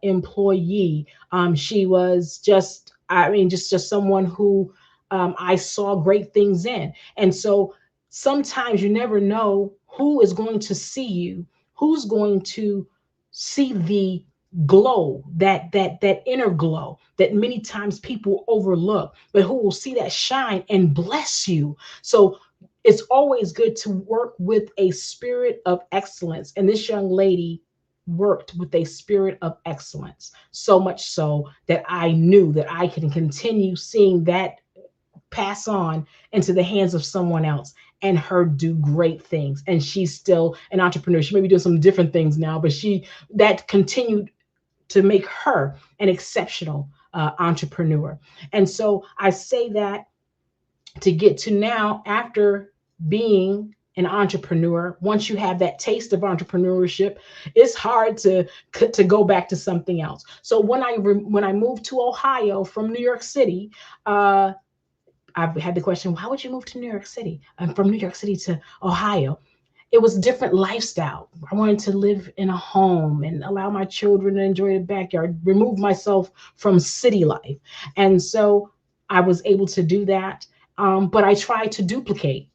employee. She was just someone who I saw great things in. And so sometimes you never know who is going to see you, who's going to see the glow, that inner glow that many times people overlook, but who will see that shine and bless you. So it's always good to work with a spirit of excellence. And this young lady worked with a spirit of excellence, so much so that I knew that I can continue seeing that pass on into the hands of someone else and her do great things. And she's still an entrepreneur. She may be doing some different things now, but that continued to make her an exceptional entrepreneur. And so I say that to get to now, after being an entrepreneur, once you have that taste of entrepreneurship, it's hard to go back to something else. So when I moved to Ohio from New York City, I've had the question, why would you move to New York City? From New York City to Ohio. It was a different lifestyle. I wanted to live in a home and allow my children to enjoy the backyard, remove myself from city life. And so I was able to do that. But I tried to duplicate.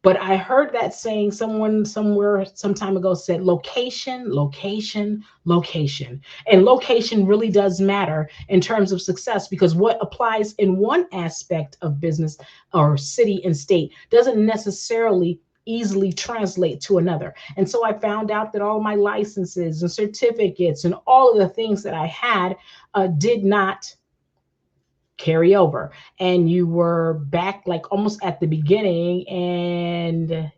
But I heard that saying, someone somewhere some time ago said, location, location, location. And location really does matter in terms of success, because what applies in one aspect of business or city and state doesn't necessarily easily translate to another. And so I found out that all my licenses and certificates and all of the things that I had did not carry over, and you were back like almost at the beginning, and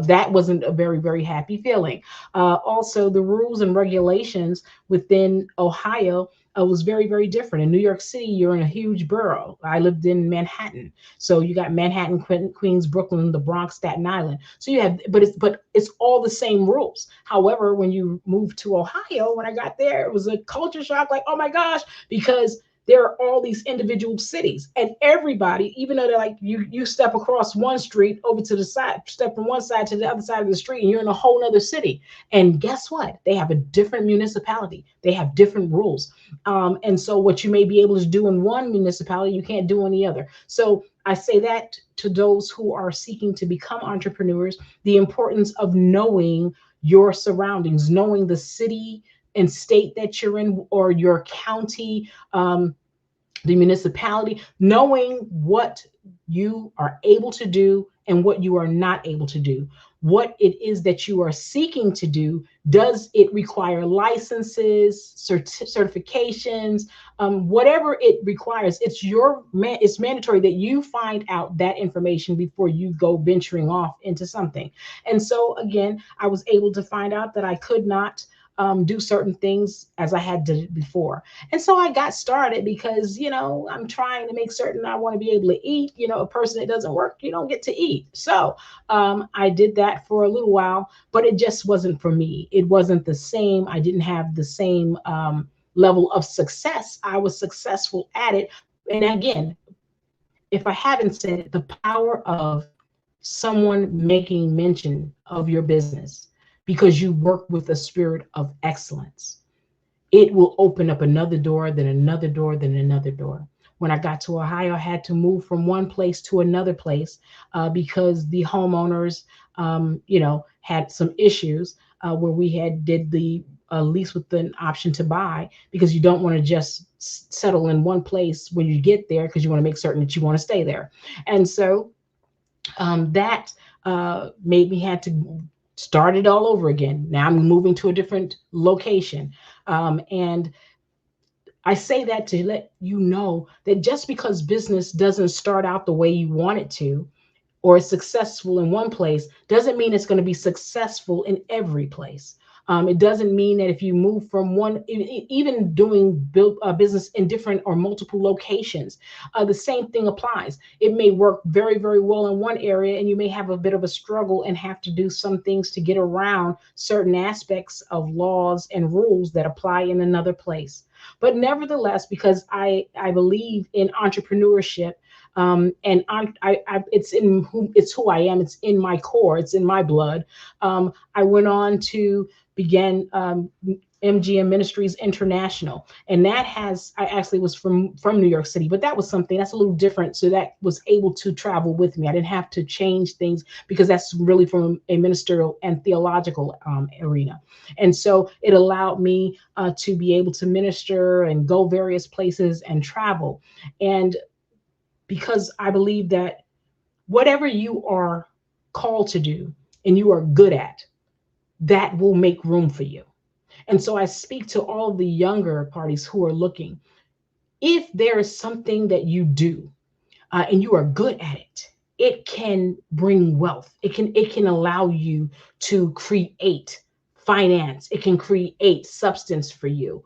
that wasn't a very, very happy feeling. Also, the rules and regulations within Ohio was very, very different. In New York City, you're in a huge borough. I lived in Manhattan, so you got Manhattan, Queens, Brooklyn, the Bronx, Staten Island. So you have, but it's all the same rules. However, when you move to Ohio, when I got there, it was a culture shock. Like, oh my gosh, because there are all these individual cities, and everybody, even though they're like, you step across one street over to the side, step from one side to the other side of the street, and you're in a whole nother city. And guess what? They have a different municipality. They have different rules. And so what you may be able to do in one municipality, you can't do in the other. So I say that to those who are seeking to become entrepreneurs, the importance of knowing your surroundings, knowing the city and state that you're in, or your county, the municipality, knowing what you are able to do and what you are not able to do. What it is that you are seeking to do, does it require licenses, certifications, whatever it requires? It's mandatory that you find out that information before you go venturing off into something. And so again, I was able to find out that I could not do certain things as I had did before. And so I got started because, I'm trying to make certain I want to be able to eat. A person that doesn't work, you don't get to eat. So I did that for a little while, but it just wasn't for me. It wasn't the same. I didn't have the same level of success. I was successful at it. And again, if I haven't said it, the power of someone making mention of your business because you work with a spirit of excellence, it will open up another door, then another door, then another door. When I got to Ohio, I had to move from one place to another place because the homeowners, had some issues where we did the lease with an option to buy, because you don't want to just settle in one place when you get there, because you want to make certain that you want to stay there. And so that made me had to start it all over again. Now I'm moving to a different location. And I say that to let you know that just because business doesn't start out the way you want it to, or is successful in one place, doesn't mean it's going to be successful in every place. It doesn't mean that if you move from one, even doing business in different or multiple locations, the same thing applies. It may work very, very well in one area, and you may have a bit of a struggle and have to do some things to get around certain aspects of laws and rules that apply in another place. But nevertheless, because I believe in entrepreneurship, it's who I am. It's in my core. It's in my blood. I went on to begin MGM Ministries International, and that I actually was from New York City, but that was something that's a little different. So that was able to travel with me. I didn't have to change things because that's really from a ministerial and theological arena, and so it allowed me to be able to minister and go various places and travel. And because I believe that whatever you are called to do and you are good at, that will make room for you. And so I speak to all the younger parties who are looking. If there is something that you do and you are good at it, it can bring wealth. It can allow you to create finance. It can create substance for you.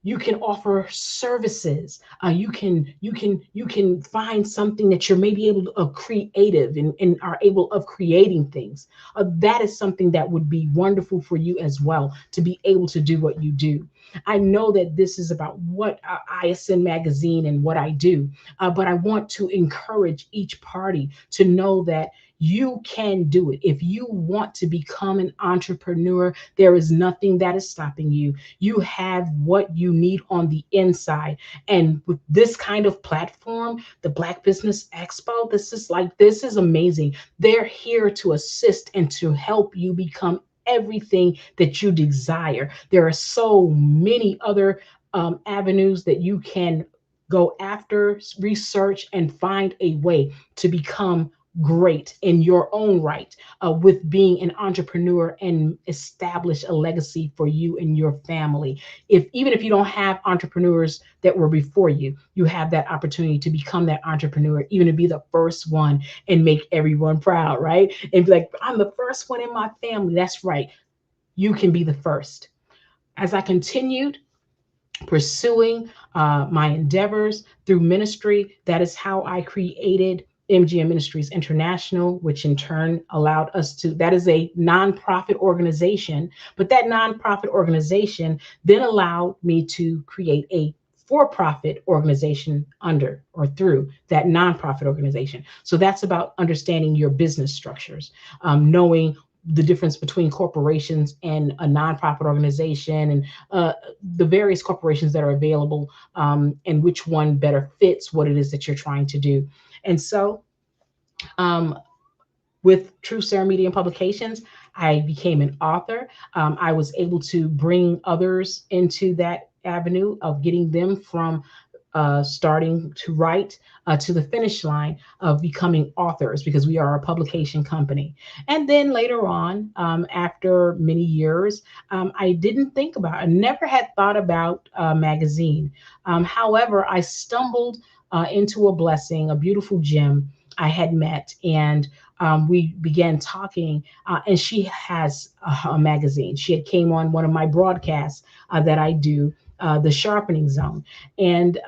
You can offer services. You can find something that you're maybe able to creative and are able of creating things. That is something that would be wonderful for you as well, to be able to do what you do. I know that this is about what ISN Magazine and what I do, but I want to encourage each party to know that you can do it. If you want to become an entrepreneur, there is nothing that is stopping you. You have what you need on the inside. And with this kind of platform, the Black Business Expo, this is amazing. They're here to assist and to help you become everything that you desire. There are so many other avenues that you can go after, research, and find a way to become great in your own right with being an entrepreneur and establish a legacy for you and your family. Even if you don't have entrepreneurs that were before you, you have that opportunity to become that entrepreneur, even to be the first one and make everyone proud, right? And be like, I'm the first one in my family. That's right. You can be the first. As I continued pursuing my endeavors through ministry, that is how I created MGM Ministries International, which in turn allowed us to, that is a nonprofit organization, but that nonprofit organization then allowed me to create a for-profit organization under or through that nonprofit organization. So that's about understanding your business structures, knowing the difference between corporations and a nonprofit organization, and the various corporations that are available, and which one better fits what it is that you're trying to do. And so with True Sarah Media and Publications, I became an author. I was able to bring others into that avenue of getting them from starting to write to the finish line of becoming authors, because we are a publication company. And then later on, after many years, I didn't think about, I never had thought about a magazine. However, I stumbled into a blessing, a beautiful gem I had met, and we began talking, and she has a magazine. She had came on one of my broadcasts that I do, the Sharpening Zone. And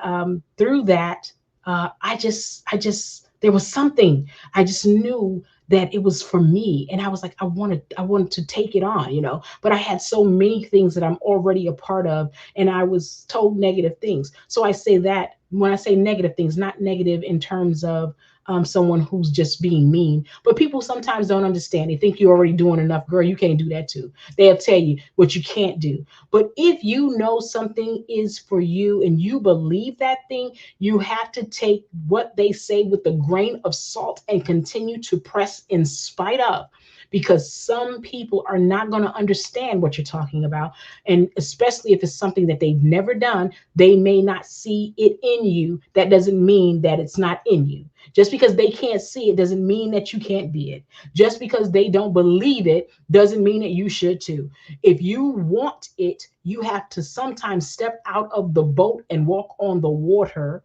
through that, there was something, I just knew that it was for me. And I was like, I wanted to take it on, but I had so many things that I'm already a part of, and I was told negative things. So I say that when I say negative things, not negative in terms of someone who's just being mean, but people sometimes don't understand. They think you're already doing enough. Girl, you can't do that too. They'll tell you what you can't do. But if you know something is for you and you believe that thing, you have to take what they say with a grain of salt and continue to press in spite of, because some people are not going to understand what you're talking about. And especially if it's something that they've never done, they may not see it in you. That doesn't mean that it's not in you. Just because they can't see it doesn't mean that you can't be it. Just because they don't believe it doesn't mean that you should too. If you want it, you have to sometimes step out of the boat and walk on the water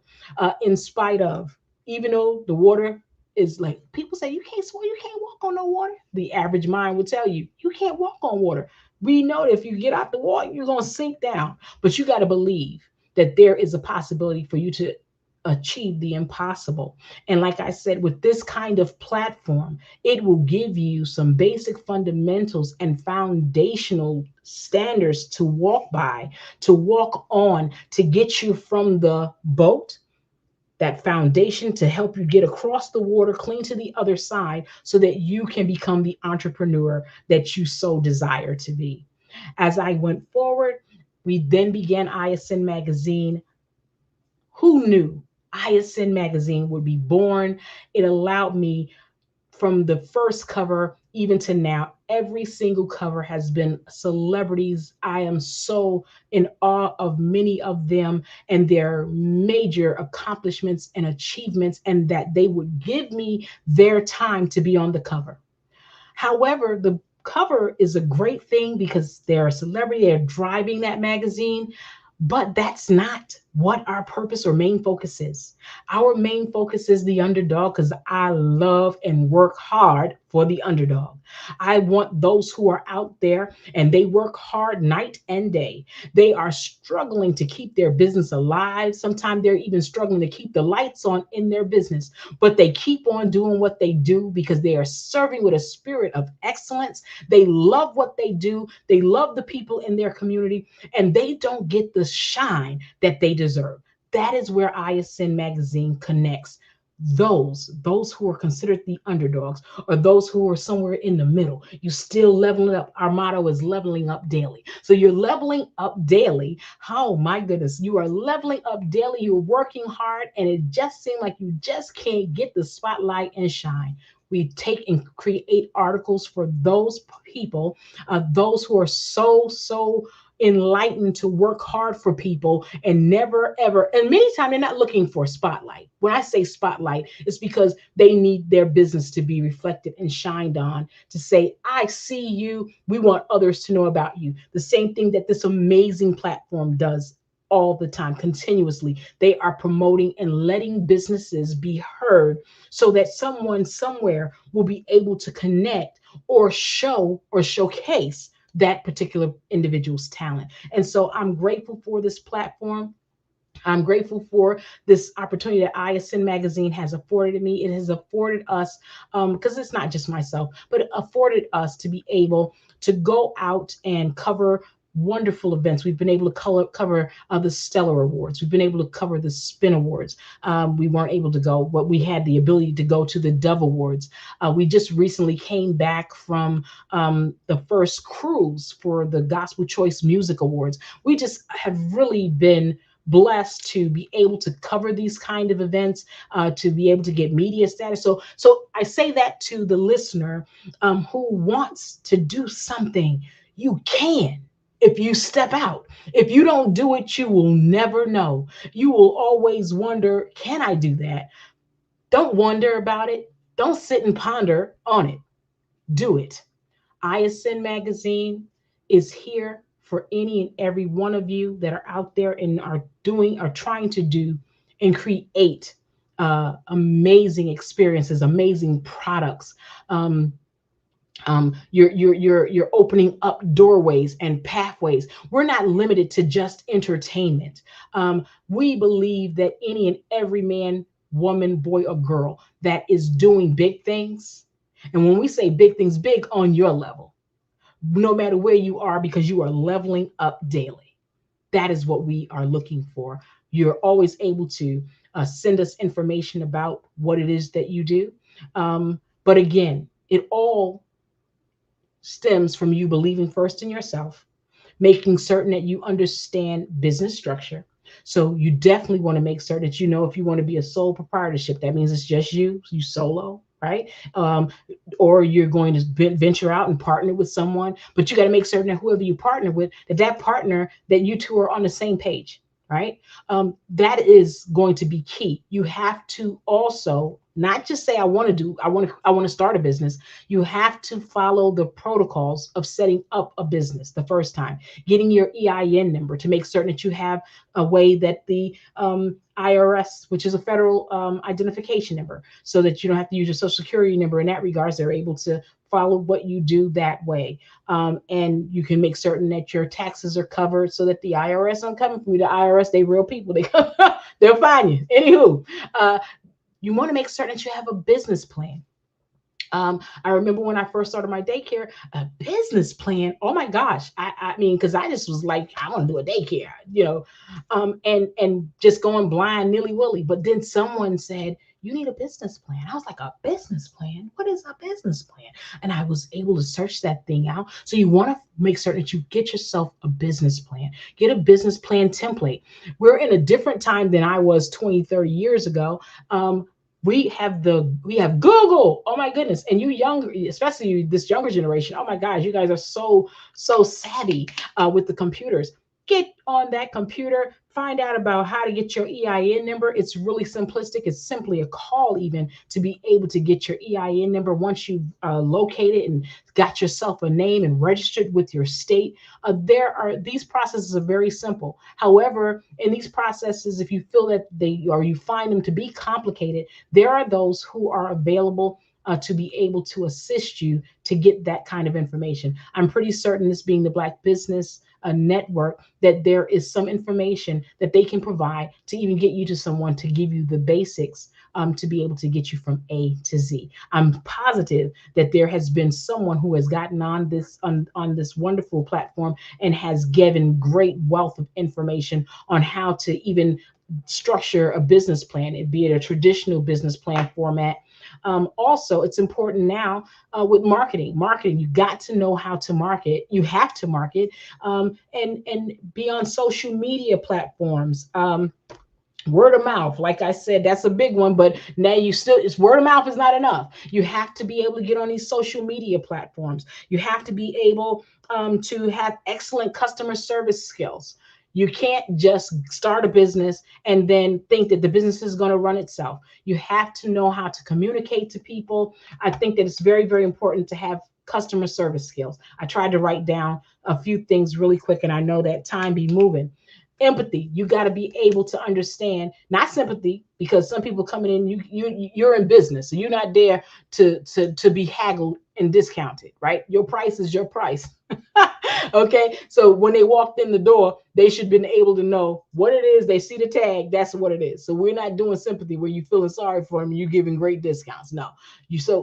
in spite of, even though the water is like, people say you can't swim, you can't walk on no water. The average mind will tell you, you can't walk on water. We know that if you get out the water, you're going to sink down. But you got to believe that there is a possibility for you to achieve the impossible. And like I said, with this kind of platform, it will give you some basic fundamentals and foundational standards to walk by, to walk on, to get you from the boat, that foundation to help you get across the water clean to the other side so that you can become the entrepreneur that you so desire to be. As I went forward, we then began ISN Magazine. Who knew ISN Magazine would be born? It allowed me, from the first cover even to now, every single cover has been celebrities. I am so in awe of many of them and their major accomplishments and achievements, and that they would give me their time to be on the cover. However, the cover is a great thing because they're a celebrity, they're driving that magazine, but that's not what our purpose or main focus is. Our main focus is the underdog, because I love and work hard for the underdog. I want those who are out there and they work hard night and day. They are struggling to keep their business alive. Sometimes they're even struggling to keep the lights on in their business, but they keep on doing what they do because they are serving with a spirit of excellence. They love what they do. They love the people in their community, and they don't get the shine that they deserve. That is where ISN Magazine connects those who are considered the underdogs, or those who are somewhere in the middle. You still leveling up. Our motto is leveling up daily. So you're leveling up daily. Oh my goodness, you are leveling up daily. You're working hard, and it just seems like you just can't get the spotlight and shine. We take and create articles for those people, those who are so enlightened to work hard for people and never ever, and many times they're not looking for a spotlight. When I say spotlight, it's because they need their business to be reflected and shined on, to say, I see you, we want others to know about you. The same thing that this amazing platform does all the time, continuously. They are promoting and letting businesses be heard so that someone somewhere will be able to connect or show or showcase that particular individual's talent. And so I'm grateful for this platform. I'm grateful for this opportunity that ISN Magazine has afforded me. It has afforded us, because it's not just myself, but it afforded us to be able to go out and cover wonderful events. We've been able to cover the Stellar Awards. We've been able to cover the Spin Awards. We weren't able to go, but we had the ability to go to the Dove Awards. We just recently came back from the first cruise for the Gospel Choice Music Awards. We just have really been blessed to be able to cover these kind of events, to be able to get media status. So I say that to the listener who wants to do something. You can. If you step out. If you don't do it, you will never know. You will always wonder, can I do that? Don't wonder about it. Don't sit and ponder on it. Do it. ISN Magazine is here for any and every one of you that are out there and are trying to do and create amazing experiences, amazing products. You're opening up doorways and pathways. We're not limited to just entertainment. We believe that any and every man, woman, boy, or girl that is doing big things, and when we say big things, big on your level, no matter where you are, because you are leveling up daily. That is what we are looking for. You're always able to send us information about what it is that you do. But again, it all stems from you believing first in yourself, making certain that you understand business structure. So you definitely want to make certain that you know, if you want to be a sole proprietorship, that means it's just you solo, right? Or you're going to venture out and partner with someone, but you got to make certain that whoever you partner with, that partner, that you two are on the same page, right? That is going to be key. You have to also not just say I want to start a business. You have to follow the protocols of setting up a business the first time, getting your EIN number to make certain that you have a way that the IRS, which is a federal identification number, so that you don't have to use your social security number. In that regards, they're able to follow what you do that way. And you can make certain that your taxes are covered so that the IRS, I'm coming from you, the IRS, they real people, they'll find you. Anywho, you want to make certain that you have a business plan. I remember when I first started my daycare, a business plan. Oh my gosh. I mean, because I just was like, I want to do a daycare, and just going blind, nilly-willy. But then someone said, you need a business plan. I was like, a business plan? What is a business plan? And I was able to search that thing out. So you want to make certain that you get yourself a business plan. Get a business plan template. We're in a different time than I was 20, 30 years ago. We have Google. Oh my goodness. And you younger, especially you, this younger generation. Oh my gosh, you guys are so savvy with the computers. Get on that computer, find out about how to get your EIN number. It's really simplistic. It's simply a call even to be able to get your EIN number. Once you've located and got yourself a name and registered with your state, these processes are very simple. However, in these processes, if you feel that you find them to be complicated, there are those who are available to be able to assist you to get that kind of information. I'm pretty certain, this being the Black Business Network, that there is some information that they can provide to even get you to someone to give you the basics to be able to get you from A to Z. I'm positive that there has been someone who has gotten on this wonderful platform and has given great wealth of information on how to even structure a business plan, be it a traditional business plan format. Also, it's important now with marketing. You got to know how to market. You have to market and be on social media platforms. Word of mouth, like I said, that's a big one, but now it's word of mouth is not enough. You have to be able to get on these social media platforms. You have to be able to have excellent customer service skills. You can't just start a business and then think that the business is going to run itself. You have to know how to communicate to people. I think that it's very, very important to have customer service skills. I tried to write down a few things really quick, and I know that time be moving. Empathy. You got to be able to understand, not sympathy, because some people coming in, you're in business, so you're not there to be haggled and discounted, right? Your price is your price. Okay, so when they walked in the door, they should have been able to know what it is. They see the tag, that's what it is. So we're not doing sympathy where you feeling sorry for them and you giving great discounts. No,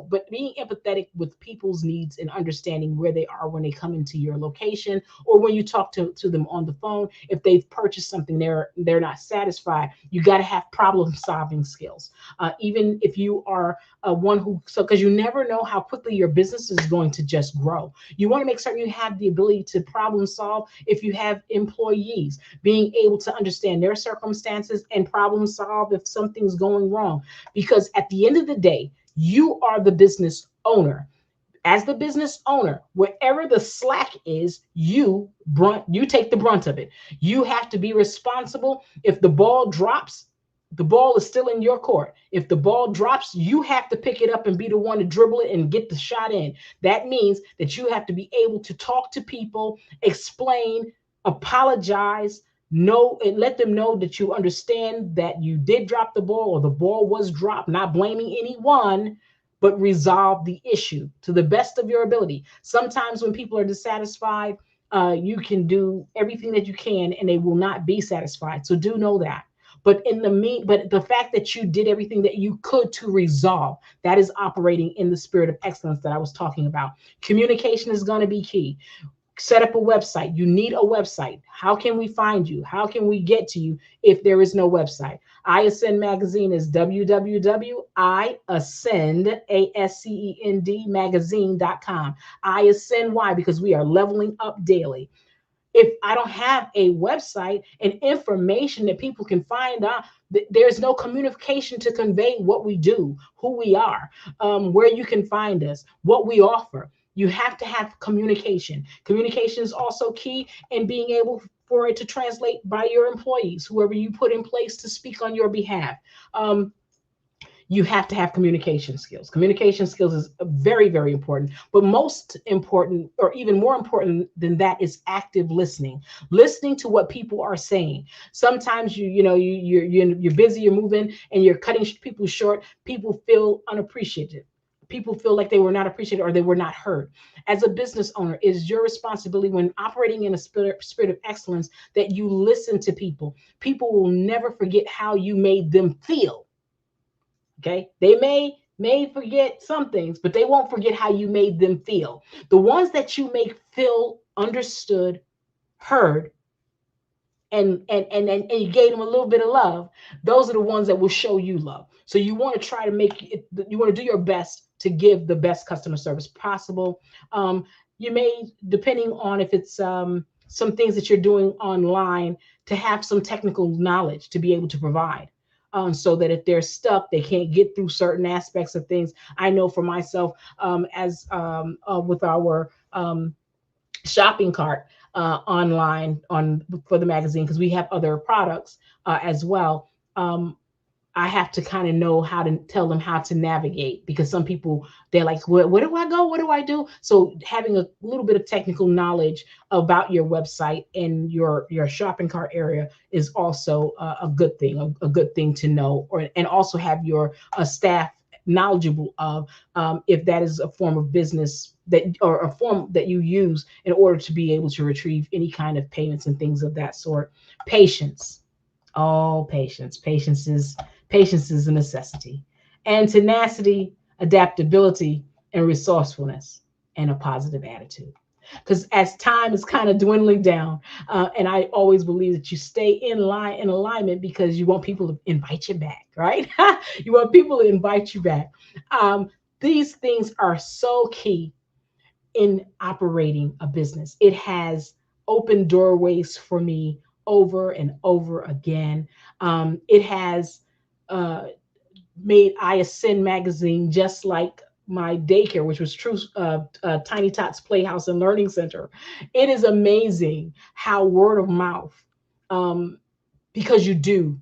but being empathetic with people's needs and understanding where they are when they come into your location, or when you talk to them on the phone. If they've purchased something they're not satisfied, you got to have problem solving skills. Even if you are because you never know how quickly your business is going to just grow. You want to make certain you have the ability to problem solve. If you have employees, being able to understand their circumstances and problem solve if something's going wrong. Because at the end of the day, you are the business owner. As the business owner, wherever the slack is, you take the brunt of it. You have to be responsible. If the ball drops, the ball is still in your court. If the ball drops, you have to pick it up and be the one to dribble it and get the shot in. That means that you have to be able to talk to people, explain, apologize, and let them know that you understand that you did drop the ball or the ball was dropped, not blaming anyone, but resolve the issue to the best of your ability. Sometimes when people are dissatisfied, you can do everything that you can and they will not be satisfied. So do know that. But the fact that you did everything that you could to resolve, that is operating in the spirit of excellence that I was talking about. Communication is going to be key. Set up a website. You need a website. How can we find you? How can we get to you if there is no website? iAscend magazine is www.iascend magazine.com. iAscend, why? Because we are leveling up daily. If I don't have a website and information that people can find out, there's no communication to convey what we do, who we are, where you can find us, what we offer. You have to have communication. Communication is also key in being able for it to translate by your employees, whoever you put in place to speak on your behalf. you have to have communication skills. Communication skills is very, very important. But most important, or even more important than that, is active listening. Listening to what people are saying. Sometimes you're busy, you're moving, and you're cutting people short. People feel unappreciated. People feel like they were not appreciated or they were not heard. As a business owner, it is your responsibility when operating in a spirit of excellence that you listen to people. People will never forget how you made them feel. Okay, they may forget some things, but they won't forget how you made them feel. The ones that you make feel understood, heard, and you gave them a little bit of love, those are the ones that will show you love. So you want to try to you want to do your best to give the best customer service possible. You may, depending on if it's some things that you're doing online, to have some technical knowledge to be able to provide. So that if they're stuck, they can't get through certain aspects of things. I know for myself, as with our shopping cart online for the magazine, because we have other products as well. I have to kind of know how to tell them how to navigate, because some people, they're like, where do I go? What do I do? So having a little bit of technical knowledge about your website and your shopping cart area is also a good thing, a good thing to know, and also have your staff knowledgeable of if that is a form of business or a form that you use in order to be able to retrieve any kind of payments and things of that sort. Patience. Oh, patience. Patience is a necessity. And tenacity, adaptability, and resourcefulness, and a positive attitude. Because as time is kind of dwindling down, and I always believe that you stay in alignment, because you want people to invite you back, right? You want people to invite you back. These things are so key in operating a business. It has opened doorways for me over and over again. It has made I Ascend magazine, just like my daycare, which was True Tiny Tots Playhouse and Learning Center. It is amazing how word of mouth, because you do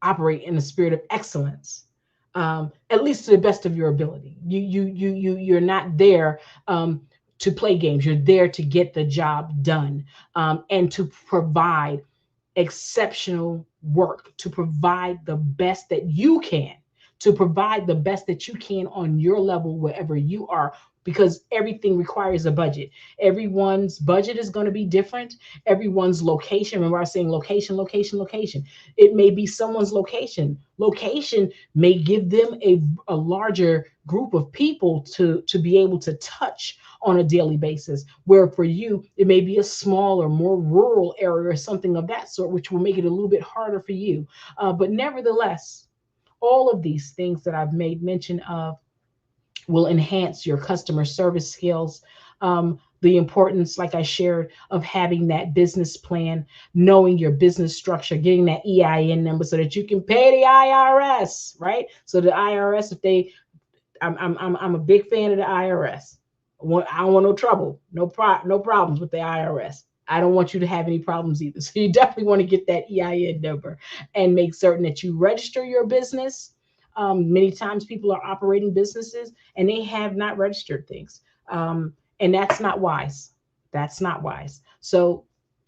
operate in the spirit of excellence, at least to the best of your ability. You're not there to play games. You're there to get the job done, and to provide exceptional work, to provide the best that you can, to provide the best that you can on your level, wherever you are, because everything requires a budget. Everyone's budget is going to be different. Everyone's location. Remember, I was saying location. It may be someone's location. Location may give them a larger group of people to be able to touch on a daily basis, where for you, it may be a smaller, more rural area or something of that sort, which will make it a little bit harder for you. But nevertheless, all of these things that I've made mention of will enhance your customer service skills. The importance, like I shared, of having that business plan, knowing your business structure, getting that EIN number so that you can pay the IRS, right? So the IRS, I'm a big fan of the IRS. I don't want no trouble, no problems with the IRS. I don't want you to have any problems either. So you definitely want to get that EIN number and make certain that you register your business. Many times people are operating businesses and they have not registered things. And that's not wise. That's not wise. So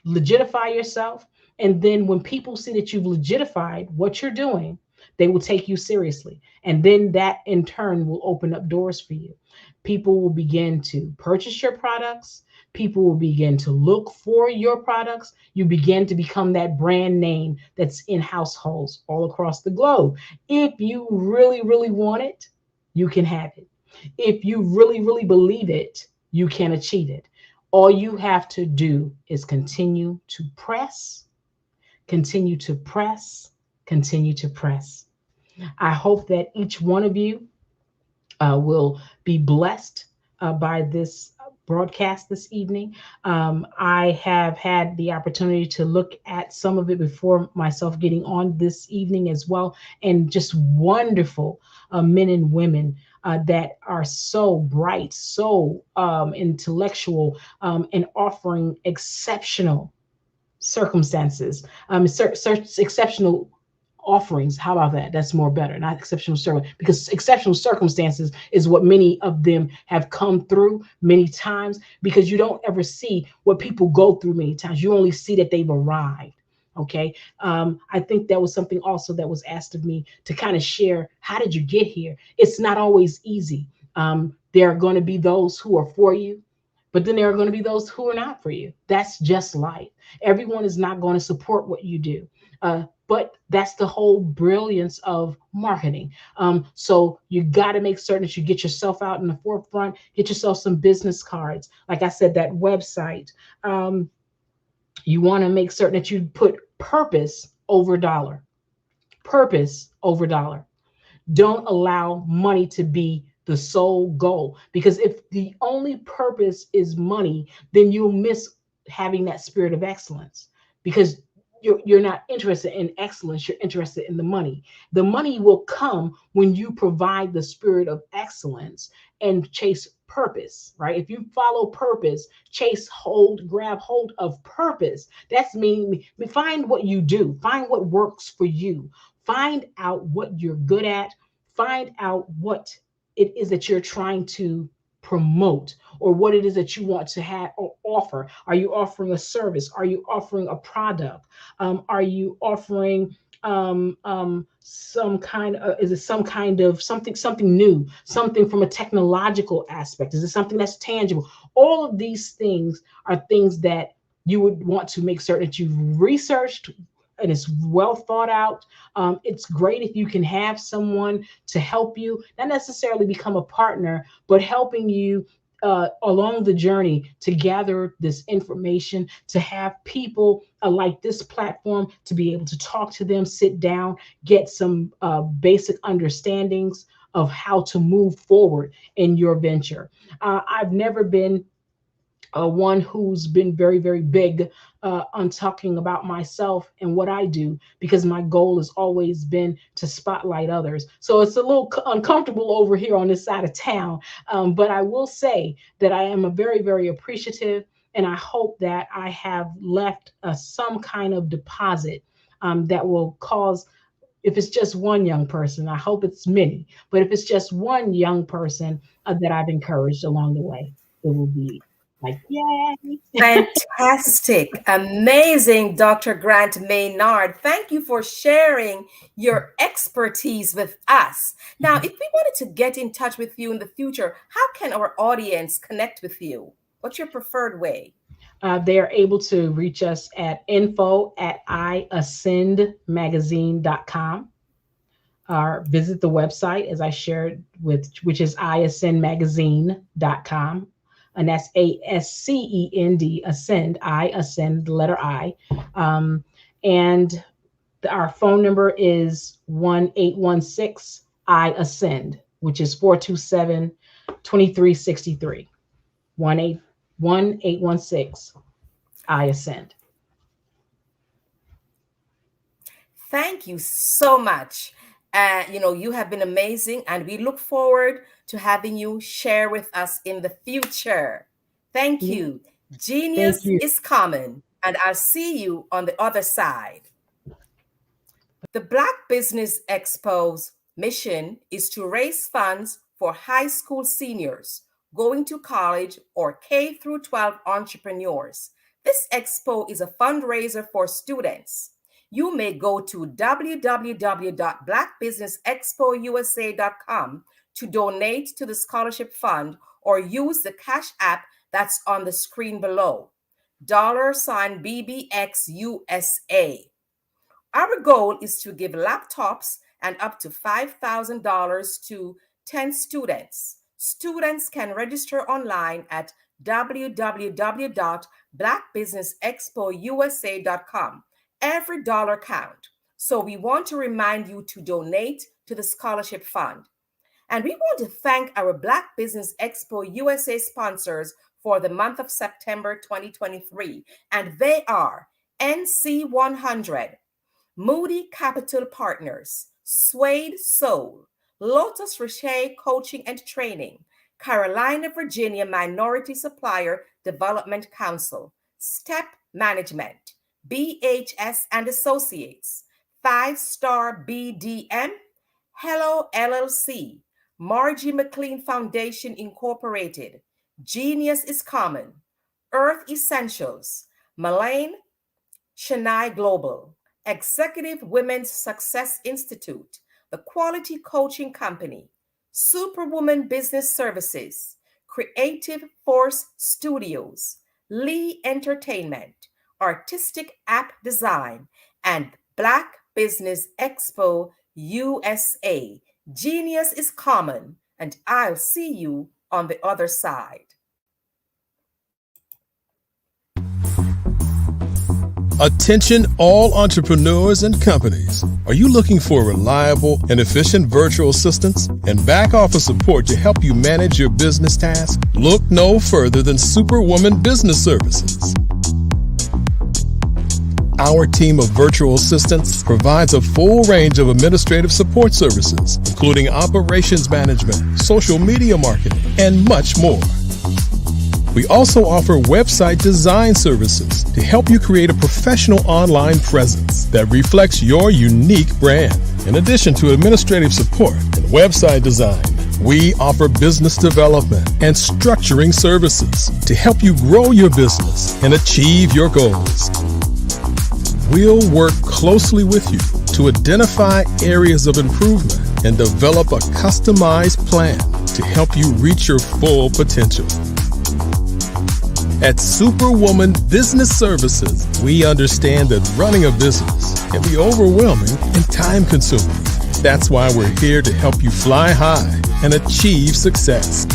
legitify yourself. And then when people see that you've legitified what you're doing, they will take you seriously. And then that in turn will open up doors for you. People will begin to purchase your products. People will begin to look for your products. You begin to become that brand name that's in households all across the globe. If you really, really want it, you can have it. If you really, really believe it, you can achieve it. All you have to do is continue to press, continue to press, continue to press. I hope that each one of you will be blessed by this broadcast this evening. I have had the opportunity to look at some of it before myself getting on this evening as well, and just wonderful men and women that are so bright, so intellectual, and offering exceptional circumstances, exceptional offerings. How about that? That's more better, not exceptional circumstances, because exceptional circumstances is what many of them have come through many times, because you don't ever see what people go through many times. You only see that they've arrived. Okay. I think that was something also that was asked of me to kind of share. How did you get here? It's not always easy. There are going to be those who are for you, but then there are going to be those who are not for you. That's just life. Everyone is not going to support what you do. But that's the whole brilliance of marketing. So you got to make certain that you get yourself out in the forefront, get yourself some business cards. Like I said, that website. You want to make certain that you put purpose over dollar. Purpose over dollar. Don't allow money to be the sole goal, because if the only purpose is money, then you'll miss having that spirit of excellence, because you're not interested in excellence, you're interested in the money. The money will come when you provide the spirit of excellence and chase purpose, right? If you follow purpose, grab hold of purpose. That's meaning find what you do, find what works for you, find out what you're good at, find out what it is that you're trying to promote, or what it is that you want to have or offer. Are you offering a service? Are you offering a product? Are you offering some kind of, is it some kind of something new, something from a technological aspect? Is it something that's tangible? All of these things are things that you would want to make certain that you've researched and it's well thought out. It's great if you can have someone to help you, not necessarily become a partner, but helping you along the journey to gather this information, to have people like this platform to be able to talk to them, sit down, get some basic understandings of how to move forward in your venture. I've never been one who's been very, very big on talking about myself and what I do, because my goal has always been to spotlight others. So it's a little uncomfortable over here on this side of town. But I will say that I am a very, very appreciative, and I hope that I have left some kind of deposit that will cause, if it's just one young person, I hope it's many, but if it's just one young person that I've encouraged along the way, it will be like, yay. Fantastic. Amazing, Dr. Grant Maynard. Thank you for sharing your expertise with us. Now, if we wanted to get in touch with you in the future, how can our audience connect with you? What's your preferred way? They are able to reach us at info@iascendmagazine.com, or visit the website, as I shared with, which is iascendmagazine.com. And that's ASCEND, ascend, I ascend, the letter I. And our phone number is 1-816-I-ASCEND, which is 427-2363. 1-816-I-ASCEND. Thank you so much. You have been amazing, and we look forward to having you share with us in the future. Thank you. Genius is common, and I'll see you on the other side. The Black Business Expo's mission is to raise funds for high school seniors, going to college, or K through 12 entrepreneurs. This expo is a fundraiser for students. You may go to www.blackbusinessexpousa.com to donate to the scholarship fund, or use the Cash App that's on the screen below, $BBXUSA. Our goal is to give laptops and up to $5,000 to 10 students. Students can register online at www.blackbusinessexpousa.com. Every dollar counts. So we want to remind you to donate to the scholarship fund. And we want to thank our Black Business Expo USA sponsors for the month of September 2023. And they are NC100, Moody Capital Partners, Suede Soul, Lotus Richer Coaching and Training, Carolina, Virginia Minority Supplier Development Council, Step Management, BHS and Associates, 5-Star BDM, Hello LLC, Margie McLean Foundation Incorporated, Genius is Common, Earth Essentials, Malane, Chennai Global, Executive Women's Success Institute, The Quality Coaching Company, Superwoman Business Services, Creative Force Studios, Lee Entertainment, Artistic App Design, and Black Business Expo USA. Genius is common, and I'll see you on the other side. Attention all entrepreneurs and companies. Are you looking for reliable and efficient virtual assistants and back office support to help you manage your business tasks? Look no further than Superwoman Business Services. Our team of virtual assistants provides a full range of administrative support services, including operations management, social media marketing, and much more. We also offer website design services to help you create a professional online presence that reflects your unique brand. In addition to administrative support and website design, we offer business development and structuring services to help you grow your business and achieve your goals. We'll work closely with you to identify areas of improvement and develop a customized plan to help you reach your full potential. At Superwoman Business Services, we understand that running a business can be overwhelming and time-consuming. That's why we're here to help you fly high and achieve success.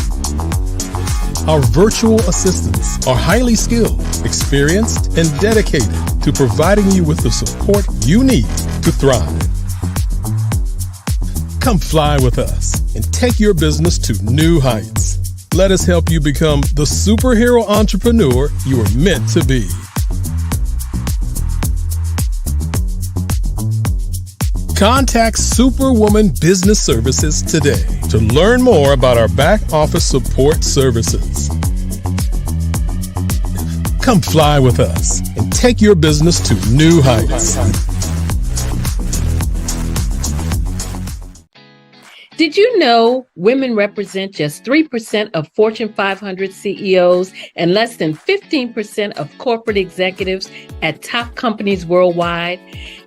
Our virtual assistants are highly skilled, experienced, and dedicated to providing you with the support you need to thrive. Come fly with us and take your business to new heights. Let us help you become the superhero entrepreneur you are meant to be. Contact Superwoman Business Services today to learn more about our back office support services. Come fly with us and take your business to new heights. Did you know women represent just 3% of Fortune 500 CEOs and less than 15% of corporate executives at top companies worldwide?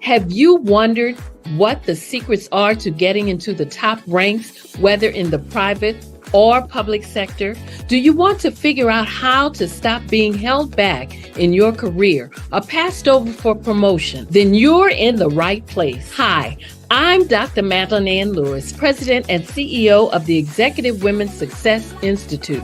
Have you wondered what the secrets are to getting into the top ranks, whether in the private or public sector? Do you want to figure out how to stop being held back in your career or passed over for promotion? Then you're in the right place. Hi, I'm Dr. Madeline Ann Lewis, President and CEO of the Executive Women's Success Institute.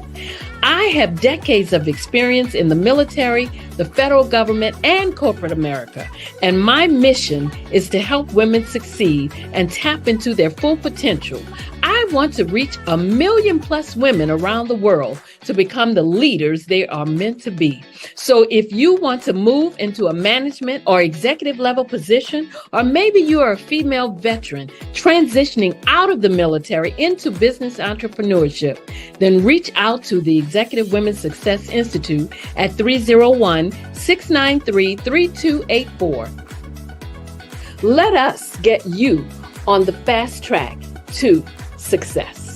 I have decades of experience in the military, the federal government, and corporate America, and my mission is to help women succeed and tap into their full potential. I want to reach 1 million+ women around the world to become the leaders they are meant to be. So if you want to move into a management or executive level position, or maybe you are a female veteran transitioning out of the military into business entrepreneurship, then reach out to the Executive Women's Success Institute at 301-693-3284. Let us get you on the fast track to success.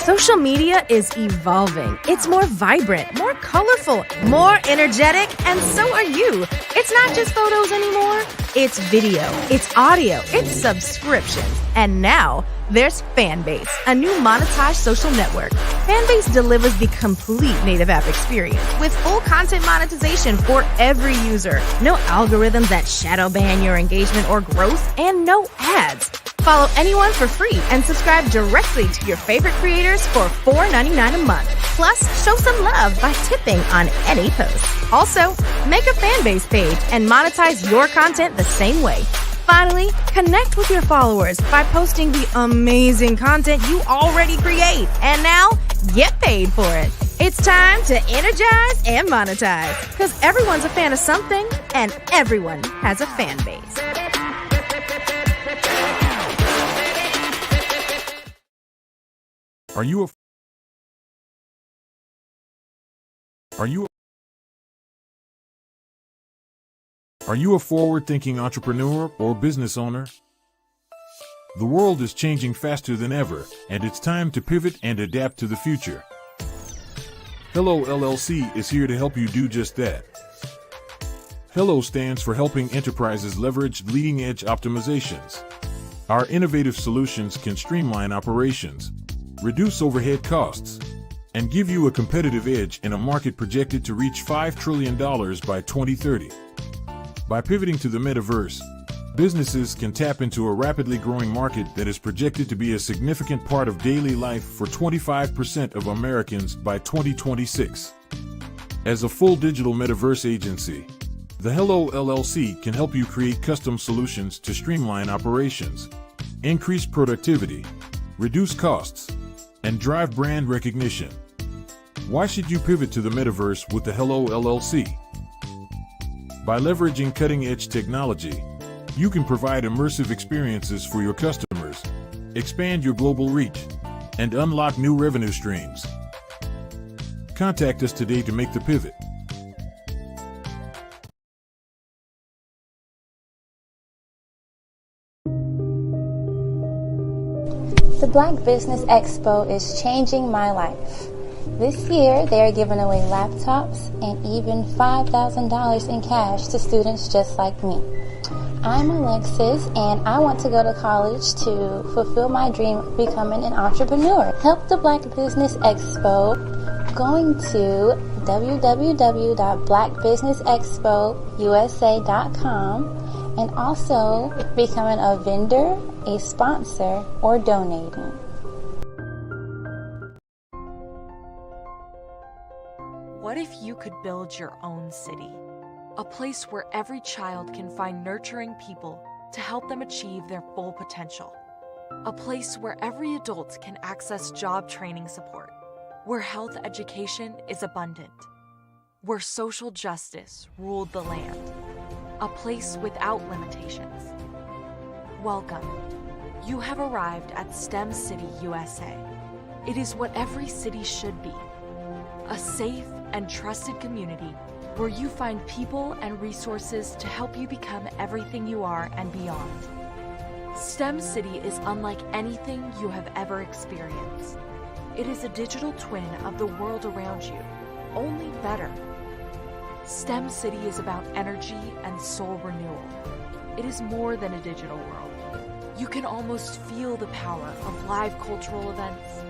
Social media is evolving. It's more vibrant, more colorful, more energetic, and so are you. It's not just photos anymore. It's video, it's audio, it's subscriptions. And now there's Fanbase, a new monetized social network. Fanbase delivers the complete native app experience with full content monetization for every user. No algorithms that shadow ban your engagement or growth, and no ads. Follow anyone for free and subscribe directly to your favorite creators for $4.99 a month. Plus, show some love by tipping on any post. Also, make a Fanbase page and monetize your content the same way. Finally, connect with your followers by posting the amazing content you already create. And now, get paid for it. It's time to energize and monetize, because everyone's a fan of something and everyone has a fan base. Are you a forward-thinking entrepreneur or business owner? The world is changing faster than ever, and it's time to pivot and adapt to the future. Hello LLC is here to help you do just that. Hello stands for helping enterprises leverage leading-edge optimizations. Our innovative solutions can streamline operations, reduce overhead costs, and give you a competitive edge in a market projected to reach $5 trillion by 2030. By pivoting to the metaverse, businesses can tap into a rapidly growing market that is projected to be a significant part of daily life for 25% of Americans by 2026. As a full digital metaverse agency, the Hello LLC can help you create custom solutions to streamline operations, increase productivity, reduce costs, and drive brand recognition. Why should you pivot to the metaverse with the Hello LLC? By leveraging cutting-edge technology, you can provide immersive experiences for your customers, expand your global reach, and unlock new revenue streams. Contact us today to make the pivot. The Black Business Expo is changing my life. This year, they are giving away laptops and even $5,000 in cash to students just like me. I'm Alexis, and I want to go to college to fulfill my dream of becoming an entrepreneur. Help the Black Business Expo going to www.blackbusinessexpousa.com and also becoming a vendor, a sponsor, or donating. What if you could build your own city? A place where every child can find nurturing people to help them achieve their full potential. A place where every adult can access job training support. Where health education is abundant. Where social justice ruled the land. A place without limitations. Welcome. You have arrived at STEM City USA. It is what every city should be. A safe and trusted community where you find people and resources to help you become everything you are and beyond. STEM City is unlike anything you have ever experienced. It is a digital twin of the world around you, only better. STEM City is about energy and soul renewal. It is more than a digital world. You can almost feel the power of live cultural events,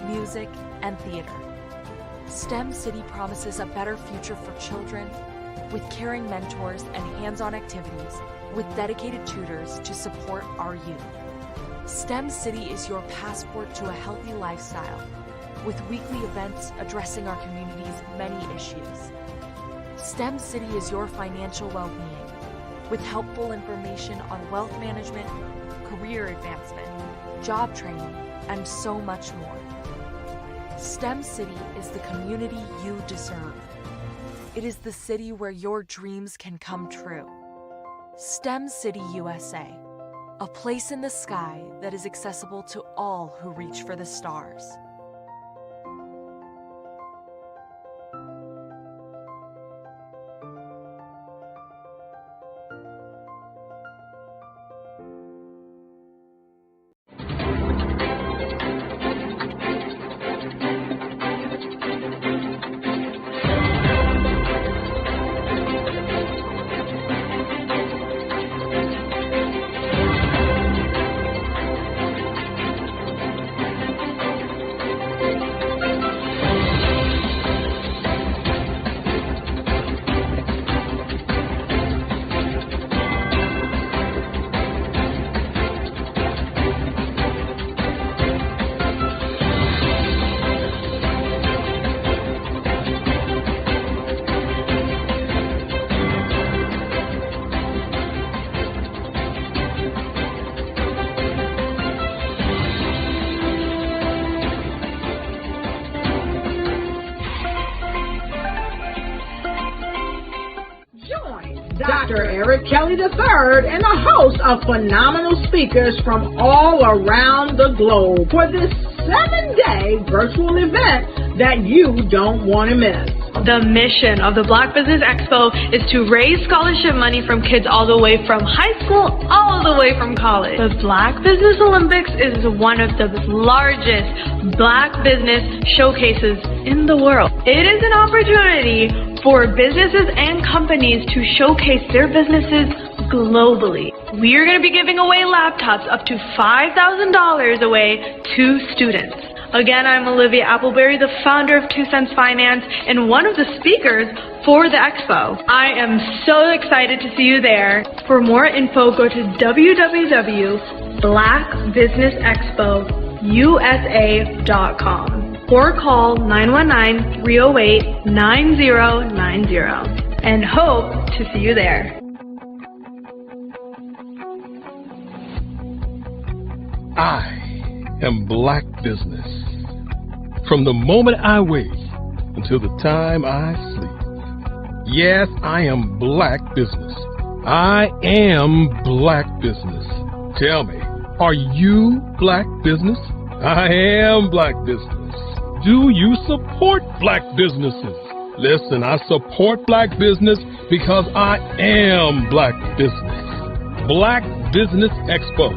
music, and theater. STEM City promises a better future for children with caring mentors and hands-on activities with dedicated tutors to support our youth. STEM City is your passport to a healthy lifestyle with weekly events addressing our community's many issues. STEM City is your financial well-being with helpful information on wealth management, career advancement, job training, and so much more. STEM City is the community you deserve. It is the city where your dreams can come true. STEM City USA, a place in the sky that is accessible to all who reach for the stars. Dr. Eric Kelly III and a host of phenomenal speakers from all around the globe for this 7-day virtual event that you don't want to miss. The mission of the Black Business Expo is to raise scholarship money from kids all the way from high school, all the way from college. The Black Business Olympics is one of the largest Black business showcases in the world. It is an opportunity for businesses and companies to showcase their businesses globally. We are going to be giving away laptops up to $5,000 away to students. Again, I'm Olivia Appleberry, the founder of 2 Cents Finance and one of the speakers for the expo. I am so excited to see you there. For more info, go to www.blackbusinessexpousa.com or call 919-308-9090 and hope to see you there. I am Black Business. From the moment I wake until the time I sleep. Yes, I am Black Business. I am Black Business. Tell me, are you Black Business? I am Black Business. Do you support Black businesses? Listen, I support Black business because I am Black Business. Black Business Expo,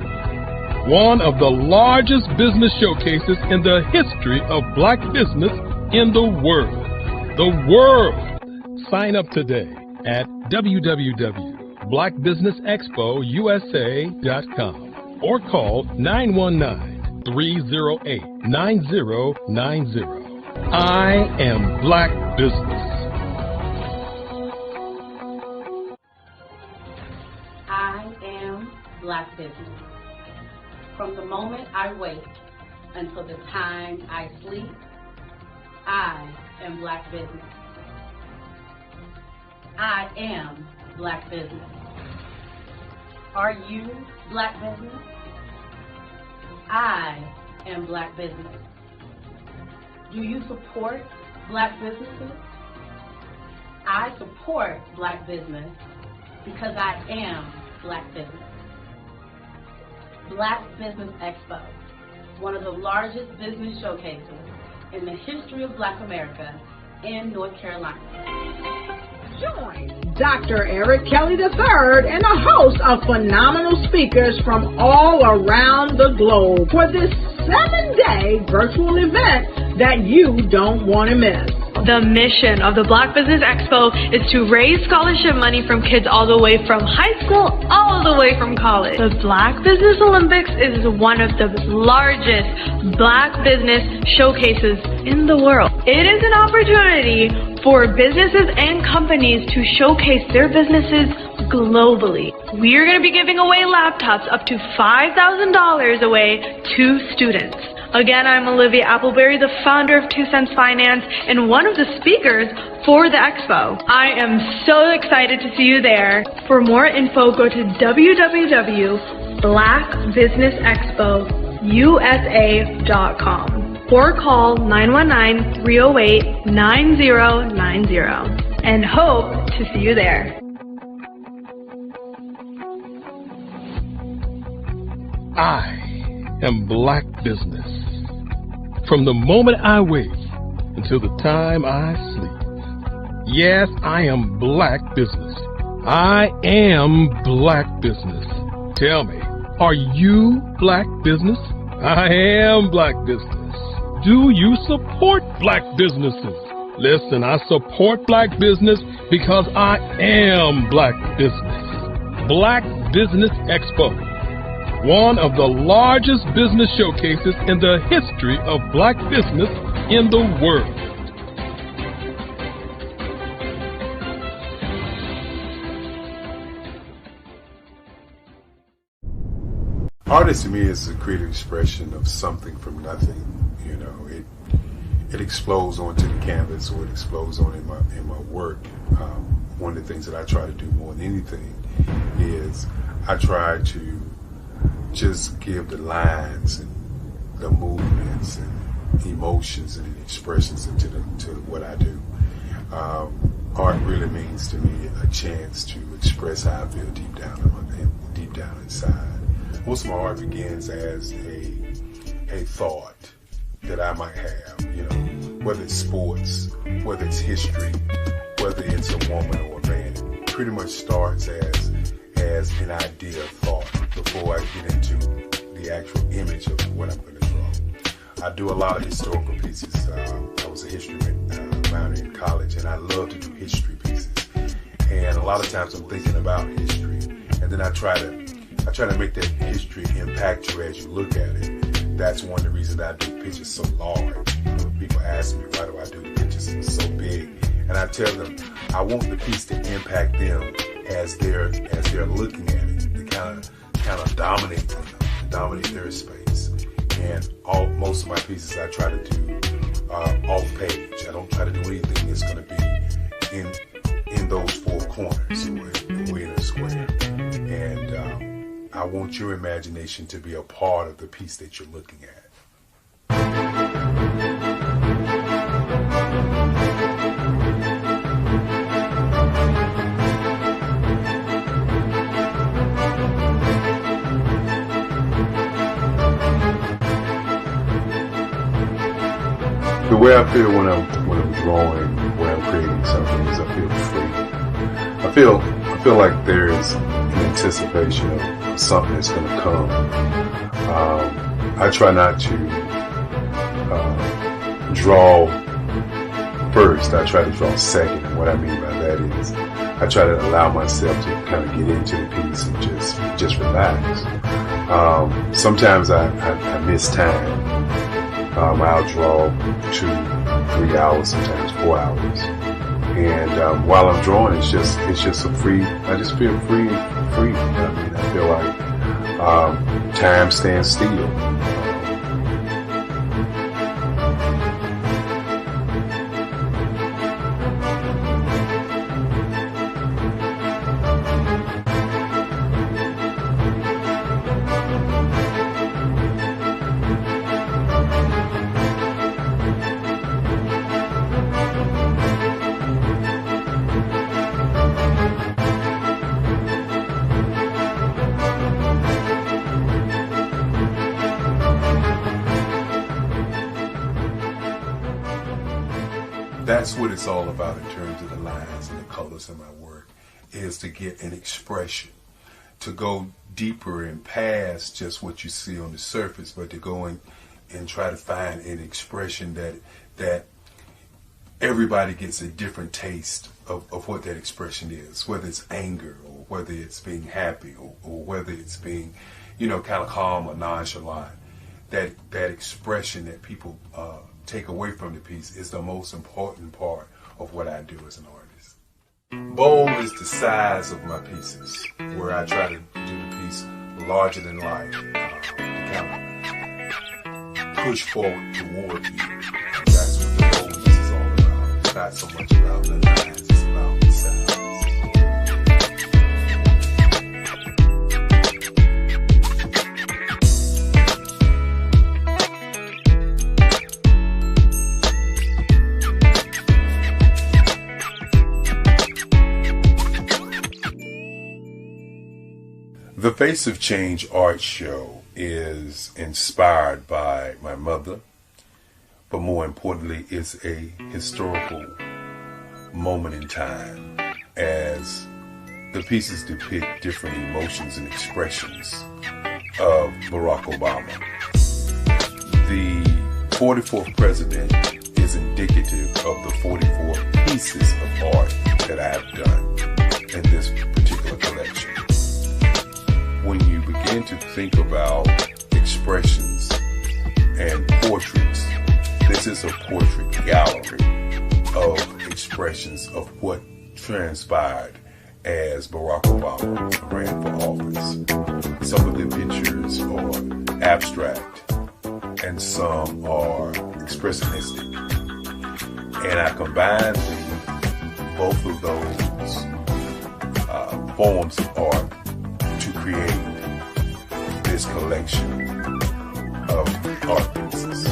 one of the largest business showcases in the history of Black business in the world. The world! Sign up today at www.blackbusinessexpousa.com or call 919-308-9090. I am Black Business. I am Black Business. From the moment I wake until the time I sleep, I am Black Business. I am Black Business. Are you Black Business? I am Black Business. Do you support Black businesses? I support Black business because I am Black Business. Black Business Expo, one of the largest business showcases in the history of Black America in North Carolina. Join Dr. Eric Kelly III and a host of phenomenal speakers from all around the globe for this 7-day virtual event that you don't want to miss. The mission of the Black Business Expo is to raise scholarship money from kids all the way from high school, all the way from college. The Black Business Olympics is one of the largest Black business showcases in the world. It is an opportunity for businesses and companies to showcase their businesses globally. We are going to be giving away laptops up to $5,000 away to students. Again, I'm Olivia Appleberry, the founder of 2 Cents Finance and one of the speakers for the expo. I am so excited to see you there. For more info, go to www.blackbusinessexpousa.com or call 919-308-9090 and hope to see you there. I am Black Business. From the moment I wake until the time I sleep. Yes, I am Black Business. I am Black Business. Tell me, are you Black Business? I am Black Business. Do you support Black businesses? Listen, I support Black business because I am Black Business. Black Business Expo, one of the largest business showcases in the history of Black business in the world. Artist to me is a creative expression of something from nothing. You know, it explodes onto the canvas, or it explodes on in my work. One of the things that I try to do more than anything is I try to just give the lines and the movements and emotions and expressions to what I do. Art really means to me a chance to express how I feel deep down inside. Most of my art begins as a thought, that I might have, you know, whether it's sports, whether it's history, whether it's a woman or a man. It pretty much starts as an idea of thought before I get into the actual image of what I'm going to draw. I do a lot of historical pieces. I was a history minor in college, and I love to do history pieces. And a lot of times I'm thinking about history, and then I try to make that history impact you as you look at it. That's one of the reasons I do pictures so large. People ask me, why do I do pictures so big? And I tell them, I want the piece to impact them as they're looking at it, to kind of dominate them, dominate their space. And most of my pieces I try to do off page. I don't try to do anything that's going to be in those four corners or in a square. And I want your imagination to be a part of the piece that you're looking at. The way I feel when I'm drawing, when I'm creating something, is I feel free. I feel like there's an anticipation of something that's going to come. I try not to draw first. I try to draw second. And what I mean by that is I try to allow myself to kind of get into the piece and just relax. Sometimes I miss time. I'll draw 2-3 hours, sometimes 4 hours. And while I'm drawing, it's just a free. I just feel free. I mean, I feel like time stands still. That's what it's all about in terms of the lines and the colors of my work, is to get an expression, to go deeper and past just what you see on the surface, but to go and try to find an expression that everybody gets a different taste of what that expression is, whether it's anger or whether it's being happy or whether it's being, kind of calm or nonchalant. That expression that people take away from the piece is the most important part of what I do as an artist. Bold is the size of my pieces, where I try to do the piece larger than life, to kind of push forward toward you. That's what the boldness is all about. It's not so much about the lines, it's about the size. The Face of Change art show is inspired by my mother, but more importantly, it's a historical moment in time as the pieces depict different emotions and expressions of Barack Obama. The 44th president is indicative of the 44 pieces of art that I have done in this particular collection. When you begin to think about expressions and portraits, this is a portrait gallery of expressions of what transpired as Barack Obama ran for office. Some of the pictures are abstract and some are expressionistic. And I combined both of those forms of art to create this collection of art pieces.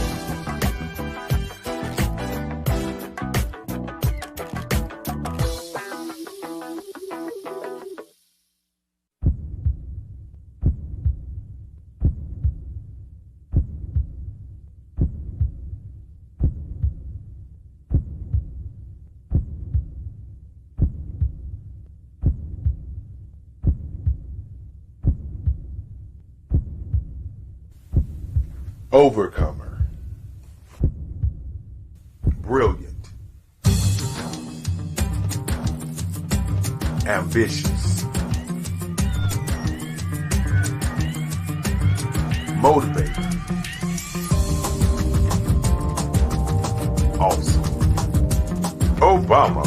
overcomer, brilliant, ambitious, motivated, awesome, Obama.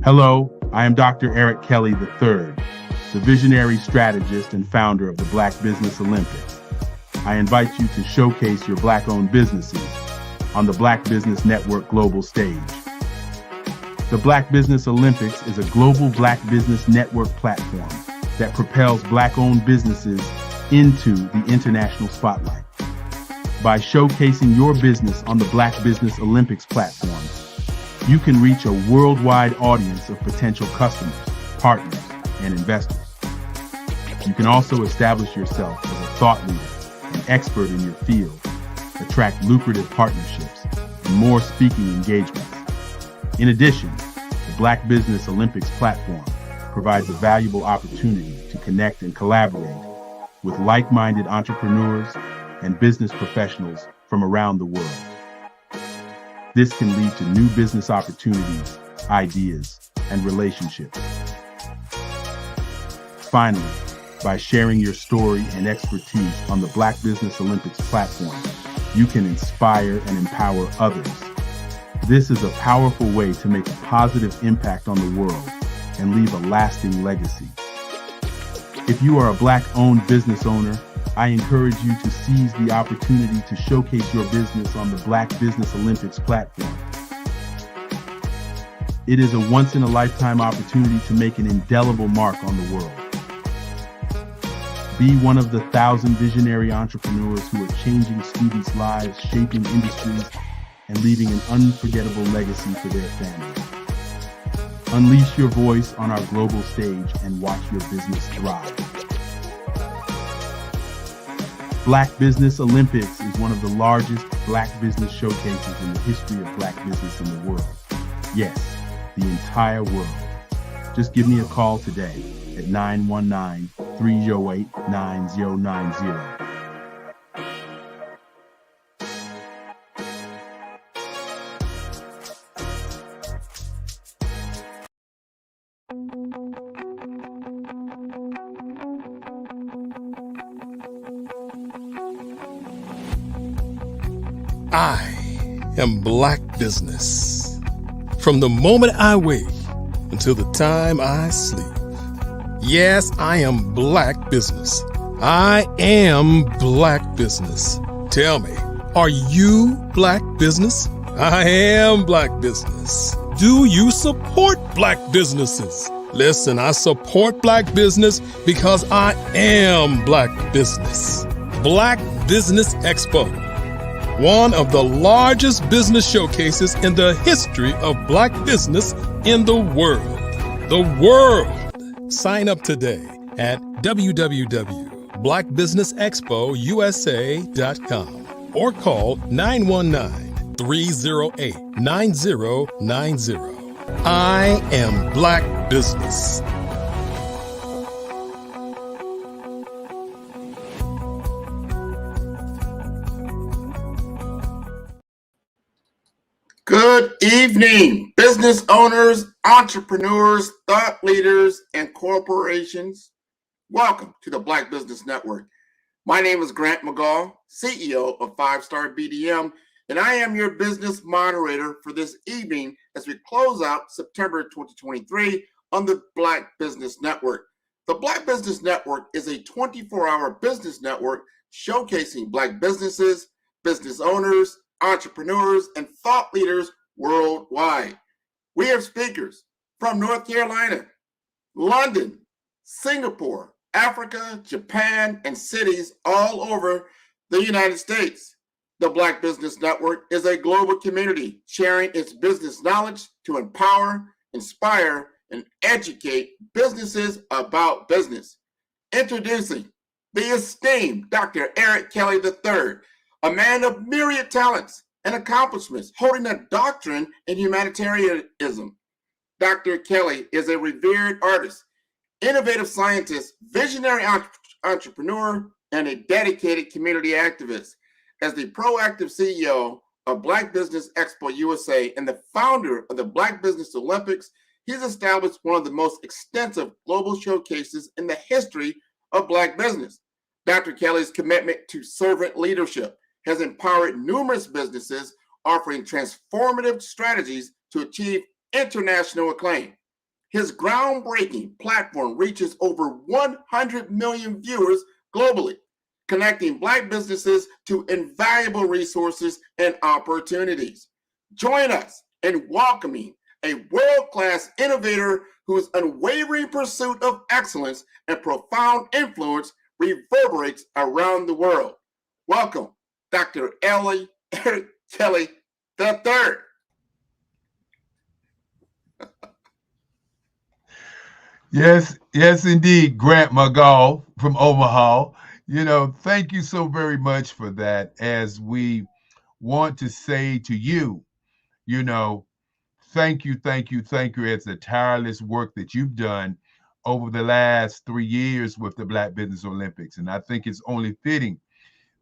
Hello, I am Dr. Eric Kelly III, the visionary strategist and founder of the Black Business Olympics. I invite you to showcase your Black-owned businesses on the Black Business Network global stage. The Black Business Olympics is a global Black Business Network platform that propels Black-owned businesses into the international spotlight. By showcasing your business on the Black Business Olympics platform, you can reach a worldwide audience of potential customers, partners, and investors. You can also establish yourself as a thought leader and expert in your field, attract lucrative partnerships, and more speaking engagements. In addition, the Black Business Olympics platform provides a valuable opportunity to connect and collaborate with like-minded entrepreneurs and business professionals from around the world. This can lead to new business opportunities, ideas, and relationships. Finally, by sharing your story and expertise on the Black Business Olympics platform, you can inspire and empower others. This is a powerful way to make a positive impact on the world and leave a lasting legacy. If you are a Black-owned business owner, I encourage you to seize the opportunity to showcase your business on the Black Business Olympics platform. It is a once-in-a-lifetime opportunity to make an indelible mark on the world. Be one of the 1,000 visionary entrepreneurs who are changing students' lives, shaping industries, and leaving an unforgettable legacy for their families. Unleash your voice on our global stage and watch your business thrive. Black Business Olympics is one of the largest Black business showcases in the history of Black business in the world. Yes, the entire world. Just give me a call today at 919-308-9090. I am Black Business. From the moment I wake until the time I sleep. Yes, I am Black Business. I am Black Business. Tell me, are you Black Business? I am Black Business. Do you support Black businesses? Listen, I support Black business because I am Black Business. Black Business Expo, one of the largest business showcases in the history of Black business in the world. The world! Sign up today at www.blackbusinessexpousa.com or call 919-308-9090. I am Black Business. Good evening, business owners, entrepreneurs, thought leaders, and corporations. Welcome to the Black Business Network. My name is Grant McGaugh, CEO of 5-Star BDM, and I am your business moderator for this evening as we close out September 2023 on the Black Business Network. The Black Business Network is a 24-hour business network showcasing Black businesses, business owners, entrepreneurs, and thought leaders worldwide. We have speakers from North Carolina, London, Singapore, Africa, Japan, and cities all over the United States. The Black Business Network is a global community sharing its business knowledge to empower, inspire, and educate businesses about business. Introducing the esteemed Dr. Eric Kelly III, a man of myriad talents and accomplishments, holding a doctorate in humanitarianism. Dr. Kelly is a revered artist, innovative scientist, visionary entrepreneur, and a dedicated community activist. As the proactive CEO of Black Business Expo USA and the founder of the Black Business Olympics, he's established one of the most extensive global showcases in the history of Black business. Dr. Kelly's commitment to servant leadership has empowered numerous businesses, offering transformative strategies to achieve international acclaim. His groundbreaking platform reaches over 100 million viewers globally, connecting Black businesses to invaluable resources and opportunities. Join us in welcoming a world-class innovator whose unwavering pursuit of excellence and profound influence reverberates around the world. Welcome, Dr. Eric Kelly III. Yes, indeed, Grant McGall from Omaha. Thank you so very much for that. As we want to say to you, thank you. It's the tireless work that you've done over the last 3 years with the Black Business Olympics. And I think it's only fitting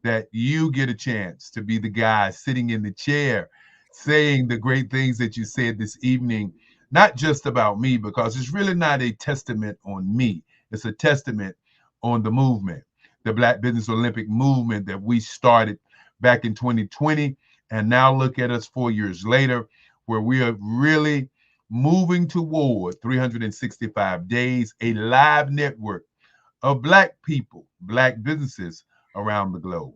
that you get a chance to be the guy sitting in the chair saying the great things that you said this evening, not just about me, because it's really not a testament on me. It's a testament on the movement, the Black Business Olympic movement that we started back in 2020. And now look at us 4 years later, where we are really moving toward 365 days, a live network of Black people, Black businesses around the globe.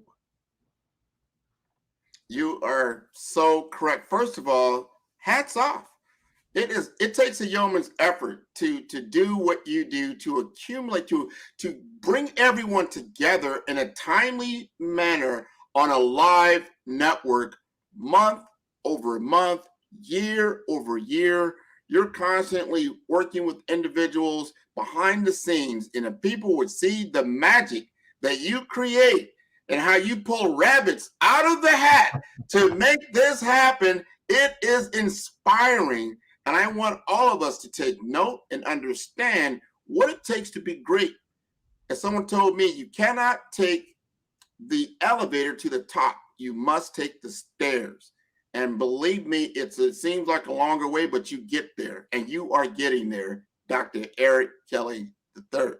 You are so correct. First of all, hats off. It takes a yeoman's effort to do what you do, to accumulate, to bring everyone together in a timely manner on a live network, month over month, year over year. You're constantly working with individuals behind the scenes, and if people would see the magic that you create and how you pull rabbits out of the hat to make this happen, it is inspiring. And I want all of us to take note and understand what it takes to be great. As someone told me, you cannot take the elevator to the top. You must take the stairs. And believe me, it seems like a longer way, but you get there, and you are getting there, Dr. Eric Kelly III.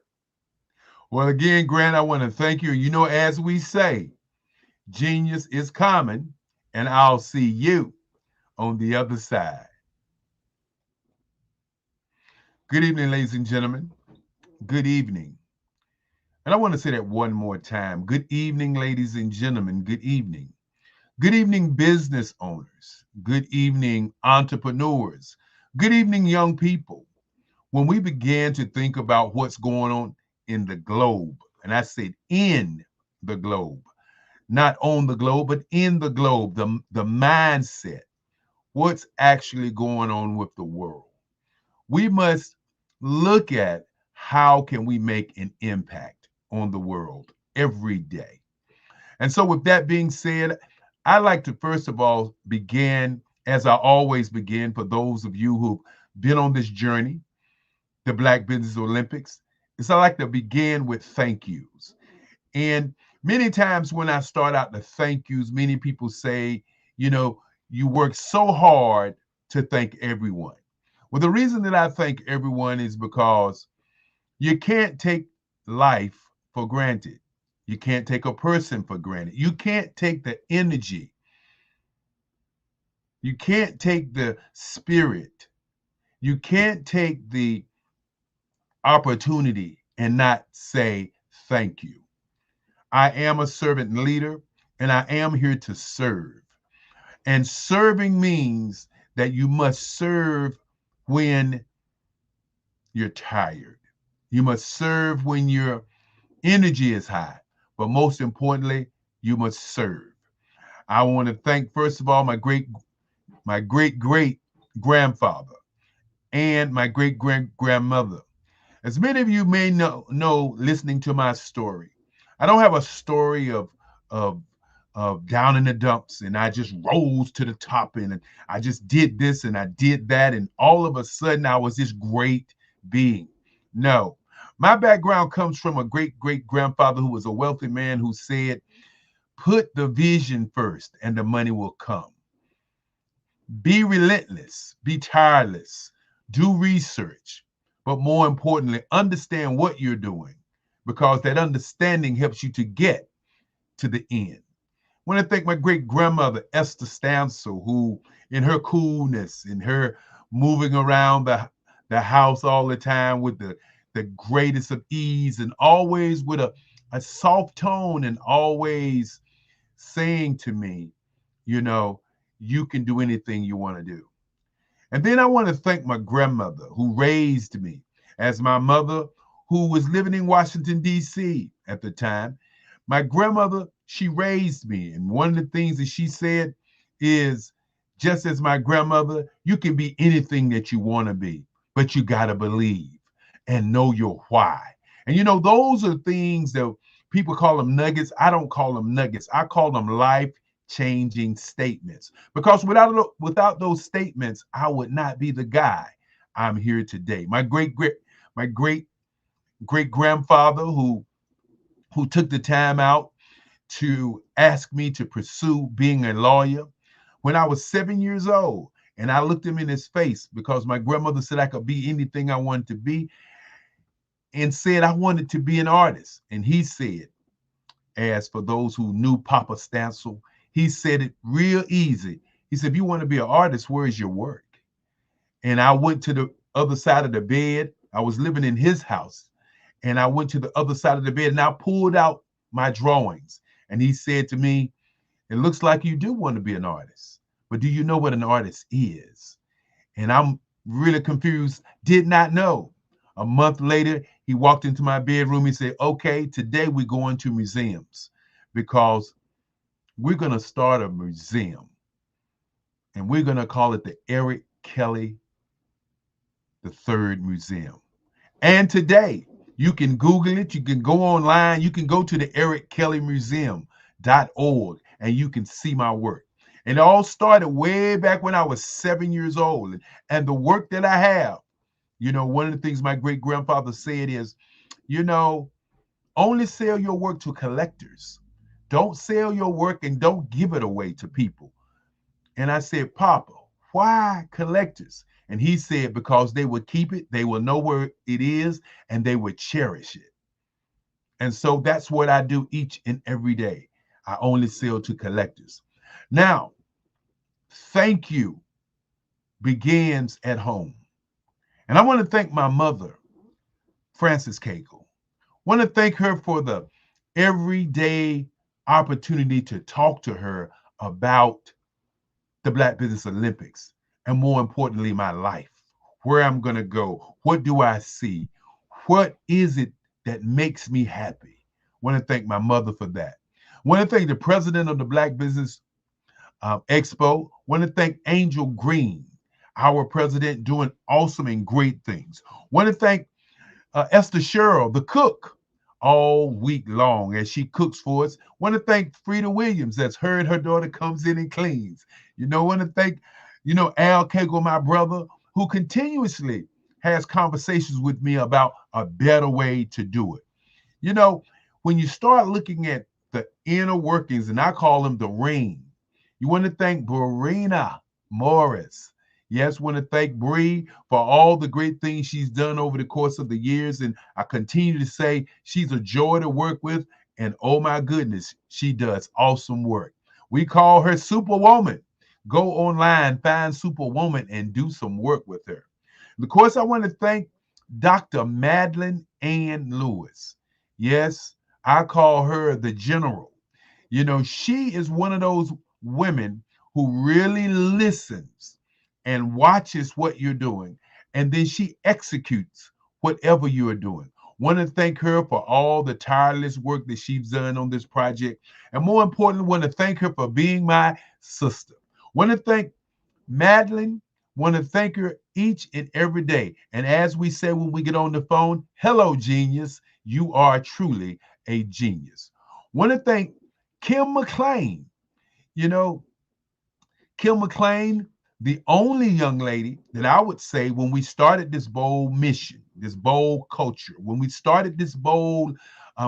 Well, again, Grant, I want to thank you. As we say, genius is common, and I'll see you on the other side. Good evening, ladies and gentlemen. Good evening. And I want to say that one more time. Good evening, ladies and gentlemen. Good evening. Good evening, business owners. Good evening, entrepreneurs. Good evening, young people. When we began to think about what's going on in the globe, and I said in the globe, not on the globe, but in the globe, the mindset, what's actually going on with the world. We must look at how can we make an impact on the world every day. And so with that being said, I'd like to first of all begin, as I always begin, for those of you who've been on this journey, the Black Business Olympics, is I like to begin with thank yous. And many times when I start out the thank yous, many people say, you work so hard to thank everyone. Well, the reason that I thank everyone is because you can't take life for granted. You can't take a person for granted. You can't take the energy. You can't take the spirit. You can't take the opportunity and not say thank you. I am a servant leader, and I am here to serve. And serving means that you must serve when you're tired. You must serve when your energy is high. But most importantly, you must serve. I want to thank, first of all, my great great grandfather and my great grandmother. As many of you may know, listening to my story, I don't have a story of down in the dumps and I just rose to the top and I just did this and I did that and all of a sudden I was this great being. No, My background comes from a great-great-grandfather who was a wealthy man who said, put the vision first and the money will come. Be relentless, be tireless, do research, but more importantly, understand what you're doing, because that understanding helps you to get to the end. I want to thank my great-grandmother, Esther Stansel, who in her coolness, in her moving around the house all the time with the greatest of ease and always with a soft tone and always saying to me, you know, you can do anything you want to do. And then I want to thank my grandmother who raised me as my mother, who was living in Washington, D.C. at the time. My grandmother, she raised me. And one of the things that she said is, just as my grandmother, you can be anything that you want to be, but you got to believe and know your why. And, you know, those are things that people call them nuggets. I don't call them nuggets. I call them life-changing statements. Because without those statements, I would not be the guy I'm here today. My great-great-grandfather who took the time out to ask me to pursue being a lawyer when I was 7 years old. And I looked him in his face because my grandmother said I could be anything I wanted to be, and said I wanted to be an artist. And he said, as for those who knew Papa Stansel, he said it real easy. He said, if you want to be an artist, where is your work? And I went to the other side of the bed. I was living in his house. And I went to the other side of the bed and I pulled out my drawings. And he said to me, it looks like you do want to be an artist, but do you know what an artist is? And I'm really confused, did not know. A month later, he walked into my bedroom. He said, okay, today we're going to museums because we're going to start a museum and we're going to call it the Eric Kelly III Museum. And today, you can Google it, you can go online, you can go to the erickellymuseum.org and you can see my work. And it all started way back when I was 7 years old. And the work that I have, you know, one of the things my great-grandfather said is, you know, only sell your work to collectors. Don't sell your work and don't give it away to people. And I said, Papa, why collectors? And he said, because they would keep it, they will know where it is, and they would cherish it. And so that's what I do each and every day. I only sell to collectors. Now, thank you begins at home. And I want to thank my mother, Frances Cagle. I want to thank her for the everyday opportunity to talk to her about the Black Business Olympics, and more importantly, my life, where I'm going to go, what do I see, what is it that makes me happy. I want to thank my mother for that. I want to thank the president of the Black Business Expo. I want to thank Angel Green, our president, doing awesome and great things. I want to thank Esther Sherrill, the cook, all week long as she cooks for us. I want to thank Frida Williams, that's her and her daughter comes in and cleans. You know, I want to thank, you know, Al Cagle, my brother, who continuously has conversations with me about a better way to do it. You know, when you start looking at the inner workings, and I call them the ring, you want to thank Brina Morris. Yes, want to thank Bree for all the great things she's done over the course of the years. And I continue to say she's a joy to work with. And oh my goodness, she does awesome work. We call her Superwoman. Go online, find Superwoman, and do some work with her. And of course, I want to thank Dr. Madeline Ann Lewis. Yes, I call her the General. You know, she is one of those women who really listens and watches what you're doing, and then she executes whatever you are doing. Want to thank her for all the tireless work that she's done on this project, and more importantly, want to thank her for being my sister. Want to thank Madeline, want to thank her each and every day. And as we say when we get on the phone, hello, genius, you are truly a genius. Want to thank Kim McLean. You know, Kim McLean, the only young lady that I would say when we started this bold mission, this bold culture, when we started this bold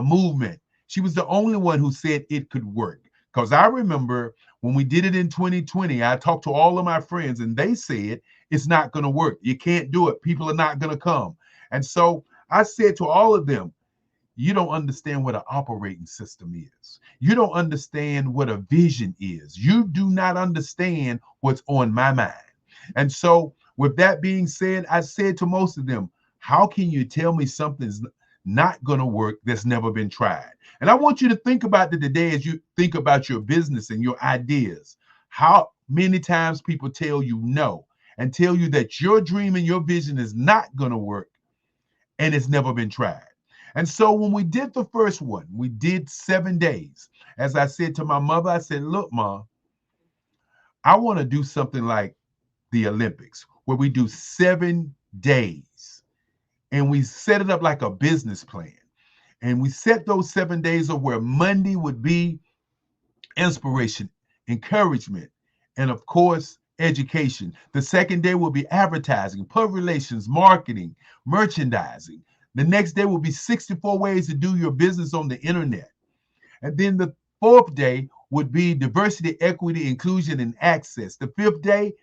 movement, she was the only one who said it could work. Because I remember when we did it in 2020, I talked to all of my friends and they said, it's not going to work. You can't do it. People are not going to come. And so I said to all of them, you don't understand what an operating system is. You don't understand what a vision is. You do not understand what's on my mind. And so with that being said, I said to most of them, how can you tell me something's not going to work that's never been tried? And I want you to think about it today as you think about your business and your ideas. How many times people tell you no and tell you that your dream and your vision is not going to work and it's never been tried. And so when we did the first one, we did 7 days. As I said to my mother, I said, look, Mom, I want to do something like the Olympics where we do 7 days and we set it up like a business plan. And we set those 7 days of where Monday would be inspiration, encouragement, and of course, education. The second day will be advertising, public relations, marketing, merchandising. The next day will be 64 ways to do your business on the internet. And then the fourth day would be diversity, equity, inclusion, and access. The fifth day,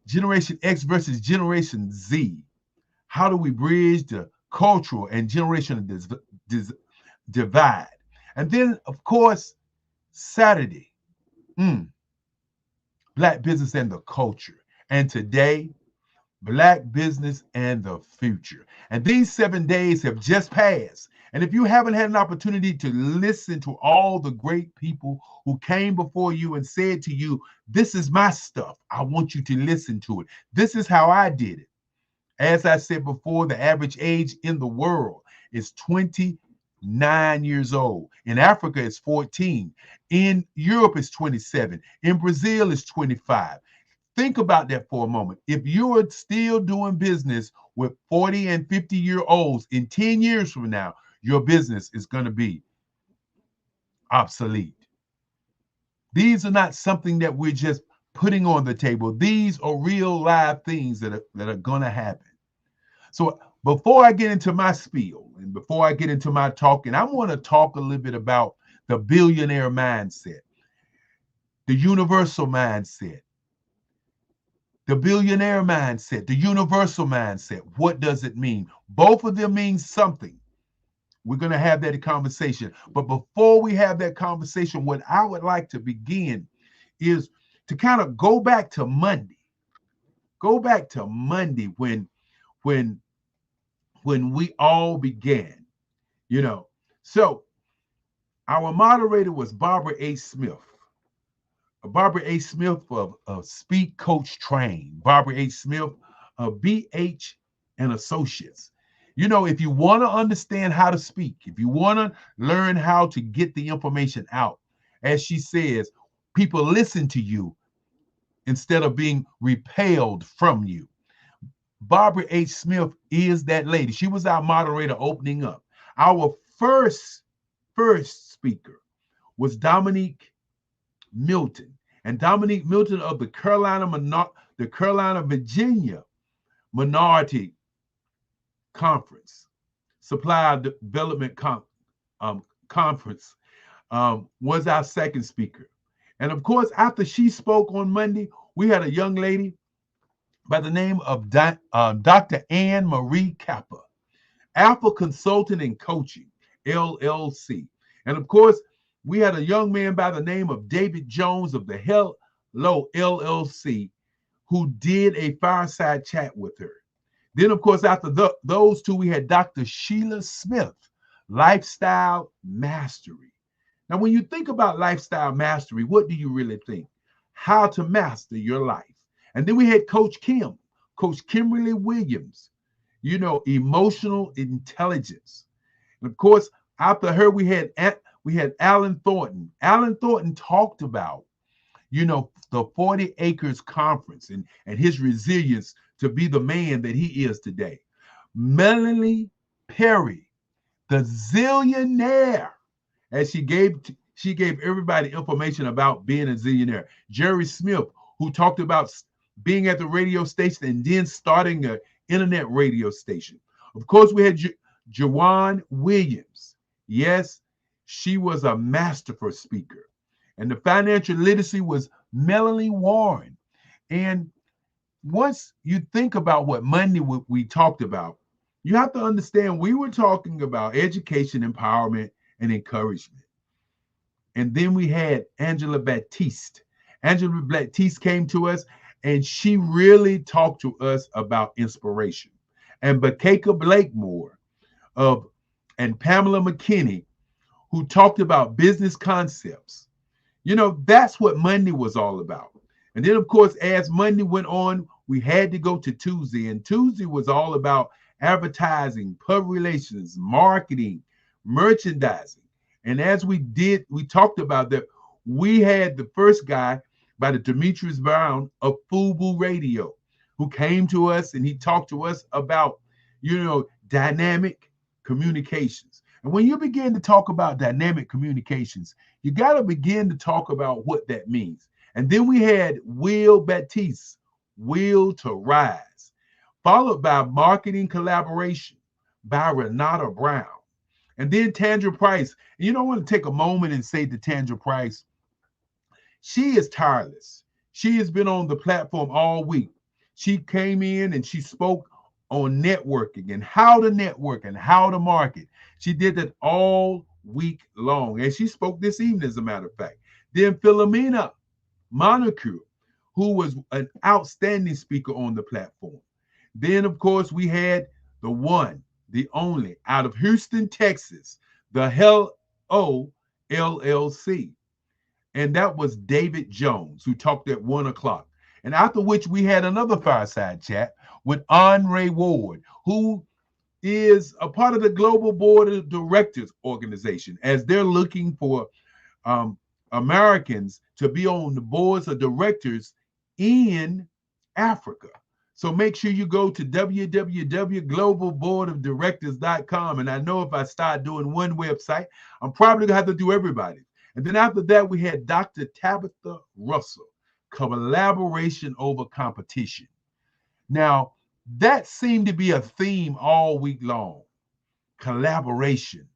Generation X versus Generation Z. How do we bridge the cultural and generational divide? And then, of course, Saturday, Black business and the culture. And today, Black business and the future. And these 7 days have just passed. And if you haven't had an opportunity to listen to all the great people who came before you and said to you, this is my stuff, I want you to listen to it. This is how I did it. As I said before, the average age in the world is 29 years old. In Africa, it's 14. In Europe, it's 27. In Brazil, it's 25. Think about that for a moment. If you are still doing business with 40 and 50-year-olds in 10 years from now, your business is going to be obsolete. These are not something that we're just putting on the table. These are real live things that are going to happen. So before I get into my spiel and before I get into my talking, I want to talk a little bit about the billionaire mindset, the universal mindset, the billionaire mindset, the universal mindset. What does it mean? Both of them mean something. We're going to have that conversation. But before we have that conversation, what I would like to begin is to kind of go back to Monday. Go back to Monday when we all began, you know. So our moderator was Barbara A. Smith. Barbara A. Smith of Speak Coach Train. Barbara A. Smith of BH and Associates. You know, if you want to understand how to speak, if you want to learn how to get the information out, as she says, people listen to you instead of being repelled from you. Barbara H. Smith is that lady. She was our moderator opening up. Our first speaker was Dominique Milton. And Dominique Milton of the Virginia Minority Conference, Supply Development Conference, was our second speaker. And of course, after she spoke on Monday, we had a young lady by the name of Dr. Anne Marie Kappa, Alpha Consulting and Coaching, LLC. And of course, we had a young man by the name of David Jones of the Hello LLC who did a fireside chat with her. Then, of course, after those two, we had Dr. Sheila Smith, Lifestyle Mastery. Now, when you think about lifestyle mastery, what do you really think? How to master your life. And then we had Coach Kim, Coach Kimberly Williams, you know, emotional intelligence. And of course, after her, we had Alan Thornton. Alan Thornton talked about, you know, the 40 Acres Conference and his resilience to be the man that he is today. Melanie Perry, the zillionaire, as she gave everybody information about being a zillionaire. Jerry Smith, who talked about being at the radio station and then starting an internet radio station. Of course, we had Jawan Williams. Yes, she was a masterful speaker. And the financial literacy was Melanie Warren. And once you think about what Monday we talked about, you have to understand we were talking about education, empowerment, and encouragement. And then we had Angela Baptiste. Angela Baptiste came to us and she really talked to us about inspiration. And Bakeka Blakemore and Pamela McKinney, who talked about business concepts. You know, that's what Monday was all about. And then, of course, as Monday went on, we had to go to Tuesday. And Tuesday was all about advertising, public relations, marketing, merchandising. And as we talked about that, we had the first guy by the Demetrius Brown of FUBU Radio, who came to us and he talked to us about, dynamic communications. And when you begin to talk about dynamic communications, you got to begin to talk about what that means. And then we had Will Baptiste, Will to Rise, followed by Marketing Collaboration by Renata Brown. And then Tandra Price. And I want to take a moment and say to Tandra Price, she is tireless. She has been on the platform all week. She came in and she spoke on networking and how to network and how to market. She did that all week long. And she spoke this evening, as a matter of fact. Then Philomena Monaco, who was an outstanding speaker on the platform. Then, of course, we had the one, the only, out of Houston, Texas, the Hello LLC. And that was David Jones, who talked at 1 o'clock. And after which we had another fireside chat with Andre Ward, who is a part of the Global Board of Directors organization, as they're looking for Americans to be on the boards of directors in Africa. So make sure you go to www.globalboardofdirectors.com. And I know if I start doing one website, I'm probably gonna have to do everybody. And then after that, we had Dr. Tabitha Russell, collaboration over competition. Now, that seemed to be a theme all week long, collaboration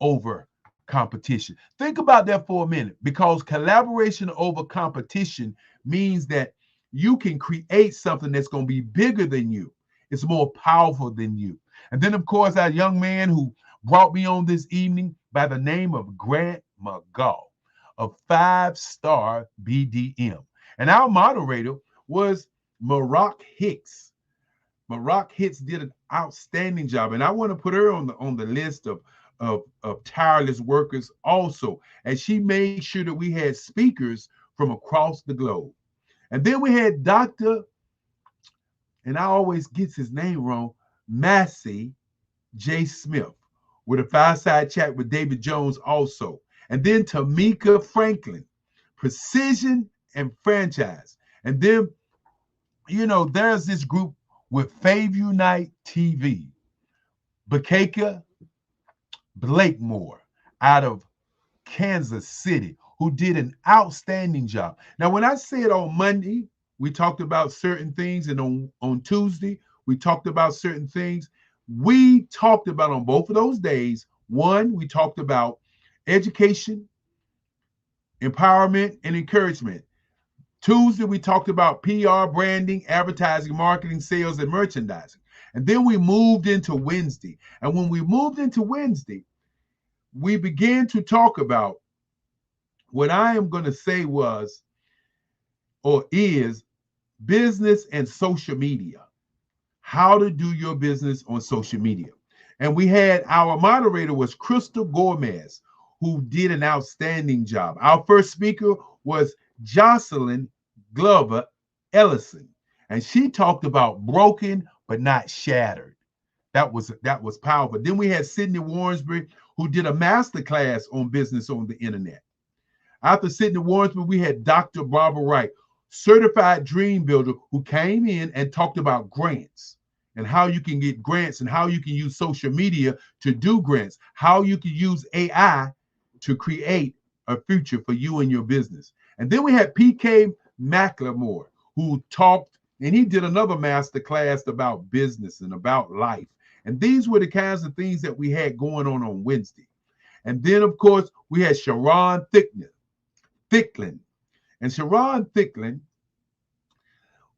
over competition. Think about that for a minute, because collaboration over competition means that you can create something that's going to be bigger than you. It's more powerful than you. And then, of course, our young man who brought me on this evening by the name of Grant McGaw of 5-Star BDM. And our moderator was Maroc Hicks. Maroc Hicks did an outstanding job. And I want to put her on the list of tireless workers also, as she made sure that we had speakers from across the globe. And then we had Dr., and I always get his name wrong, Massey J. Smith, with a fireside chat with David Jones also. And then Tamika Franklin, precision and franchise. And then, there's this group with Fave Unite TV, Bakeka Blakemore out of Kansas City, who did an outstanding job. Now, when I said on Monday, we talked about certain things, and on Tuesday, we talked about certain things. We talked about on both of those days, one, we talked about education, empowerment, and encouragement. Tuesday, we talked about PR, branding, advertising, marketing, sales, and merchandising. And then we moved into Wednesday. And when we moved into Wednesday, we began to talk about what I am going to say is business and social media. How to do your business on social media. And we had our moderator was Crystal Gomez, who did an outstanding job. Our first speaker was Jocelyn Glover Ellison, and she talked about broken but not shattered. That was powerful. Then we had Sydney Warrensbury, who did a master class on business on the internet. After Sydney Warrensbury, we had Dr. Barbara Wright, certified dream builder, who came in and talked about grants and how you can get grants and how you can use social media to do grants, how you can use AI to create a future for you and your business. And then we had PK McLemore, who talked, and he did another master class about business and about life. And these were the kinds of things that we had going on Wednesday. And then, of course, we had Sharon Thicklin. And Sharon Thicklin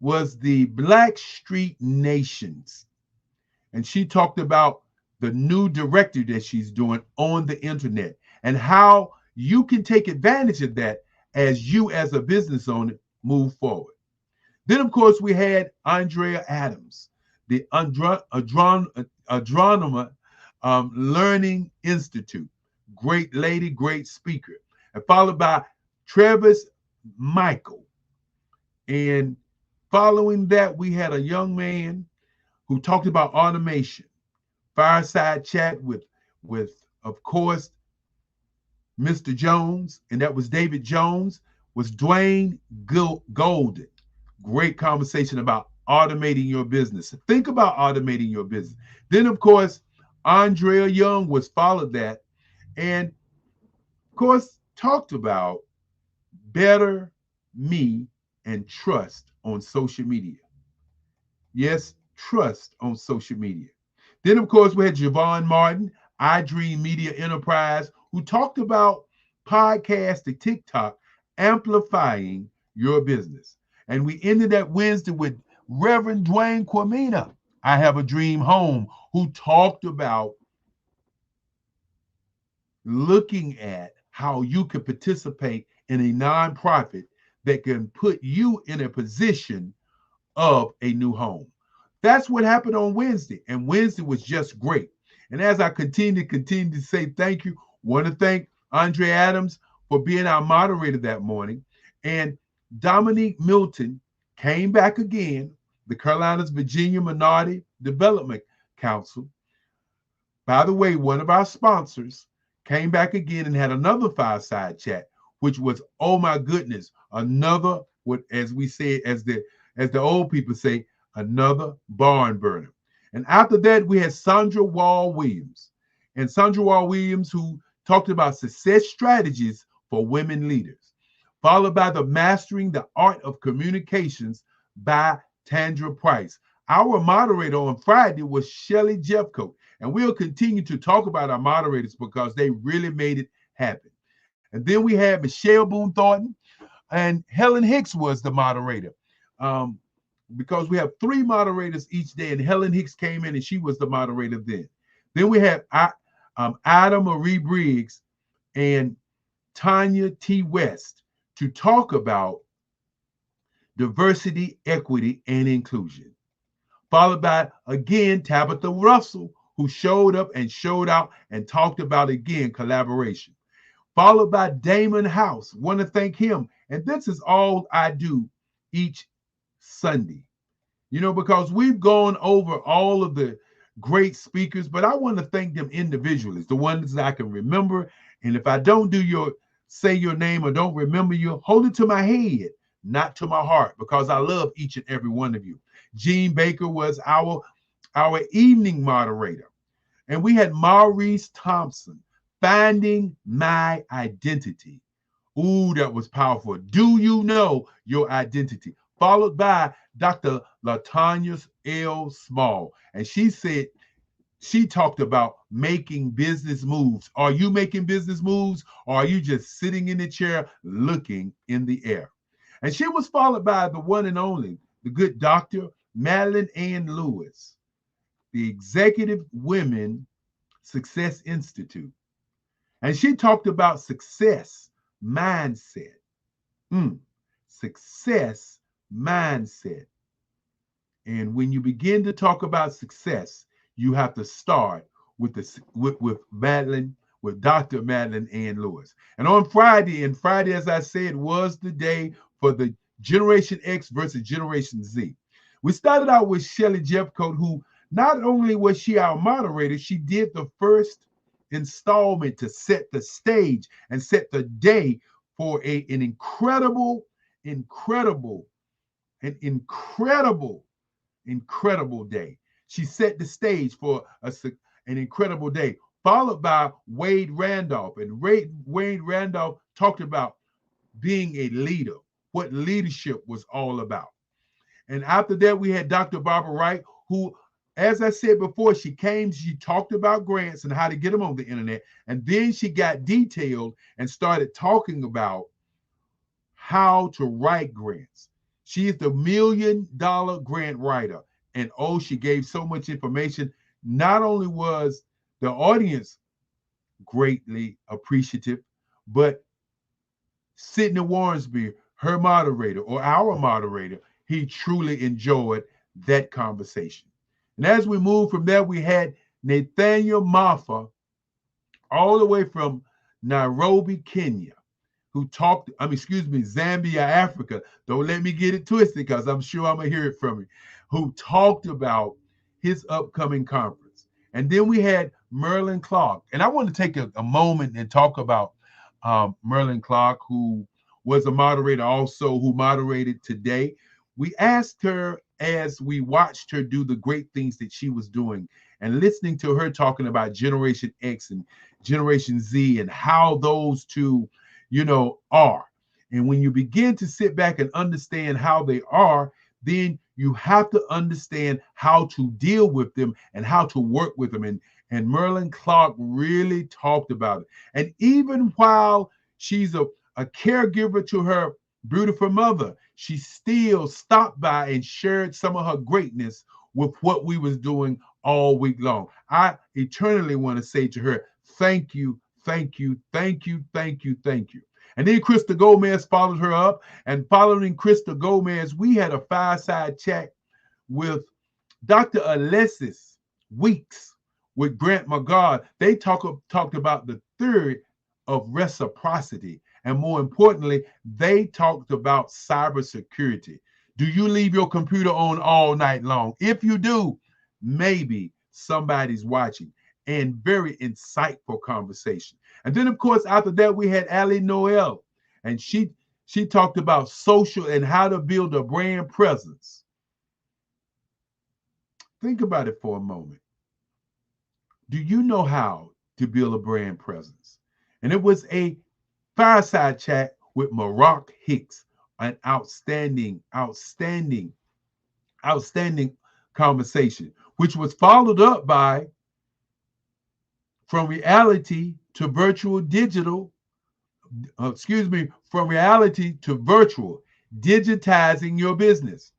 was the Black Street Nations. And she talked about the new directory that she's doing on the internet and how you can take advantage of that as you, as a business owner, move forward. Then, of course, we had Andrea Adams, the Adronoma Learning Institute. Great lady, great speaker. And followed by Travis Michael. And following that, we had a young man who talked about automation. Fireside chat with of course, Mr. Jones, and that was David Jones, was Dwayne Golden. Great conversation about automating your business. Think about automating your business. Then, of course, Andrea Young was followed that, and of course, talked about better me and trust on social media. Yes, trust on social media. Then, of course, we had Javon Martin, iDream Media Enterprise, who talked about podcast to TikTok, amplifying your business. And we ended that Wednesday with Reverend Dwayne Quamina, I Have a Dream Home, who talked about looking at how you can participate in a nonprofit that can put you in a position of a new home. That's what happened on Wednesday, and Wednesday was just great. And as I continue to say thank you, want to thank Andre Adams for being our moderator that morning, and Dominique Milton came back again, the Carolinas Virginia Minority Development Council. By the way, one of our sponsors came back again and had another fireside chat, which was, oh my goodness, another, what as we say, as the old people say, another barn burner. And after that, we had Sandra Wall Williams. And Sandra Wall Williams, who talked about success strategies for women leaders, followed by the Mastering the Art of Communications by Tandra Price. Our moderator on Friday was Shelly Jeffcoat. And we'll continue to talk about our moderators because they really made it happen. And then we had Michelle Boone Thornton, and Helen Hicks was the moderator. Because we have 3 moderators each day, and Helen Hicks came in and she was the moderator then. Then we had Ida Marie Briggs and Tanya T. West to talk about diversity, equity, and inclusion. Followed by, again, Tabitha Russell, who showed up and showed out and talked about, again, collaboration. Followed by Damon House. Want to thank him. And this is all I do each Sunday. You know, because we've gone over all of the great speakers, but I want to thank them individually, the ones that I can remember. And if I don't say your name or don't remember you, hold it to my head, not to my heart, because I love each and every one of you. Gene Baker was our evening moderator. And we had Maurice Thompson, Finding My Identity. Ooh, that was powerful. Do you know your identity? Followed by Dr. LaTanya L. Small. And she talked about making business moves. Are you making business moves, or are you just sitting in the chair looking in the air? And she was followed by the one and only, the good Dr. Madeline Ann Lewis, the Executive Women Success Institute. And she talked about success mindset. Success mindset. And when you begin to talk about success, you have to start with Dr. Madeline Ann Lewis. And on Friday, as I said, was the day for the Generation X versus Generation Z. We started out with Shelly Jeffcoat, who not only was she our moderator, she did the first installment to set the stage and set the day for an incredible day. She set the stage for an incredible day, followed by Wade Randolph. And Wade Randolph talked about being a leader, what leadership was all about. And after that, we had Dr. Barbara Wright, who, as I said before, she talked about grants and how to get them on the internet. And then she got detailed and started talking about how to write grants. She is the $1 million grant writer. And oh, she gave so much information. Not only was the audience greatly appreciative, but Sidney Warrensby, her moderator or our moderator, he truly enjoyed that conversation. And as we moved from there, we had Nathaniel Maffa, all the way from Nairobi, Kenya, Zambia, Africa. Don't let me get it twisted, because I'm sure I'm going to hear it from you, who talked about his upcoming conference. And then we had Merlin Clark. And I want to take a moment and talk about Merlin Clark, who was a moderator also, who moderated today. We asked her, as we watched her do the great things that she was doing, and listening to her talking about Generation X and Generation Z and how those two, are. And when you begin to sit back and understand how they are, then you have to understand how to deal with them and how to work with them. And Merlin Clark really talked about it. And even while she's a caregiver to her beautiful mother, she still stopped by and shared some of her greatness with what we was doing all week long. I eternally want to say to her, thank you, thank you, thank you, thank you, thank you. And then Krista Gomez followed her up. And following Krista Gomez, we had a fireside chat with Dr. Alexis Weeks with Grant McGaw. They talked about the theory of reciprocity. And more importantly, they talked about cybersecurity. Do you leave your computer on all night long? If you do, maybe somebody's watching. And very insightful conversation. And then, of course, after that, we had Ali Noel. And she talked about social and how to build a brand presence. Think about it for a moment. Do you know how to build a brand presence? And it was a fireside chat with Maroc Hicks, an outstanding conversation, which was followed up by from reality to virtual, digitizing your business.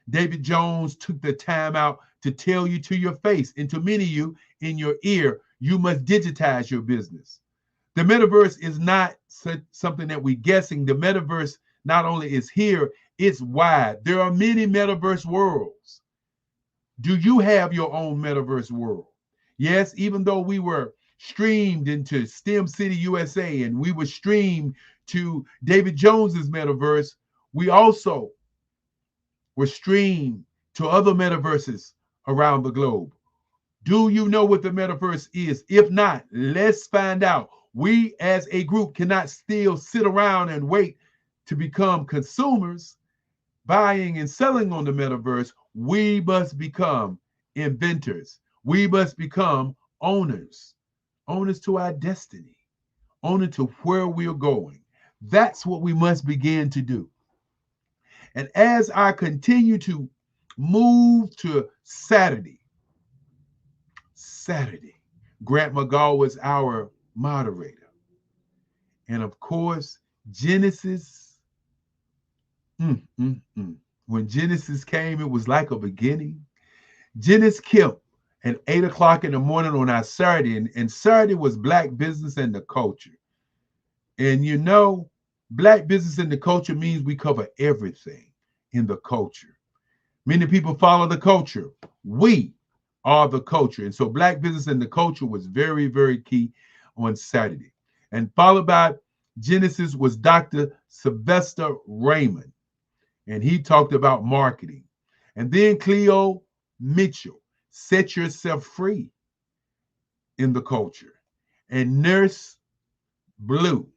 David Jones took the time out to tell you to your face and to many of you in your ear, you must digitize your business. The metaverse is not something that we're guessing. The metaverse not only is here, it's wide. There are many metaverse worlds. Do you have your own metaverse world? Yes, even though we were streamed into STEM City USA and we were streamed to David Jones's metaverse, we also were streamed to other metaverses around the globe. Do you know what the metaverse is? If not, let's find out. We as a group cannot still sit around and wait to become consumers, buying and selling on the metaverse. We must become inventors. We must become owners to our destiny, owner to where we're going. That's what we must begin to do. And as I continue to move to Saturday, Grant McGaw was our moderator. And of course, Genesis, when Genesis came, it was like a beginning. Genesis Kemp at 8 o'clock in the morning on our Saturday. And Saturday was Black Business and the Culture. And Black Business and the Culture means we cover everything in the culture. Many people follow the culture. We are the culture. And so Black Business and the Culture was very, very key on Saturday. And followed by Genesis was Dr. Sylvester Raymond. And he talked about marketing. And then Cleo Mitchell, set yourself free in the culture. And Nurse Blue,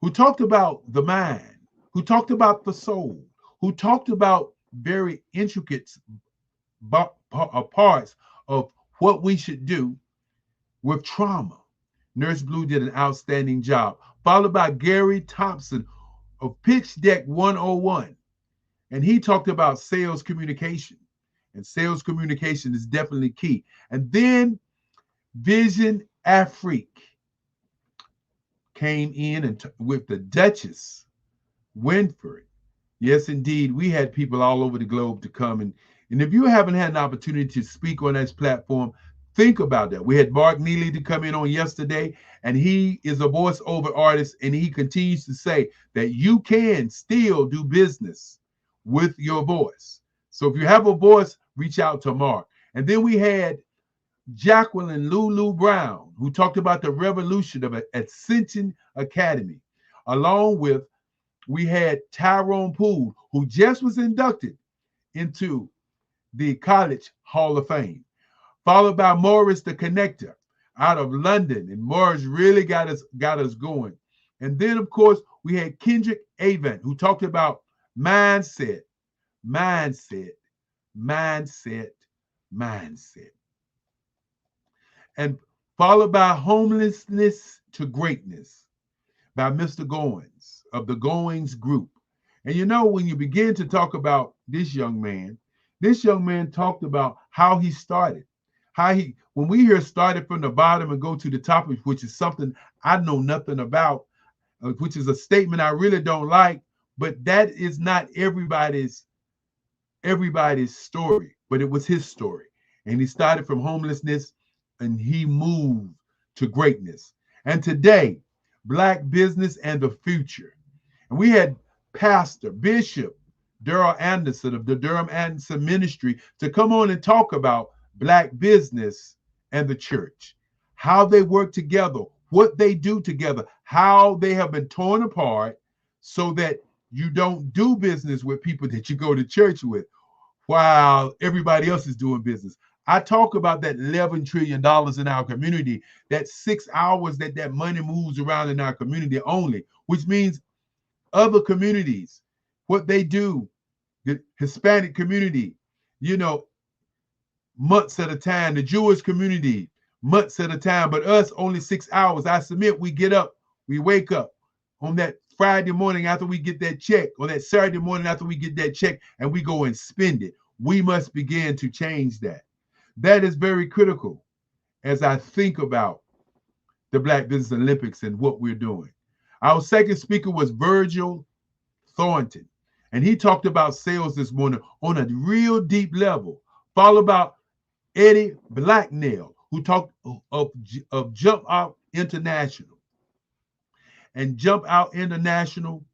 who talked about the mind, who talked about the soul, who talked about very intricate parts of what we should do with trauma. Nurse Blue did an outstanding job. Followed by Gary Thompson, of Pitch Deck 101. And he talked about sales communication. And sales communication is definitely key. And then Vision Afrique came in and with the Duchess Winfrey. Yes, indeed. We had people all over the globe to come. And if you haven't had an opportunity to speak on this platform, think about that. We had Mark Neely to come in on yesterday, and he is a voiceover artist, and he continues to say that you can still do business with your voice. So if you have a voice, reach out to Mark. And then we had Jacqueline Lulu Brown, who talked about the revolution of Ascension Academy. Along with, we had Tyrone Poole, who just was inducted into the College Hall of Fame, followed by Morris the Connector out of London. And Morris really got us going. And then, of course, we had Kendrick Avent, who talked about mindset. And followed by Homelessness to Greatness by Mr. Goins of the Goins Group. And you know, when you begin to talk about this young man talked about how he started. When we hear started from the bottom and go to the top, which is something I know nothing about, which is a statement I really don't like, but that is not everybody's story, but it was his story. And he started from homelessness and he moved to greatness. And today, Black business and the future. And we had Pastor Bishop Daryl Anderson of the Durham Anderson Ministry to come on and talk about Black business and the church, how they work together, what they do together, how they have been torn apart so that you don't do business with people that you go to church with while everybody else is doing business. I talk about that $11 trillion in our community, that 6 hours that money moves around in our community only, which means other communities, what they do, the Hispanic community, months at a time, the Jewish community, months at a time, but us only 6 hours. I submit we get up, we wake up on that Friday morning after we get that check, or that Saturday morning after we get that check, and we go and spend it. We must begin to change that. That is very critical as I think about the Black Business Olympics and what we're doing. Our second speaker was Virgil Thornton, and he talked about sales this morning on a real deep level, followed by Eddie Blacknell, who talked of Jump Out International. And Jump Out International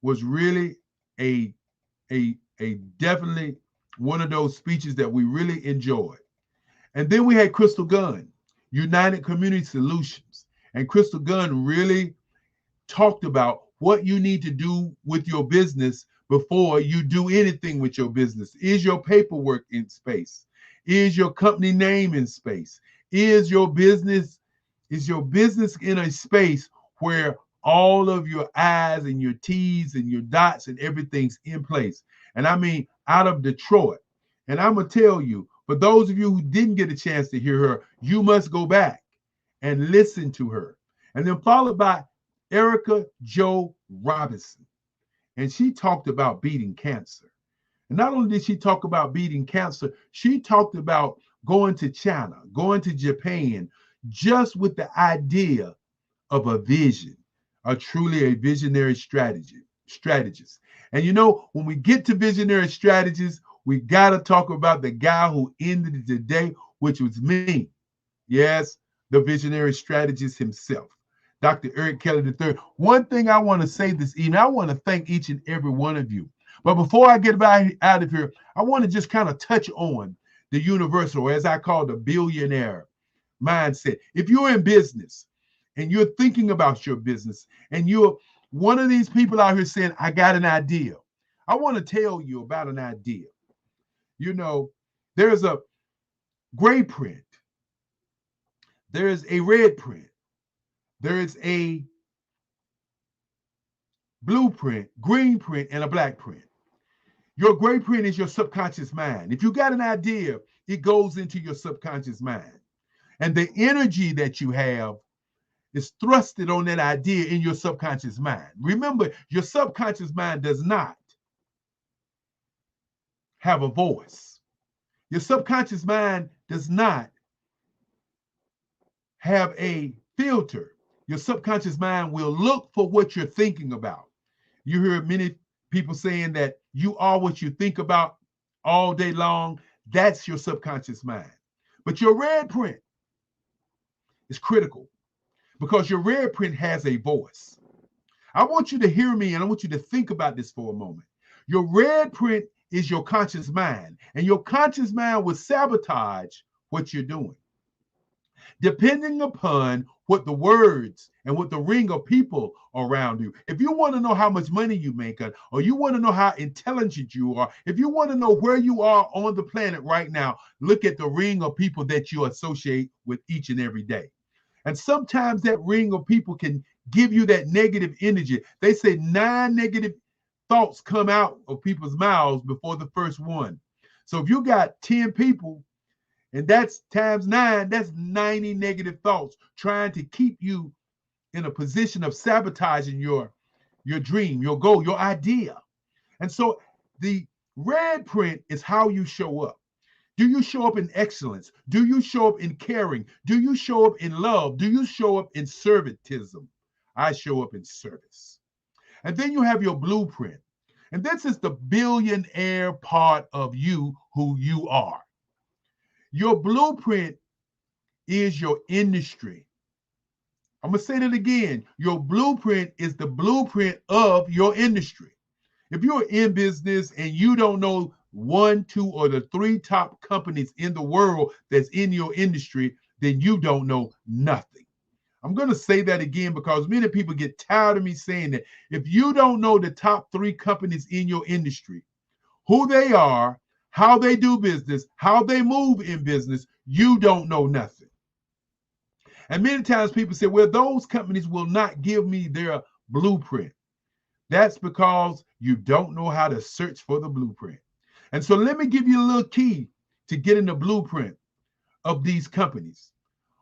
was really a definitely one of those speeches that we really enjoyed. And then we had Crystal Gunn, United Community Solutions. And Crystal Gunn really talked about what you need to do with your business before you do anything with your business. Is your paperwork in space? Is your company name in space? Is your business in a space where all of your I's and your T's and your dots and everything's in place? And I mean, out of Detroit. And I'm going to tell you, for those of you who didn't get a chance to hear her, you must go back and listen to her. And then followed by Erica Jo Robinson. And she talked about beating cancer. And not only did she talk about beating cancer, she talked about going to China, going to Japan, just with the idea of a vision, truly a visionary strategist. And when we get to visionary strategists, we got to talk about the guy who ended the day, which was me. Yes, the visionary strategist himself, Dr. Eric Kelly III. One thing I want to say this evening, I want to thank each and every one of you. But before I get out of here, I want to just kind of touch on the universal, as I call the billionaire mindset. If you're in business and you're thinking about your business and you're one of these people out here saying, I got an idea, I want to tell you about an idea. There's a gray print, there's a red print, there's a blue print, green print, and a black print. Your gray print is your subconscious mind. If you got an idea, it goes into your subconscious mind. And the energy that you have is thrusted on that idea in your subconscious mind. Remember, your subconscious mind does not have a voice. Your subconscious mind does not have a filter. Your subconscious mind will look for what you're thinking about. You hear many people saying that you are what you think about all day long. That's your subconscious mind. But your red print is critical because your red print has a voice. I want you to hear me and I want you to think about this for a moment. Your red print is your conscious mind, and your conscious mind will sabotage what you're doing. Depending upon what the words and what the ring of people around you. If you want to know how much money you make, or you want to know how intelligent you are, if you want to know where you are on the planet right now, look at the ring of people that you associate with each and every day. And sometimes that ring of people can give you that negative energy. They say 9 negative thoughts come out of people's mouths before the first one. So if you got 10 people, and that's times 9, that's 90 negative thoughts trying to keep you in a position of sabotaging your dream, your goal, your idea. And so the red print is how you show up. Do you show up in excellence? Do you show up in caring? Do you show up in love? Do you show up in servitism? I show up in service. And then you have your blueprint. And this is the billionaire part of you, who you are. Your blueprint is your industry. I'm going to say that again. Your blueprint is the blueprint of your industry. If you're in business and you don't know 1, 2, or the 3 top companies in the world that's in your industry, then you don't know nothing. I'm going to say that again because many people get tired of me saying that. If you don't know the top 3 companies in your industry, who they are, how they do business, how they move in business, you don't know nothing. And many times people say, well, those companies will not give me their blueprint. That's because you don't know how to search for the blueprint. And so let me give you a little key to getting the blueprint of these companies.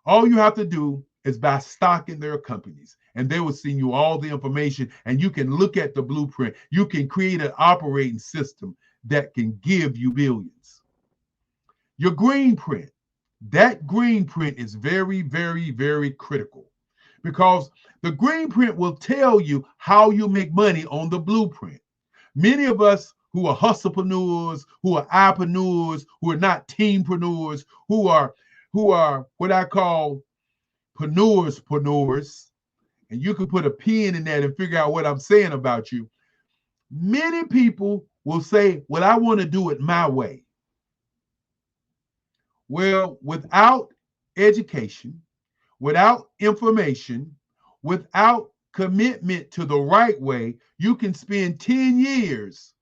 All you have to do is buy stock in their companies, and they will send you all the information, and you can look at the blueprint. You can create an operating system that can give you billions. Your green print, that green print is very, very, very critical because the green print will tell you how you make money on the blueprint. Many of us who are hustlepreneurs, who are entrepreneurs, who are not teampreneurs, who are what I call preneurs, and you can put a pin in that and figure out what I'm saying about you. Many people will say, well, I want to do it my way. Well, without education, without information, without commitment to the right way, you can spend 10 years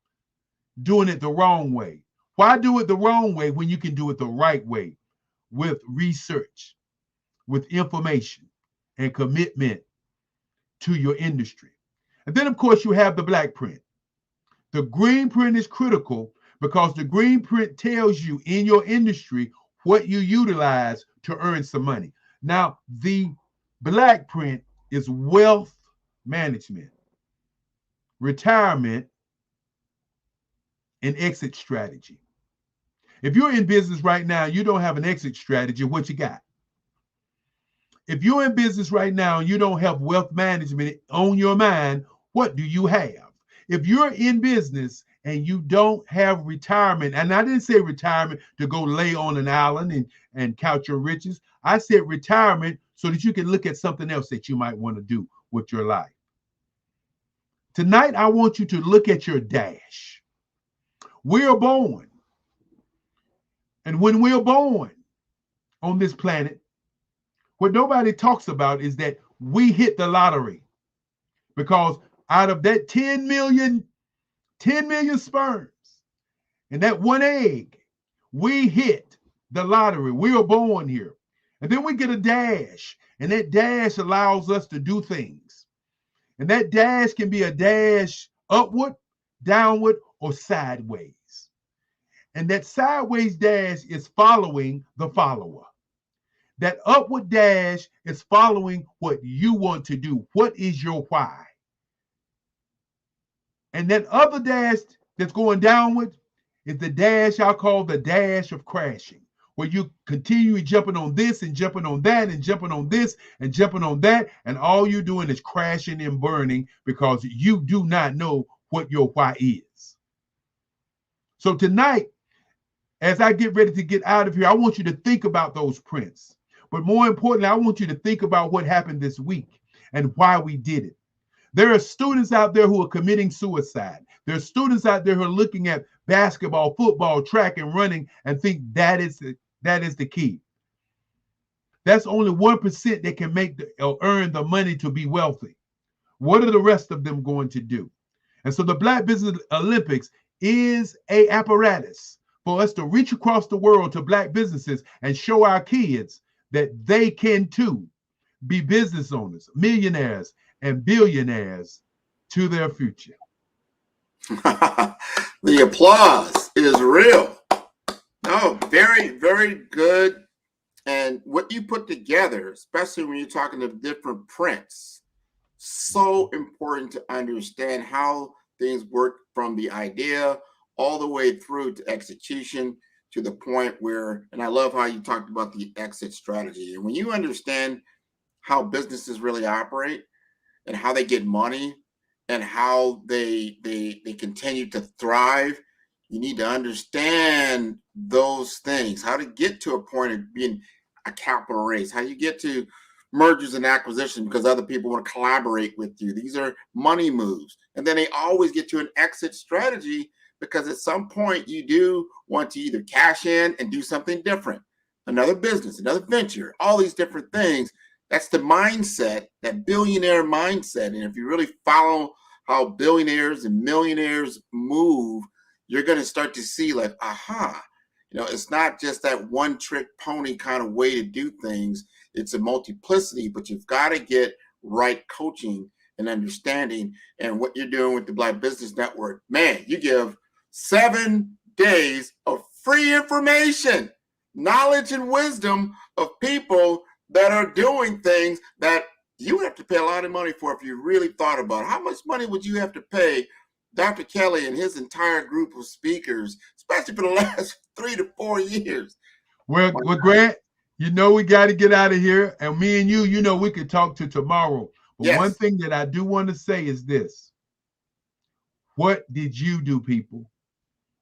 doing it the wrong way. Why do it the wrong way when you can do it the right way with research, with information, and commitment to your industry? And then, of course, you have the black print. The green print is critical because the green print tells you in your industry what you utilize to earn some money. Now, the black print is wealth management, retirement, and exit strategy. If you're in business right now, you don't have an exit strategy, what you got? If you're in business right now, you don't have wealth management on your mind, what do you have? If you're in business and you don't have retirement, and I didn't say retirement to go lay on an island and count your riches. I said retirement so that you can look at something else that you might want to do with your life. Tonight, I want you to look at your dash. We are born. And when we're born on this planet, what nobody talks about is that we hit the lottery. Because out of that 10 million sperms and that one egg, we hit the lottery. We are born here. And then we get a dash. And that dash allows us to do things. And that dash can be a dash upward, downward, or sideways. And that sideways dash is following the follower. That upward dash is following what you want to do. What is your why? And that other dash that's going downward is the dash I call the dash of crashing, where you continue jumping on this and jumping on that and jumping on this and jumping on that, and all you're doing is crashing and burning because you do not know what your why is. So tonight, as I get ready to get out of here, I want you to think about those prints. But more importantly, I want you to think about what happened this week and why we did it. There are students out there who are committing suicide. There are students out there who are looking at basketball, football, track, and running and think that is the key. That's only 1% that can make or earn the money to be wealthy. What are the rest of them going to do? And so the Black Business Olympics is an apparatus for us to reach across the world to Black businesses and show our kids that they can too be business owners, millionaires, and billionaires to their future. The applause is real. No, very, very good. And what you put together, especially when you're talking to different prints, so important to understand how things work from the idea all the way through to execution to the point where, and I love how you talked about the exit strategy. And when you understand how businesses really operate and how they get money and how they continue to thrive, you need to understand those things, how to get to a point of being a capital raise, how you get to mergers and acquisitions because other people want to collaborate with you. These are money moves. And then they always get to an exit strategy because at some point you do want to either cash in and do something different, another business, another venture, all these different things. That's the mindset, that billionaire mindset. And if you really follow how billionaires and millionaires move, you're going to start to see like, aha, it's not just that one trick pony kind of way to do things. It's a multiplicity, but you've got to get right coaching and understanding. And what you're doing with the Black Business Network, man, you give 7 days of free information, knowledge and wisdom of people that are doing things that you have to pay a lot of money for. If you really thought about it, how much money would you have to pay Dr. Kelly and his entire group of speakers, especially for the last 3 to 4 years? Well, Grant, we got to get out of here. And me and you, we could talk to tomorrow. But yes, one thing that I do want to say is this. What did you do, people?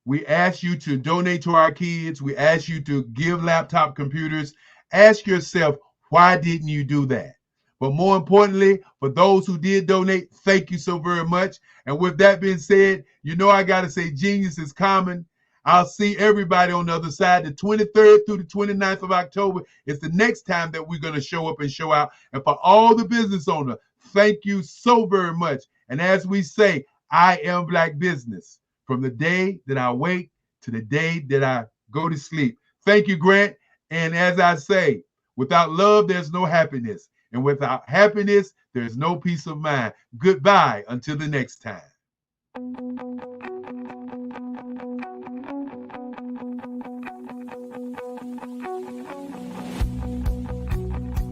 We asked you to donate to our kids. We asked you to give laptop computers. Ask yourself, why didn't you do that? But more importantly, for those who did donate, thank you so very much. And with that being said, I got to say genius is common. I'll see everybody on the other side. The 23rd through the 29th of October is the next time that we're going to show up and show out. And for all the business owners, thank you so very much. And as we say, I am Black Business from the day that I wake to the day that I go to sleep. Thank you, Grant. And as I say, without love, there's no happiness. And without happiness, there's no peace of mind. Goodbye until the next time.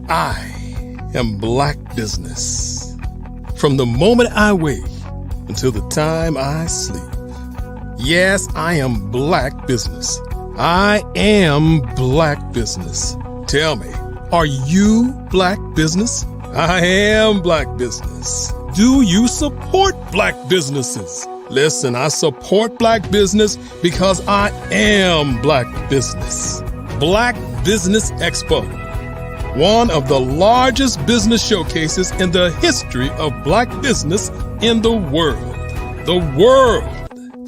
I am Black Business. From the moment I wake until the time I sleep. Yes, I am Black Business. I am Black Business. Tell me, are you Black Business? I am Black Business. Do you support Black businesses? Listen, I support Black business because I am Black Business. Black Business Expo, one of the largest business showcases in the history of Black business in the world. The world.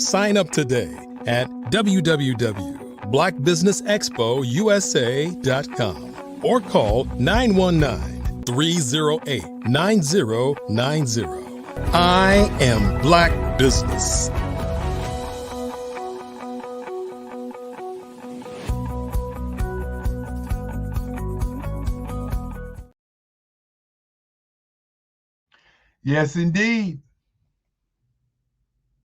Sign up today at www.blackbusinessexpousa.com or call 919-308-9090. I am Black Business. Yes, indeed.